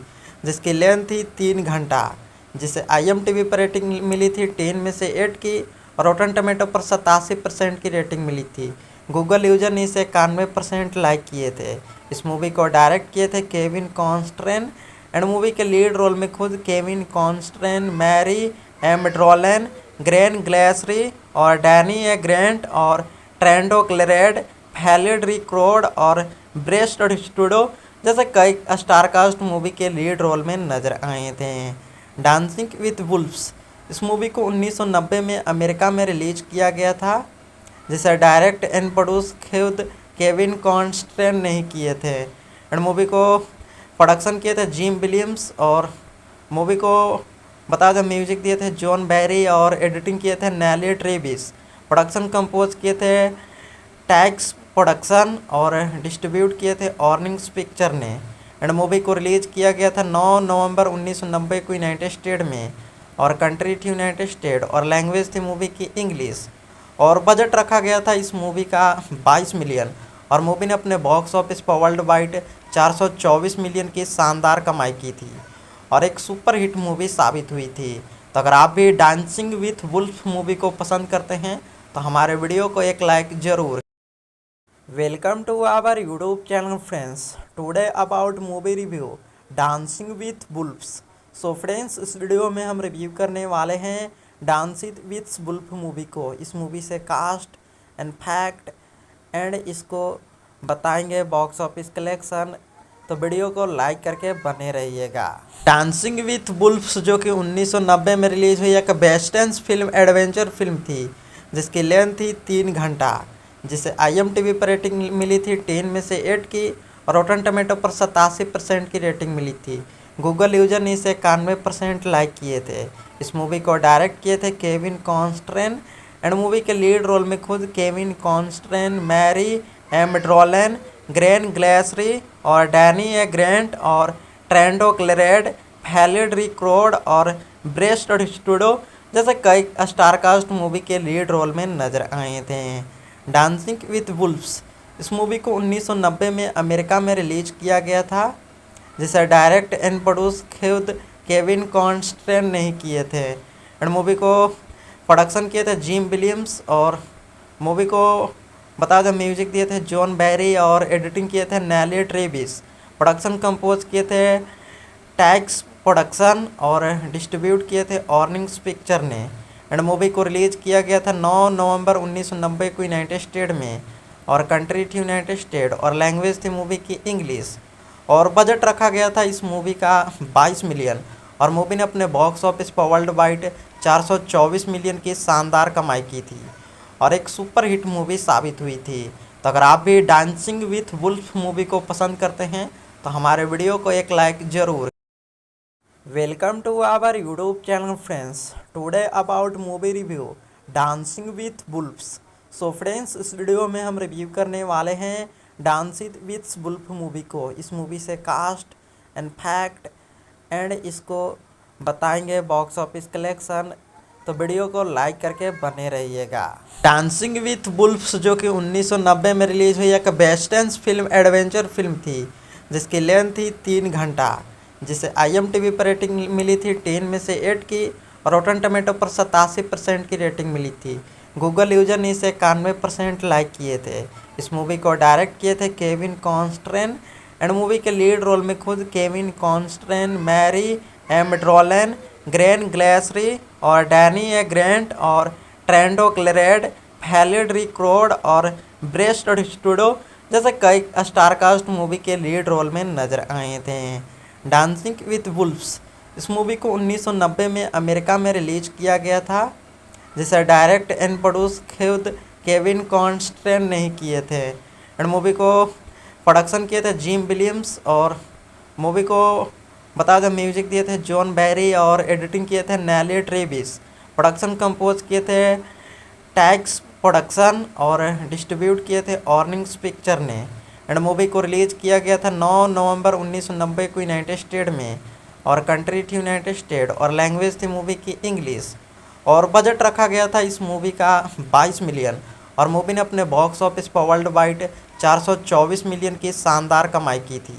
जिसकी लेंथ थी 3 घंटा, जिसे IMDb पर रेटिंग मिली थी 10 में से 8 की और रॉटन टमेटो पर 87% की रेटिंग मिली थी। गूगल यूजर ने इसे 91% लाइक किए थे। इस मूवी को डायरेक्ट किए थे केविन कॉन्स्ट्रेन एंड मूवी के लीड रोल में खुद केविन कॉन्स्ट्रेन, मैरी एमड्रोलन, ग्रेन ग्लेसरी और डैनी ए ग्रेंट और ट्रेंडो क्लेरेड, फैलिड रिक्रोड और ब्रेस्ट स्टूडो जैसे कई स्टार कास्ट मूवी के लीड रोल में नजर आए थे। डांसिंग विथ वुल्फ्स इस मूवी को 1990 में अमेरिका में रिलीज किया गया था, जिसे डायरेक्ट एंड प्रोड्यूस खुद केविन कॉन्स्ट्रेन नहीं किए थे एंड मूवी को प्रोडक्शन किए थे जिम विलियम्स और मूवी को बता दें म्यूजिक दिए थे जॉन बैरी और एडिटिंग किए थे नेली ट्रेविस। प्रोडक्शन कंपोज किए थे टैक्स प्रोडक्शन और डिस्ट्रीब्यूट किए थे ऑर्निंग्स पिक्चर ने एंड मूवी को रिलीज किया गया था 9 नवंबर 1990 को यूनाइटेड स्टेट में और कंट्री थी यूनाइटेड स्टेट और लैंग्वेज थी मूवी की इंग्लिश और बजट रखा गया था इस मूवी का 22 मिलियन और मूवी ने अपने बॉक्स ऑफिस पर वर्ल्ड वाइड 424 मिलियन की शानदार कमाई की थी और एक सुपर हिट मूवी साबित हुई थी। तो अगर आप भी डांसिंग विथ वुल्फ मूवी को पसंद करते हैं तो हमारे वीडियो को एक लाइक ज़रूर। Welcome to our YouTube channel friends. Today about movie review dancing with wolves. So friends, इस वीडियो में हम रिव्यू करने वाले हैं डांसिंग विथ वुल्फ मूवी को। इस मूवी से कास्ट एंड फैक्ट एंड इसको बताएंगे बॉक्स ऑफिस कलेक्शन। तो वीडियो को लाइक करके बने रहिएगा। डांसिंग विथ वुल्फ्स जो कि 1990 में रिलीज हुई एक वेस्टर्न फिल्म एडवेंचर फिल्म थी जिसकी लेंथ थी 3 घंटा, जिसे IMDb पर रेटिंग मिली थी 10 में से 8 की और रॉटन टमेटो पर 87% की रेटिंग मिली थी। गूगल यूजर ने इसे 91% लाइक किए थे। इस मूवी को डायरेक्ट किए थे केविन कॉन्स्ट्रेन एंड मूवी के लीड रोल में खुद केविन कॉन्स्ट्रेन, मैरी एमड्रोलन, ग्रेन ग्लेसरी और डैनी ए ग्रेंट और ट्रेंडो क्लेरेड, फैलिड रिक्रोड और ब्रेस्ट स्टूडो जैसे कई स्टार कास्ट मूवी के लीड रोल में नजर आए थे। डांसिंग विथ वुल्फ्स इस मूवी को 1990 में अमेरिका में रिलीज किया गया था, जिसे डायरेक्ट एंड प्रोड्यूस खुद केविन कॉन्स्ट्रेन नहीं किए थे एंड मूवी को प्रोडक्शन किए थे जिम विलियम्स और मूवी को बता दें म्यूजिक दिए थे जॉन बैरी और एडिटिंग किए थे नेली ट्रेविस। प्रोडक्शन कंपोज किए थे टैक्स प्रोडक्शन और डिस्ट्रीब्यूट किए थे ऑर्निंग्स पिक्चर ने। एंड मूवी को रिलीज किया गया था 9 नवंबर 1990 को यूनाइटेड स्टेट में, और कंट्री थी यूनाइटेड स्टेट, और लैंग्वेज थी मूवी की इंग्लिश। और बजट रखा गया था इस मूवी का 22 मिलियन, और मूवी ने अपने बॉक्स ऑफिस पर वर्ल्ड वाइड 424 मिलियन की शानदार कमाई की थी और एक सुपर हिट मूवी साबित हुई थी। तो अगर आप भी डांसिंग विथ वुल्फ मूवी को पसंद करते हैं तो हमारे वीडियो को एक लाइक ज़रूर। Welcome to our YouTube channel friends. Today about movie review dancing with wolves. So friends, इस वीडियो में हम रिव्यू करने वाले हैं डांसिंग विथ वुल्फ मूवी को। इस मूवी से कास्ट एंड फैक्ट एंड इसको बताएंगे बॉक्स ऑफिस कलेक्शन। तो वीडियो को लाइक करके बने रहिएगा। डांसिंग विथ वुल्फ्स जो कि 1990 में रिलीज हुई एक वेस्टर्न फिल्म एडवेंचर फिल्म थी, जिसकी लेंथ थी 3 घंटा, जिसे IMDb पर रेटिंग मिली थी 10 में से 8 की, और रोटन टमेटो पर 87% की रेटिंग मिली थी। गूगल यूजर ने इसे 91% लाइक किए थे। इस मूवी को डायरेक्ट किए थे केविन कॉन्स्ट्रेन, एंड मूवी के लीड रोल में खुद केविन कॉन्स्ट्रेन, मैरी एमड्रोलन, ग्रेन ग्लेसरी और डैनी ए ग्रेंट और ट्रेंडो क्लेरेड, फैलिड रिक्रोड और ब्रेस्ट स्टूडो जैसे कई स्टारकास्ट मूवी के लीड रोल में नजर आए थे। डांसिंग विथ वुल्फ्स इस मूवी को 1990 में अमेरिका में रिलीज किया गया था, जिसे डायरेक्ट एंड प्रोड्यूस खुद केविन कॉन्स्ट्रेन नहीं किए थे। एंड मूवी को प्रोडक्शन किए थे जिम विलियम्स, और मूवी को बता दें म्यूजिक दिए थे जॉन बैरी और एडिटिंग किए थे नेली ट्रेविस। प्रोडक्शन कंपोज किए थे टैक्स प्रोडक्शन और डिस्ट्रीब्यूट किए थे ऑर्निंग्स पिक्चर ने। एंड मूवी को रिलीज किया गया था 9 नवंबर 1990 को यूनाइटेड स्टेट में, और कंट्री थी यूनाइटेड स्टेट, और लैंग्वेज थी मूवी की इंग्लिश। और बजट रखा गया था इस मूवी का 22 मिलियन, और मूवी ने अपने बॉक्स ऑफिस पर वर्ल्ड वाइड 424 मिलियन की शानदार कमाई की थी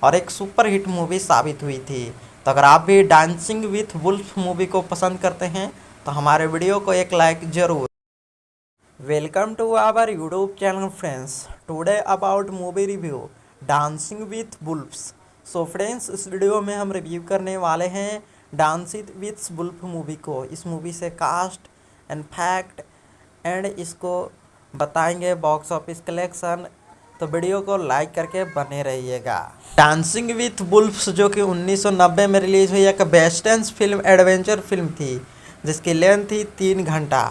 और एक सुपर हिट मूवी साबित हुई थी। तो अगर आप भी डांसिंग विथ वुल्फ मूवी को पसंद करते हैं तो हमारे वीडियो को एक लाइक ज़रूर। Welcome to our YouTube channel friends. Today about movie review dancing with wolves. So friends, इस वीडियो में हम रिव्यू करने वाले हैं डांसिंग विथ वुल्फ मूवी को। इस मूवी से कास्ट एंड फैक्ट एंड इसको बताएंगे बॉक्स ऑफिस कलेक्शन। तो वीडियो को लाइक करके बने रहिएगा। डांसिंग विथ वुल्फ्स जो कि 1990 में रिलीज हुई एक वेस्टर्न फिल्म एडवेंचर फिल्म थी, जिसकी लेंथ थी 3 घंटा,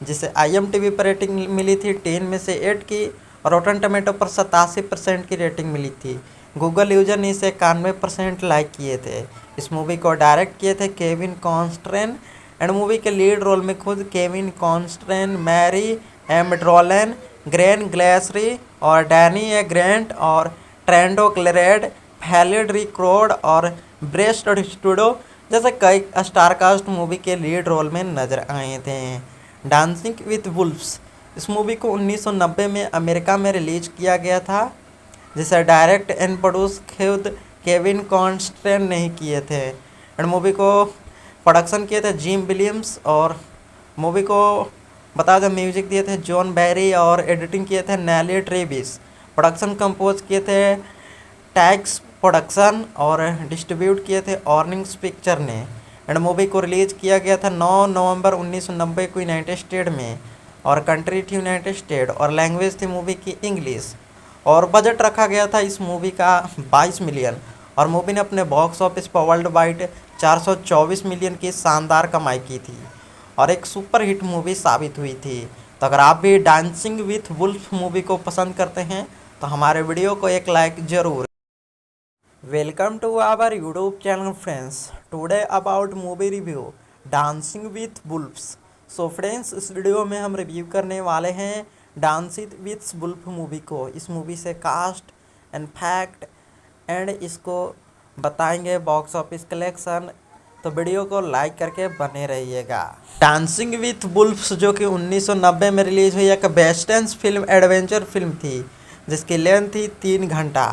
जिसे IMDb पर रेटिंग मिली थी 10 में से 8 की, और रोटन टमेटो पर 87% की रेटिंग मिली थी। गूगल यूजर ने इसे 91% लाइक किए थे। इस मूवी को डायरेक्ट किए थे केविन कॉन्स्ट्रेन, एंड मूवी के लीड रोल में खुद केविन कॉन्स्ट्रेन, मैरी एमड्रोलन, ग्रेन ग्लेसरी और डैनी ए ग्रेंट और ट्रेंडो क्लेरेड, फैलिड रिक्रोड और ब्रेस्ट स्टूडो जैसे कई स्टारकास्ट मूवी के लीड रोल में नजर आए थे। डांसिंग विथ वुल्फ्स इस मूवी को 1990 में अमेरिका में रिलीज किया गया था, जिसे डायरेक्ट एंड प्रोड्यूस खुद केविन कॉन्स्ट्रेन नहीं किए थे। एंड मूवी को प्रोडक्शन किए थे जिम विलियम्स, और मूवी को बता दें म्यूजिक दिए थे जॉन बैरी और एडिटिंग किए थे नेली ट्रेविस। प्रोडक्शन कंपोज किए थे टैक्स प्रोडक्शन और डिस्ट्रीब्यूट किए थे ऑर्निंग्स पिक्चर ने। एंड मूवी को रिलीज किया गया था 9 नवंबर 1990 को यूनाइटेड स्टेट में, और कंट्री थी यूनाइटेड स्टेट, और लैंग्वेज थी मूवी की इंग्लिश। और बजट रखा गया था इस मूवी का 22 मिलियन, और मूवी ने अपने बॉक्स ऑफिस पर वर्ल्ड वाइड 424 मिलियन की शानदार कमाई की थी और एक सुपर हिट मूवी साबित हुई थी। तो अगर आप भी डांसिंग विथ वुल्फ मूवी को पसंद करते हैं तो हमारे वीडियो को एक लाइक ज़रूर। Welcome to our YouTube channel friends. Today about movie review dancing with wolves. So friends, इस वीडियो में हम रिव्यू करने वाले हैं डांसिंग विथ वुल्फ मूवी को। इस मूवी से कास्ट एंड फैक्ट एंड इसको बताएंगे बॉक्स ऑफिस कलेक्शन। तो वीडियो को लाइक करके बने रहिएगा। डांसिंग विथ वुल्फ्स जो कि 1990 में रिलीज हुई एक वेस्टर्न फिल्म एडवेंचर फिल्म थी, जिसकी लेंथ थी 3 घंटा,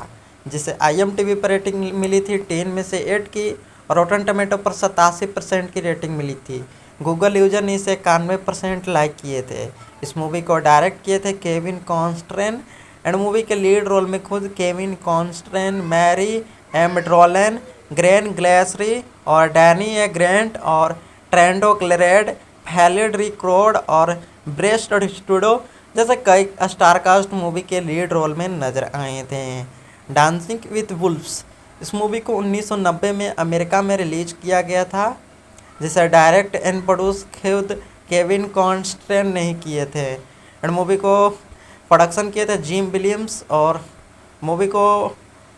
जिसे IMDb पर रेटिंग मिली थी 10 में से 8 की, और रोटन टमेटो पर 87% की रेटिंग मिली थी। गूगल यूजर ने इसे 91% लाइक किए थे। इस मूवी को डायरेक्ट किए थे केविन कॉन्स्ट्रेन एंड मूवी के लीड रोल में खुद केविन कॉन्स्ट्रेन, मैरी एमड्रोलन, ग्रेन ग्लेसरी और डैनी ए ग्रेंट और ट्रेंडो क्लेरेड, फैलिड रिक्रोड और ब्रेस्ट स्टूडो जैसे कई स्टारकास्ट मूवी के लीड रोल में नजर आए थे। डांसिंग विथ वुल्फ्स इस मूवी को 1990 में अमेरिका में रिलीज किया गया था, जिसे डायरेक्ट एंड प्रोड्यूस खुद केविन कॉन्स्ट्रेन नहीं किए थे एंड मूवी को प्रोडक्शन किए थे जिम विलियम्स और मूवी को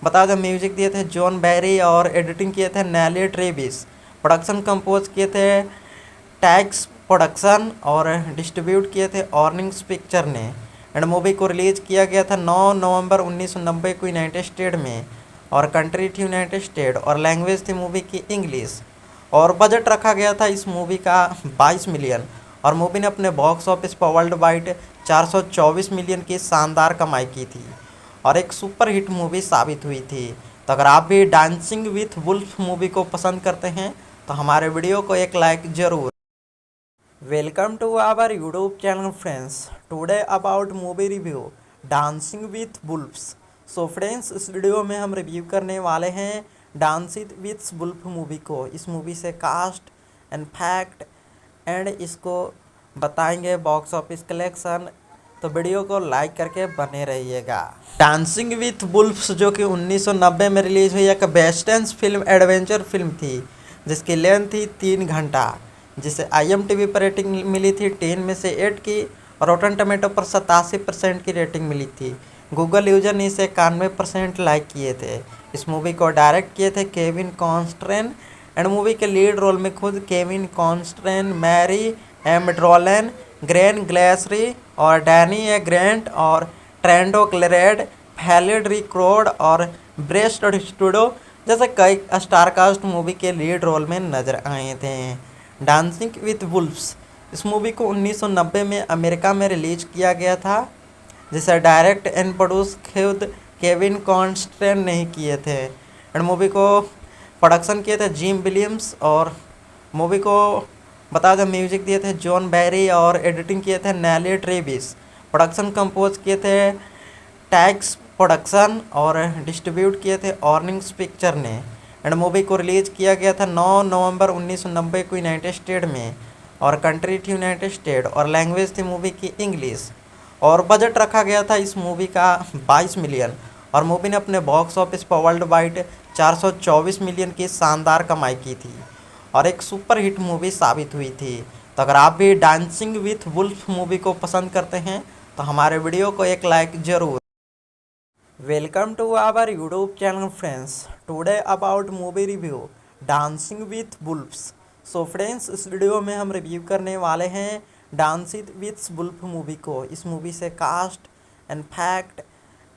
बता दें म्यूजिक दिए थे जॉन बैरी और एडिटिंग किए थे नेली ट्रेविस। प्रोडक्शन कंपोज किए थे टैक्स प्रोडक्शन और डिस्ट्रीब्यूट किए थे ऑर्निंग्स पिक्चर ने एंड मूवी को रिलीज किया गया था 9 नवंबर 1990 को यूनाइटेड स्टेट में और कंट्री थी यूनाइटेड स्टेट और लैंग्वेज थी मूवी की इंग्लिश और बजट रखा गया था इस मूवी का 22 मिलियन और मूवी ने अपने बॉक्स ऑफिस पर वर्ल्ड वाइड 424 मिलियन की शानदार कमाई की थी और एक सुपर हिट मूवी साबित हुई थी। तो अगर आप भी डांसिंग विथ वुल्फ मूवी को पसंद करते हैं तो हमारे वीडियो को एक लाइक ज़रूर। Welcome to our YouTube channel friends. Today about movie review dancing with wolves. So friends, इस वीडियो में हम रिव्यू करने वाले हैं डांसिंग विथ वुल्फ मूवी को। इस मूवी से कास्ट एंड फैक्ट एंड इसको बताएंगे बॉक्स ऑफिस कलेक्शन, तो वीडियो को लाइक करके बने रहिएगा। डांसिंग विथ वुल्फ्स जो कि 1990 में रिलीज हुई एक वेस्टर्न फिल्म एडवेंचर फिल्म थी जिसकी लेंथ थी 3 घंटा, जिसे IMDb पर रेटिंग मिली थी 10 में से 8 की और रोटन टमेटो पर 87% की रेटिंग मिली थी। गूगल यूजर ने इसे 91% लाइक किए थे। इस मूवी को डायरेक्ट किए थे केविन कॉन्स्ट्रेन एंड मूवी के लीड रोल में खुद केविन कॉन्स्ट्रेन, मैरी एमड्रोलन, ग्रेन ग्लेसरी और डैनी ए ग्रेंट और ट्रेंडो क्लेरेड, फैलिड रिक्रोड और ब्रेस्ट स्टूडो जैसे कई स्टारकास्ट मूवी के लीड रोल में नजर आए थे। डांसिंग विथ वुल्फ्स इस मूवी को 1990 में अमेरिका में रिलीज किया गया था, जिसे डायरेक्ट एंड प्रोड्यूस खुद केविन कॉन्स्ट्रेन नहीं किए थे एंड मूवी को प्रोडक्शन किए थे जिम विलियम्स और मूवी को बता दें म्यूजिक दिए थे जॉन बैरी और एडिटिंग किए थे नेली ट्रेविस। प्रोडक्शन कंपोज किए थे टैक्स प्रोडक्शन और डिस्ट्रीब्यूट किए थे ऑर्निंग्स पिक्चर ने एंड मूवी को रिलीज किया गया था 9 नवंबर 1990 को यूनाइटेड स्टेट में और कंट्री थी यूनाइटेड स्टेट और लैंग्वेज थी मूवी की इंग्लिश और बजट रखा गया था इस मूवी का 22 मिलियन और मूवी ने अपने बॉक्स ऑफिस पर वर्ल्ड वाइड 424 मिलियन की शानदार कमाई की थी और एक सुपर हिट मूवी साबित हुई थी। तो अगर आप भी डांसिंग विथ वुल्फ मूवी को पसंद करते हैं तो हमारे वीडियो को एक लाइक ज़रूर। Welcome to our YouTube channel friends. Today about movie review dancing with wolves. So friends, इस वीडियो में हम रिव्यू करने वाले हैं डांसिंग विथ वुल्फ मूवी को। इस मूवी से कास्ट एंड फैक्ट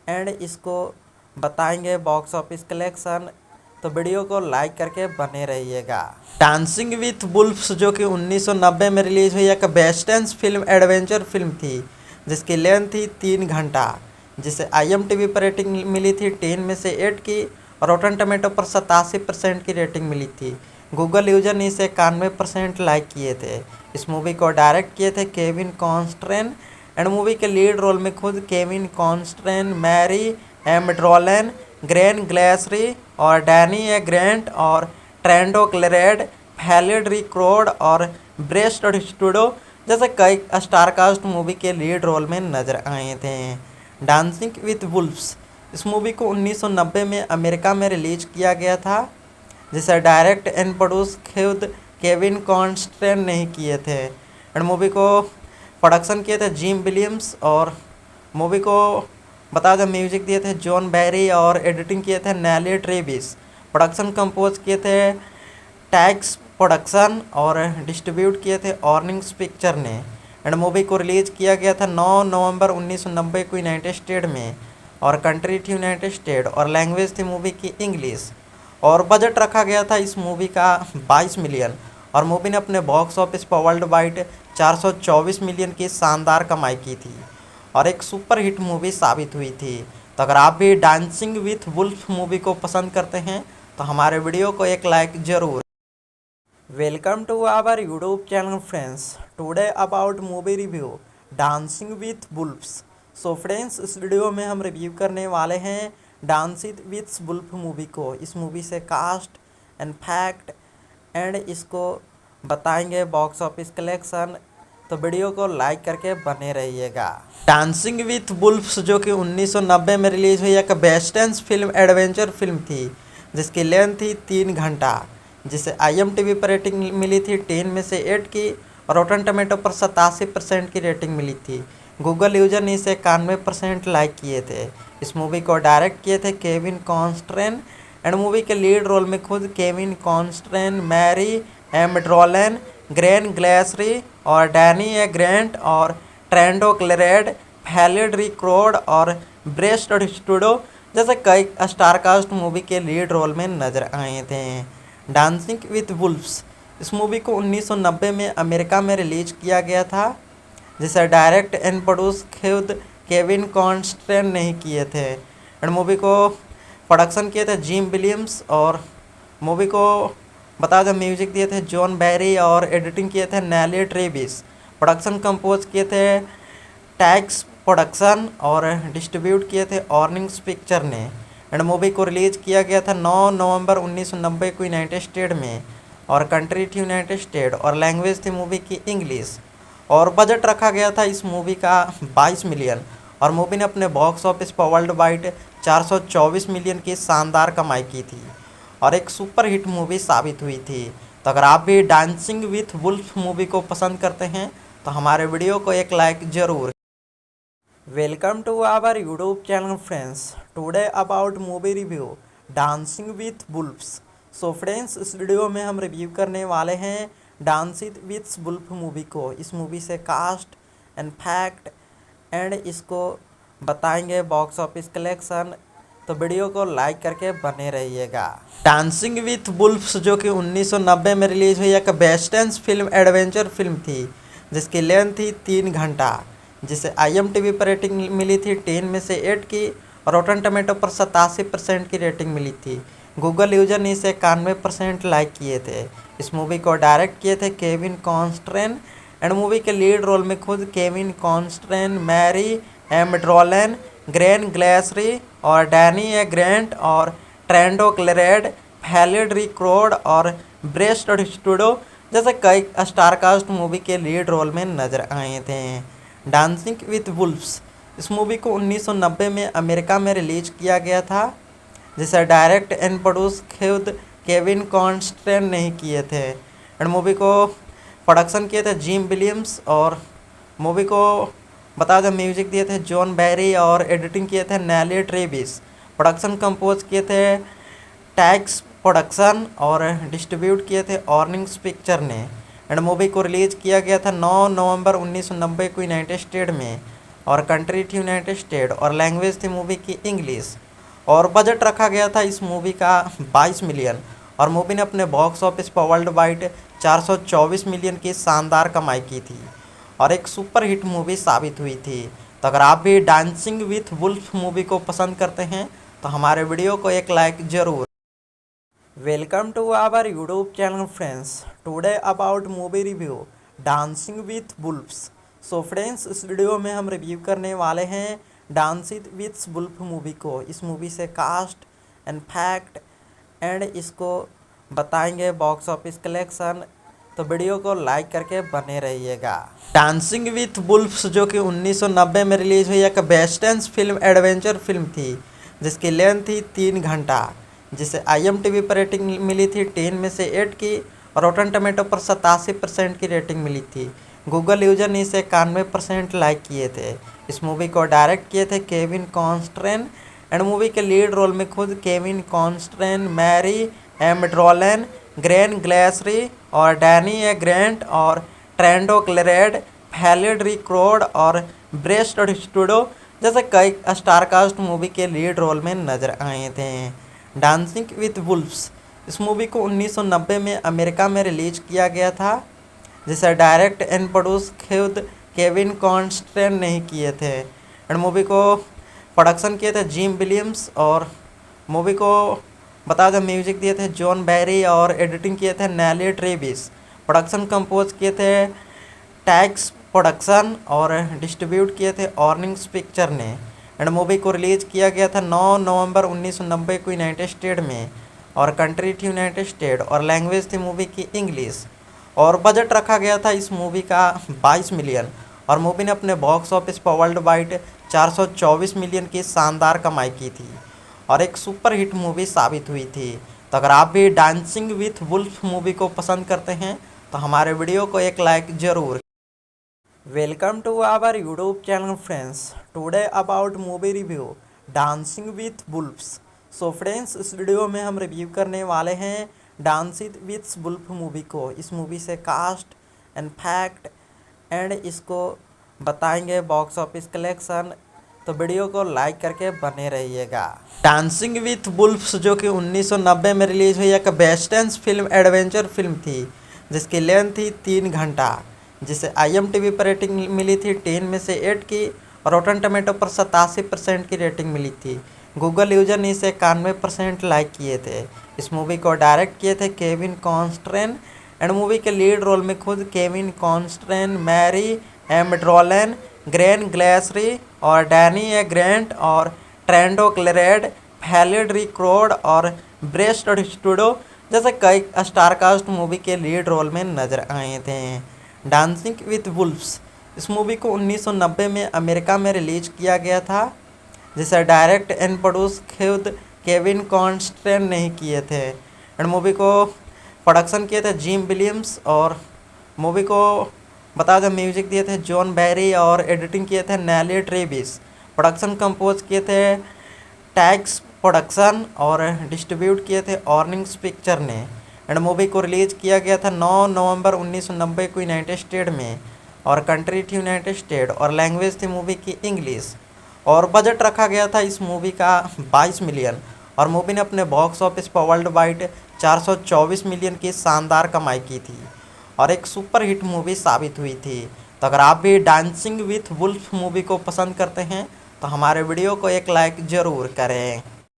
एंड इसको बताएंगे बॉक्स ऑफिस कलेक्शन, तो वीडियो को लाइक करके बने रहिएगा। डांसिंग विथ वुल्फ्स जो कि 1990 में रिलीज हुई एक वेस्टर्न फिल्म एडवेंचर फिल्म थी जिसकी लेंथ थी 3 घंटा, जिसे IMDb पर रेटिंग मिली थी 10 में से 8 की और रोटन टमेटो पर 87% की रेटिंग मिली थी। गूगल यूजर ने इसे 91% लाइक किए थे। इस मूवी को डायरेक्ट किए थे केविन कॉन्स्ट्रेन एंड मूवी के लीड रोल में खुद केविन कॉन्स्ट्रेन, मैरी एमड्रोलन, ग्रेन ग्लेसरी और डैनी ए ग्रेंट और ट्रेंडो क्लेरेड, फैलिड रिक्रोड और ब्रेस्ट स्टूडो जैसे कई स्टारकास्ट मूवी के लीड रोल में नजर आए थे। डांसिंग विथ वुल्फ्स इस मूवी को 1990 में अमेरिका में रिलीज किया गया था, जिसे डायरेक्ट एंड प्रोड्यूस खुद केविन कॉन्स्ट्रेन नहीं किए थे एंड मूवी को प्रोडक्शन किए थे जिम विलियम्स और मूवी को बता दें म्यूजिक दिए थे जॉन बैरी और एडिटिंग किए थे नेली ट्रेविस। प्रोडक्शन कंपोज किए थे टैक्स प्रोडक्शन और डिस्ट्रीब्यूट किए थे ऑर्निंग्स पिक्चर ने एंड मूवी को रिलीज किया गया था 9 नवंबर 1990 को यूनाइटेड स्टेट में और कंट्री थी यूनाइटेड स्टेट और लैंग्वेज थी मूवी की इंग्लिश और बजट रखा गया था इस मूवी का 22 मिलियन और मूवी ने अपने बॉक्स ऑफिस पर वर्ल्ड वाइड 424 मिलियन की शानदार कमाई की थी और एक सुपर हिट मूवी साबित हुई थी। तो अगर आप भी डांसिंग विथ वुल्फ मूवी को पसंद करते हैं तो हमारे वीडियो को एक लाइक ज़रूर। Welcome to our YouTube channel friends. Today about movie review Dancing with Wolves. So friends, इस वीडियो में हम रिव्यू करने वाले हैं डांसिंग विथ वुल्फ मूवी को। इस मूवी से कास्ट एंड फैक्ट एंड इसको बताएंगे बॉक्स ऑफिस कलेक्शन। तो वीडियो को लाइक करके बने रहिएगा। डांसिंग विथ वुल्फ्स जो कि 1990 में रिलीज हुई एक वेस्टर्न फिल्म एडवेंचर फिल्म थी जिसकी लेंथ थी 3 घंटा, जिसे IMDb पर रेटिंग मिली थी 10 में से 8 की और रोटन टमेटो पर 87% की रेटिंग मिली थी। गूगल यूजर ने इसे 91% लाइक किए थे। इस मूवी को डायरेक्ट किए थे केविन कॉन्स्ट्रेन एंड मूवी के लीड रोल में खुद केविन कॉन्स्ट्रेन, मैरी एमड्रोलन, ग्रेन ग्लेसरी और डैनी ए ग्रेंट और ट्रेंडो क्लेरेड, फैलिड रिक्रोड और ब्रेस्ट स्टूडो जैसे कई स्टार कास्ट मूवी के लीड रोल में नजर आए थे। डांसिंग विथ वुल्फ्स इस मूवी को 1990 में अमेरिका में रिलीज किया गया था, जिसे डायरेक्ट एंड प्रोड्यूस खुद केविन कॉन्स्ट्रेन ने ही किए थे एंड मूवी को प्रोडक्शन किए थे जिम विलियम्स और मूवी को बता दें म्यूजिक दिए थे जॉन बैरी और एडिटिंग किए थे नेली ट्रेविस। प्रोडक्शन कंपोज किए थे टैक्स प्रोडक्शन और डिस्ट्रीब्यूट किए थे ऑर्निंग्स पिक्चर ने एंड मूवी को रिलीज़ किया गया था 9 नवंबर 1990 को यूनाइटेड स्टेट में और कंट्री थी यूनाइटेड स्टेट और लैंग्वेज थी मूवी की इंग्लिश और बजट रखा गया था इस मूवी का 22 मिलियन और मूवी ने अपने बॉक्स ऑफिस पर वर्ल्ड वाइड 424 मिलियन की शानदार कमाई की थी और एक सुपर हिट मूवी साबित हुई थी। तो अगर आप भी डांसिंग विथ वुल्फ मूवी को पसंद करते हैं तो हमारे वीडियो को एक लाइक ज़रूर। Welcome to our YouTube channel friends. Today about movie review dancing with wolves. So friends, इस वीडियो में हम रिव्यू करने वाले हैं डांसिंग विथ वुल्फ मूवी को। इस मूवी से कास्ट एंड फैक्ट एंड इसको बताएंगे बॉक्स ऑफिस कलेक्शन। तो वीडियो को लाइक करके बने रहिएगा। डांसिंग विथ वुल्फ्स जो कि 1990 में रिलीज हुई एक वेस्टर्न फिल्म एडवेंचर फिल्म थी जिसकी लेंथ थी 3 घंटा, जिसे IMDb पर रेटिंग मिली थी 10 में से 8 की और रोटन टमेटो पर 87% की रेटिंग मिली थी। गूगल यूजर ने इसे 91% लाइक किए थे। इस मूवी को डायरेक्ट किए थे केविन कॉन्स्ट्रेन एंड मूवी के लीड रोल में खुद केविन कॉन्स्ट्रेन, मैरी एमड्रोलन, ग्रेन ग्लेसरी और डैनी ए ग्रेंट और ट्रेंडो क्लेरेड, फैलिड रिक्रोड और ब्रेस्ट स्टूडो जैसे कई स्टार कास्ट मूवी के लीड रोल में नजर आए थे। डांसिंग विथ वुल्फ्स इस मूवी को 1990 में अमेरिका में रिलीज किया गया था, जिसे डायरेक्ट एंड प्रोड्यूस खुद केविन कॉन्स्ट्रेन ने ही किए थे एंड मूवी को प्रोडक्शन किए थे जिम विलियम्स और मूवी को बता दें म्यूजिक दिए थे जॉन बैरी और एडिटिंग किए थे नेली ट्रेविस। प्रोडक्शन कंपोज किए थे टैक्स प्रोडक्शन और डिस्ट्रीब्यूट किए थे ऑर्निंग्स पिक्चर ने एंड मूवी को रिलीज़ किया गया था 9 नवंबर 1990 को यूनाइटेड स्टेट में और कंट्री थी यूनाइटेड स्टेट और लैंग्वेज थी मूवी की इंग्लिश और बजट रखा गया था इस मूवी का 22 मिलियन और मूवी ने अपने बॉक्स ऑफिस पर वर्ल्ड वाइड 424 मिलियन की शानदार कमाई की थी और एक सुपर हिट मूवी साबित हुई थी। तो अगर आप भी डांसिंग विथ वुल्फ मूवी को पसंद करते हैं तो हमारे वीडियो को एक लाइक ज़रूर। Welcome to our YouTube channel friends. Today about movie review dancing with wolves. So friends, इस वीडियो में हम रिव्यू करने वाले हैं डांसिंग विथ वुल्फ मूवी को। इस मूवी से कास्ट एंड फैक्ट एंड इसको बताएंगे बॉक्स ऑफिस कलेक्शन। तो वीडियो को लाइक करके बने रहिएगा। डांसिंग विथ वुल्फ्स जो कि 1990 में रिलीज हुई एक वेस्टर्न फिल्म एडवेंचर फिल्म थी जिसकी लेंथ थी 3 घंटा, जिसे IMDb पर रेटिंग मिली थी 10 में से 8 की और रोटन टमेटो पर 87% की रेटिंग मिली थी। गूगल यूजर ने इसे 91% लाइक किए थे। इस मूवी को डायरेक्ट किए थे केविन कॉन्स्ट्रेन एंड मूवी के लीड रोल में खुद केविन कॉन्स्ट्रेन, मैरी एमड्रोलन, ग्रेन ग्लेसरी और डैनी ए ग्रेंट और ट्रेंडो क्लेरेड, फैलिड रिक्रोड और ब्रेस्ट स्टूडो जैसे कई स्टार कास्ट मूवी के लीड रोल में नजर आए थे। डांसिंग विथ वुल्फ्स इस मूवी को 1990 में अमेरिका में रिलीज किया गया था, जिसे डायरेक्ट एंड प्रोड्यूस खुद केविन कॉन्स्ट्रेन ने ही किए थे एंड मूवी को प्रोडक्शन किए थे जिम विलियम्स और मूवी को बता दें म्यूजिक दिए थे जॉन बैरी और एडिटिंग किए थे नेली ट्रेविस। प्रोडक्शन कंपोज किए थे टैक्स प्रोडक्शन और डिस्ट्रीब्यूट किए थे ऑर्निंग्स पिक्चर ने। एंड मूवी को रिलीज किया गया था 9 नवंबर 1990 को यूनाइटेड स्टेट में, और कंट्री थी यूनाइटेड स्टेट, और लैंग्वेज थी मूवी की इंग्लिश। और बजट रखा गया था इस मूवी का 22 मिलियन, और मूवी ने अपने बॉक्स ऑफिस पर वर्ल्ड वाइड 424 मिलियन की शानदार कमाई की थी और एक सुपर हिट मूवी साबित हुई थी। तो अगर आप भी डांसिंग विथ वुल्फ मूवी को पसंद करते हैं तो हमारे वीडियो को एक लाइक ज़रूर। Welcome to our YouTube channel friends. Today about movie review dancing with wolves. So friends, इस वीडियो में हम रिव्यू करने वाले हैं डांसिंग विथ वुल्फ मूवी को। इस मूवी से कास्ट एंड फैक्ट एंड इसको बताएंगे बॉक्स ऑफिस कलेक्शन, तो वीडियो को लाइक करके बने रहिएगा। डांसिंग विथ वुल्फ्स जो कि 1990 में रिलीज हुई एक वेस्टर्न फिल्म एडवेंचर फिल्म थी, जिसकी लेंथ थी 3 घंटा, जिसे IMDb पर रेटिंग मिली थी 10 में से 8 की, और रोटन टमेटो पर 87% की रेटिंग मिली थी। गूगल यूजर ने इसे 91% लाइक किए थे। इस मूवी को डायरेक्ट किए थे केविन कॉन्स्ट्रेन, एंड मूवी के लीड रोल में खुद केविन कॉन्स्ट्रेन, मैरी एमड्रोलन, ग्रेन ग्लेसरी और डैनी ए ग्रेंट और ट्रेंडो क्लेरेड, फैलिड रिक्रोड और ब्रेस्ट स्टूडो जैसे कई स्टारकास्ट मूवी के लीड रोल में नजर आए थे। डांसिंग विथ वुल्फ्स इस मूवी को 1990 में अमेरिका में रिलीज किया गया था, जिसे डायरेक्ट एंड प्रोड्यूस खुद केविन कॉन्स्ट्रेन नहीं किए थे। एंड मूवी को प्रोडक्शन किए थे जिम विलियम्स, और मूवी को बता दें म्यूजिक दिए थे जॉन बैरी और एडिटिंग किए थे नेली ट्रेविस। प्रोडक्शन कंपोज किए थे टैक्स प्रोडक्शन और डिस्ट्रीब्यूट किए थे ऑर्निंग्स पिक्चर ने। एंड मूवी को रिलीज किया गया था 9 नवंबर 1990 को यूनाइटेड स्टेट में, और कंट्री थी यूनाइटेड स्टेट, और लैंग्वेज थी मूवी की इंग्लिश। और बजट रखा गया था इस मूवी का 22 मिलियन, और मूवी ने अपने बॉक्स ऑफिस पर वर्ल्ड वाइड 424 मिलियन की शानदार कमाई की थी और एक सुपर हिट मूवी साबित हुई थी। तो अगर आप भी डांसिंग विथ वुल्फ मूवी को पसंद करते हैं तो हमारे वीडियो को एक लाइक ज़रूर करें।